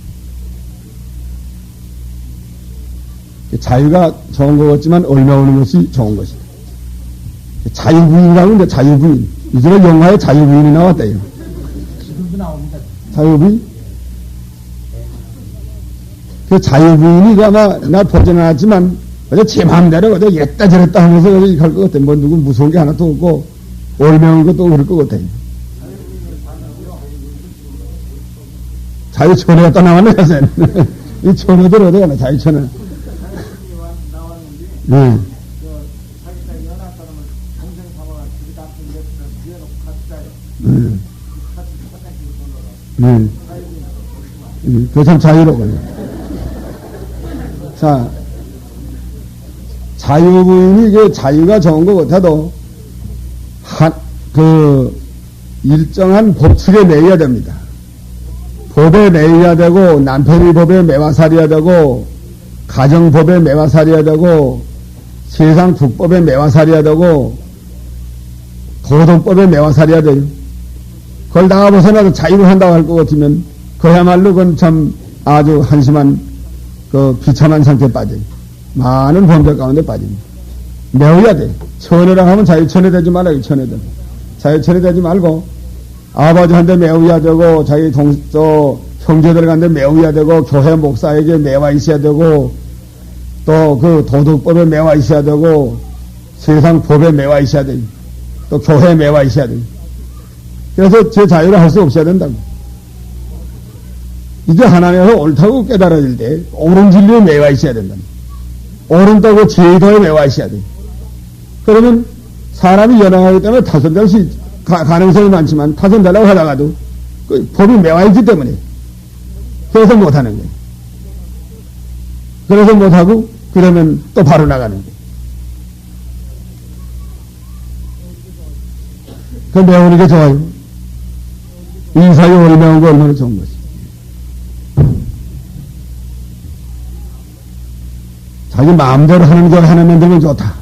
[SPEAKER 1] 자유가 좋은 것 같지만 올매우는 것이 좋은 것이다. 자유부인이라고 하는데 자유부인. 이전에 영화에 자유부인이 나왔대요.
[SPEAKER 6] 지금도 나옵니다.
[SPEAKER 1] 자유부인? 그 자유부인이 아마 나 보진 않았지만 어제 제 마음대로 어제 이랬다 저랬다 하면서 어제 갈 것 같아. 뭐 누구 무서운 게 하나도 없고 올매운 것도 그럴 것 같아요. 자유천외가 또 나왔네, 요새. 이 천외들 어디 가나, 자유천외. 네.
[SPEAKER 6] 자기가 연한 사람을 평생 삼아가 집에 담긴 옆에서 뒤에놓고 같이 자요.
[SPEAKER 1] 네. 그거 참 자유로워요. 자, 자유부인이 그 자유가 좋은 것 같아도, 일정한 법칙에 매여야 됩니다. 법에 매여야 되고, 남편이 법에 매화살이야 되고, 가정법에 매화살이야 되고, 세상 국법에 매화살이야 되고, 도덕법에 매화살이야 돼요. 그걸 다 벗어나서 자유를 한다고 할 것 같으면, 그야말로 그건 참 아주 한심한, 비참한 상태에 빠져요. 많은 범죄 가운데 빠집니다. 메워야 돼. 천애라 하면 자유천애 되지 말아요, 천애들. 자유천애 되지 말고, 아버지한테 메워야 되고, 자기 형제들한테 메워야 되고, 교회 목사에게 메워 있어야 되고, 또 그 도덕법에 메워 있어야 되고, 세상 법에 메워 있어야 돼. 또 교회에 메워 있어야 돼. 그래서 제 자유를 할 수 없어야 된다고. 이게 하나님께서 옳다고 깨달아질 때, 옳은 진리에 메워 있어야 된다. 옳은 떡고 제도에 메워 있어야 돼. 그러면 사람이 연약하기 때문에 타선될 수 가능성이 많지만 타선되려고 하다가도 그 법이 메워 있기 때문에 그래서 못하는 거예요. 그래서 못하고 그러면 또 바로 나가는 거예요. 그 메우는 게 좋아요. 인사에 올메운 거 얼마나 좋은 거지. 자기 마음대로 하는 교회 하나 만들면 좋다.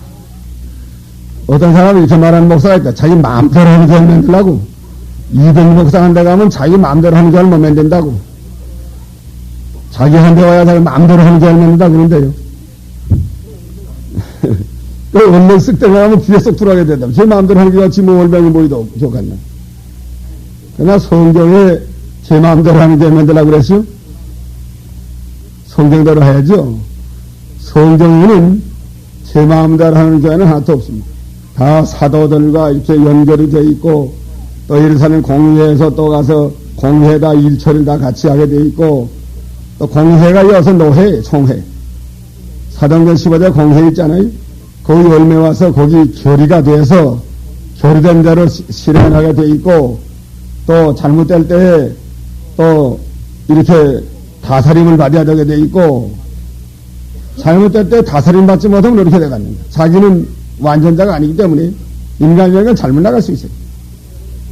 [SPEAKER 1] 어떤 사람이 이렇게 말하는 목사가 있다. 자기 마음대로 하는 교회 만들라고. 200 목사 한 데 가면 자기 마음대로 하는 교회를 못 만든다고. 자기 한 데 와야 자기 마음대로 하는 교회를 만든다 그런데요. 그 원래 쓱 들어가면 귀에 쏙 들어가게 된다. 제 마음대로 하는 교회가 지뭐 월병이 뭐이도 좋겠나. 그러나 성경에 제 마음대로 하는 교회 만들라고 그랬어요? 성경대로 해야죠. 성경에는 제 마음대로 하는 교회는 하나도 없습니다. 다 사도들과 이렇게 연결이 되어 있고, 또 예루살렘 공회에서 또 가서 공회다 일처리를 다 같이 하게 되어 있고, 또 공회가 이어서 노회, 총회. 사도행전 15절 공회 있잖아요. 거기 열매 와서 거기 교리가 돼서 교리된 대로 실행하게 되어 있고, 또 잘못될 때 또 이렇게 다스림을 받아야 되게 되어 있고, 잘못될 때 다스림 받지 못하면 이렇게 돼갑니다. 자기는 완전자가 아니기 때문에 인간이라는 건 잘못 나갈 수 있어요.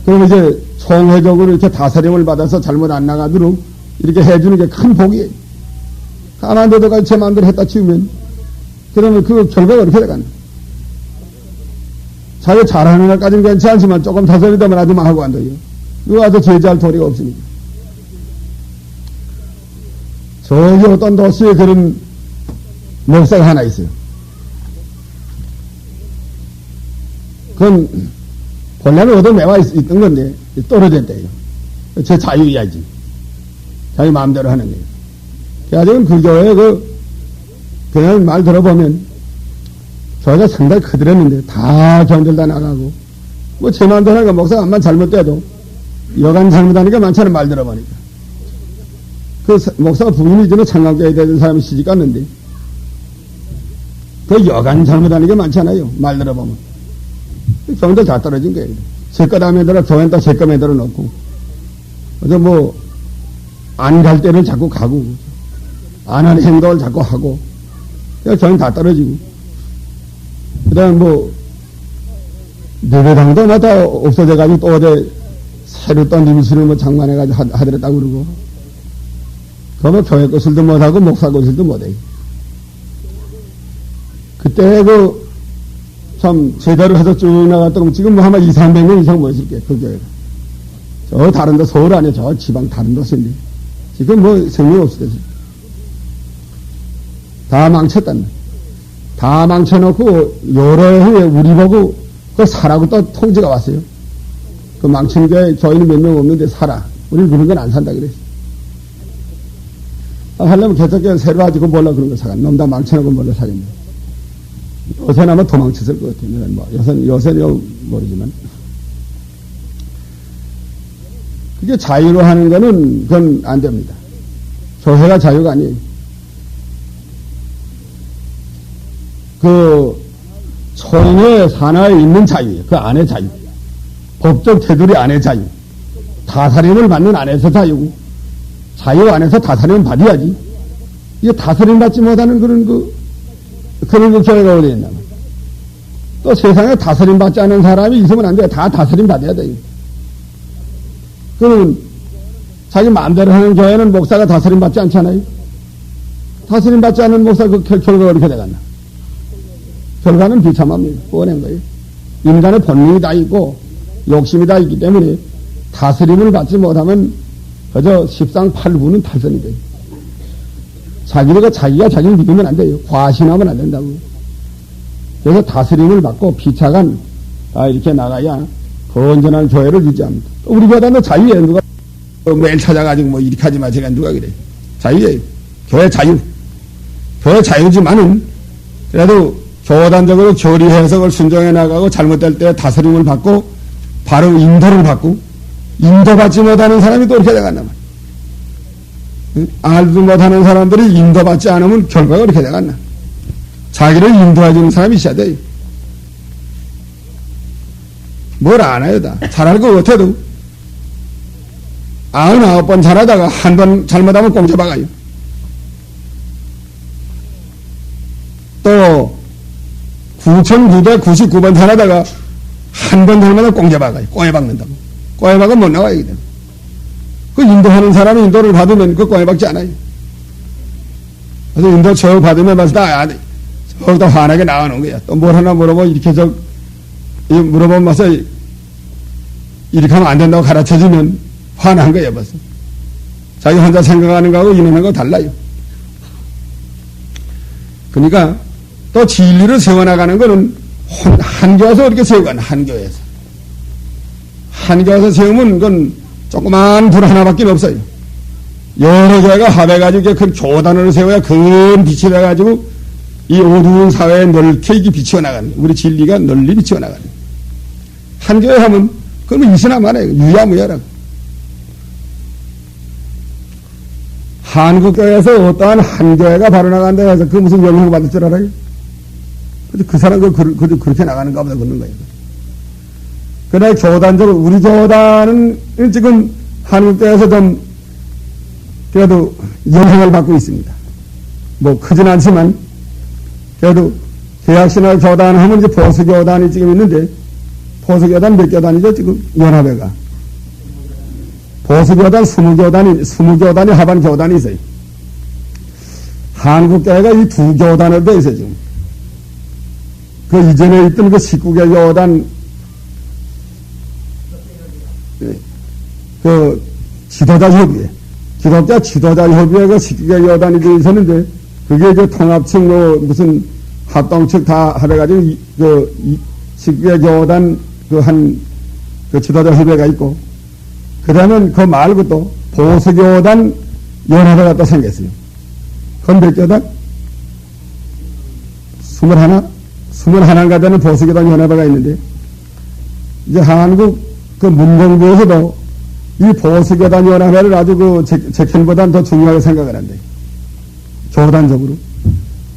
[SPEAKER 1] 그럼 이제 총회적으로 이렇게 다스림을 받아서 잘못 안 나가도록 이렇게 해주는 게 큰 복이에요. 가만둬도 제 마음대로 했다 치우면 그러면 그 결과가 이렇게 돼갑니다. 자기 잘하는 날까지는 괜찮지만 조금 다스리 되면 아주 망하고 안 돼요. 이거 아주 제재할 도리가 없으니까. 저기 어떤 도시에 그런 목사가 하나 있어요. 그건 본래는 얻어 매와 있던 건데 떨어졌대요. 제 자유야지. 자기 마음대로 하는 거예요. 그래가지고 그 교회에 그냥 말 들어보면 교회가 상당히 크더랬는데 다 견들 다 나가고 뭐 제 마음대로 하니까 목사가 암만 잘못돼도 여간 잘못하니까 많잖아요. 말 들어보니까. 그 목사가 부인이 전에 창간교회에 되던 사람이 시집 갔는데 그 여간 잘못하는 게 많잖아요. 말 들어보면. 교인들 다 떨어진 거예요. 제것 안에 들어, 교회는 또 제것 안에 들어 놓고. 그래서 뭐, 안 갈 때는 자꾸 가고, 안 하는 행동을 자꾸 하고, 그래서 교인 다 떨어지고. 그 다음에 뭐, 예배당도 다 없어져가지고 또 어제 새로 또 임시를 뭐 장만해가지고 하더랬다고 그러고. 그러면 교회 것을도 못하고, 목사 것을도 못해요. 그때 참 제대로 해서 쭉 나갔다 지금 뭐 아마 200~300명 이상 모였을 거예요. 그 교회가. 저 다른 데 서울 아니에요. 저 지방 다른 도시인데 지금 뭐 생명이 없어졌어요. 다 망쳤단다. 다 망쳐놓고 여러 해에 우리 보고 그 사라고 또 통지가 왔어요. 그 망친 교회 교인이 몇 명 없는데 사라. 우리는 그런 건 안 산다 그랬어. 하려면 개척교회 새로 가지고 몰라 그런 거 사가. 놈 다 망쳐놓고 몰라 사겠네. 요새는 아마 도망쳤을 것 같아요. 뭐, 요새는 모르지만. 그게 자유로 하는 거는, 그건 안 됩니다. 교회가 자유가 아니에요. 그, 총회 산하에 있는 자유예요. 그 안에 자유. 법적 테두리 안에 자유. 다스림을 받는 안에서 자유고, 자유 안에서 다스림을 받아야지. 이게 다스림 받지 못하는 그런 그 교회가 어디 있나. 또 세상에 다스림 받지 않은 사람이 있으면 안 돼요. 다 다스림 받아야 돼요. 그러면 자기 마음대로 하는 교회는 목사가 다스림 받지 않잖아요. 다스림 받지 않은 목사 그 결과가 어떻게 되겠나. 결과는 비참합니다. 뻔한 거예요. 인간의 본능이 다 있고 욕심이 다 있기 때문에 다스림을 받지 못하면 그저 십상팔구는 탈선이 돼요. 자기가 자기를 믿으면 안 돼요. 과신하면 안 된다고. 그래서 다스림을 받고 피차간 다 이렇게 나가야 건전한 교회를 유지합니다. 우리 교단도 자유예요. 누가 매일 찾아가지고 뭐 이렇게 하지 마시라 누가 그래. 자유예요. 교회 자유. 교회 자유지만은 그래도 교단적으로 교리 해석을 순종해 나가고 잘못될 때 다스림을 받고 바로 인도를 받고 인도받지 못하는 사람이 또 이렇게 돼간단 말이야. 알도 못하는 사람들이 인도받지 않으면 결과가 이렇게 돼간다. 자기를 인도해주는 사람이 있어야 돼요. 뭘 안 해요, 다. 잘할 거 못해도 99번 잘하다가 한 번 잘못하면 공짜 박아요. 또 9,999번 잘하다가 한 번 잘못하면 공짜 박아요. 꼬에 박는다고. 꼬에 박으면 못 나와요. 그 인도하는 사람이 인도를 받으면 그 꼬에 박지 않아요. 그래서 인도 처음 받으면 봐서 다 거기다 환하게 나오는 거야. 또 뭘 하나 물어보면 이렇게 물어보면 와서 이렇게 하면 안 된다고 가르쳐주면 화난 거야, 벌써. 자기 혼자 생각하는 거하고 인하는 거 달라요. 그러니까 또 진리를 세워나가는 거는 한교에서 이렇게 세워가는 한교에서. 한교에서 세우면 그건 조그만 불 하나밖에 없어요. 여러 교회가 합해가지고 큰 교단을 세워야 큰 빛이 돼가지고 이 어두운 사회에 넓게 이렇게 비치어나가는, 우리 진리가 널리 비치어나가는. 한 교회 하면, 그러면 이시나마나 유야무야라고. 한국교회에서 어떠한 한 교회가 바로 나간다 해서 그 무슨 영향을 받을 줄 알아요? 그 사람 그렇게 나가는가 보다 그러는 거예요. 그러나 교단적으로, 우리 교단은 지금 한국교회에서 좀 그래도 영향을 받고 있습니다. 뭐 크진 않지만 그래도 개혁신학 교단 하면 이제 보수교단이 지금 있는데, 보수교단 몇 교단이죠? 지금 연합회가. 보수교단 20교단이 합한 교단이 있어요. 한국교회가 이 두 교단으로 돼 있어요, 지금. 그 이전에 있던 그 19개 교단, 그 지도자협의회, 기독자 지도자협의회가 19개 교단이 돼 있었는데, 그게 이제 통합측 뭐 무슨 합동측 다 합해가지고 그 19개 교단 그 지도자 협의회가 있고, 그 다음에 그 말고 또 보수교단 연합회가 또 생겼어요. 그건 몇 교단? 21인가 되는 보수교단 연합회가 있는데, 이제 한국 그 문정부에서도 이 보수교단 연합회를 아주 그 제캔보다는 더 중요하게 생각을 한대. 교단적으로.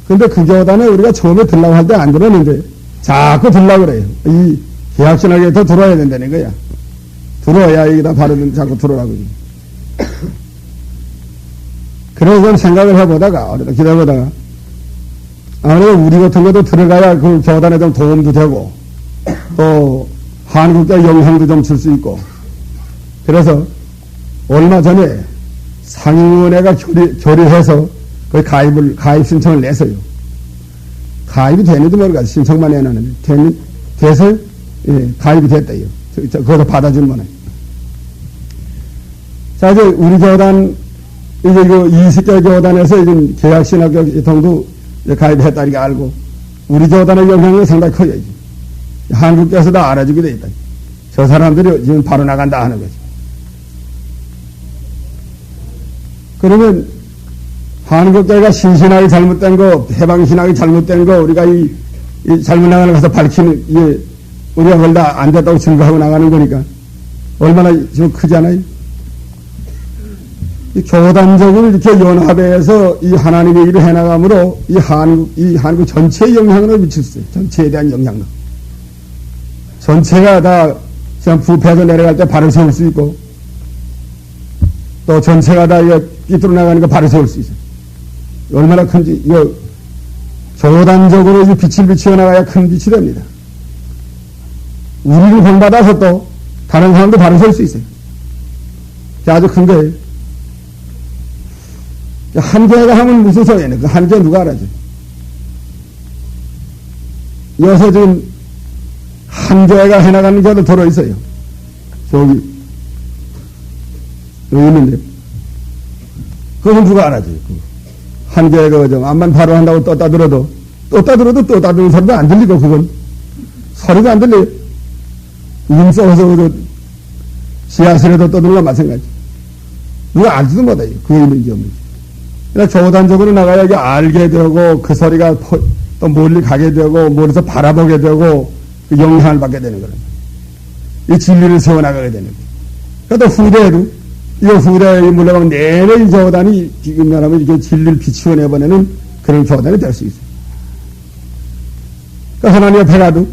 [SPEAKER 1] 근데 그 교단에 우리가 처음에 들라고 할 때 안 들었는데, 자꾸 들라고 그래요. 이 개혁신학에 더 들어야 된다는 거야. 들어야 여기다 바르면 자꾸 들어라고. 그래서 좀 생각을 해보다가, 기다려보다가, 아무래도 우리 같은 것도 들어가야 그 교단에 좀 도움도 되고, 또 한국계 영향도 좀 줄 수 있고, 그래서 얼마 전에 상임위원회가 결의해서 그 가입 신청을 냈어요. 가입이 되는지 모르겠어요. 신청만 해놨는데. 돼서, 예, 가입이 됐대요. 그거도 받아준 거네. 자, 이제 우리 교단, 이제 그 20개 교단에서 이제 개혁신학교통도 가입했다, 이렇게 알고, 우리 교단의 영향이 상당히 커요, 이제. 한국에서도 알아주게 돼 있다. 저 사람들이 지금 바로 나간다 하는 거죠. 그러면, 한국교회가 신신학이 잘못된 거, 해방신학이 잘못된 거, 우리가 이 잘못 나가는 가서 밝히는, 이게, 우리가 그걸 다 안 됐다고 증거하고 나가는 거니까, 얼마나 좀 크잖아요. 이 교단적으로 이렇게 연합해서 이 하나님의 일을 해나감으로 이 한국 전체에 영향을 미칠 수 있어요. 전체에 대한 영향력. 전체가 다 그냥 부패해서 내려갈 때 발을 세울 수 있고, 또 전체가 다 이거 삐뚤어 나가는 거 발을 세울 수 있어요. 얼마나 큰지, 이거 교단적으로 이 빛을 비추어 나가야 큰 빛이 됩니다. 우리를 본받아서 또 다른 사람도 발을 세울 수 있어요. 아주 큰 거예요. 한 교회가 하면 무슨 소리냐. 그 한 교회 누가 알아죠? 여기서 지금 한 교회가 해나가는 교회도 들어 있어요. 여기 있는데. 그건 누가 알아죠? 한 교회가 좀 암만 바로 한다고 떴다 들어도 또 따들어도 또 따드는 소리도 안 들리고, 그건. 소리도 안 들려. 임 썩어서 지하실에도 떠드는 건 마찬가지. 누가 알지도 못해요. 그게 있는지 없는지. 그러니까 조단적으로 나가야 이게 알게 되고, 그 소리가 또 멀리 가게 되고, 멀리서 바라보게 되고, 그 영향을 받게 되는 거예요. 이 진리를 세워나가게 되는 거예요. 그러니까 또 후대에도, 이거 후대에 물러가면 내내 이 조단이 지금 말하면 이게 진리를 비추어내보내는 그런 조단이 될 수 있어요. 그러니까 하나님 앞에 가도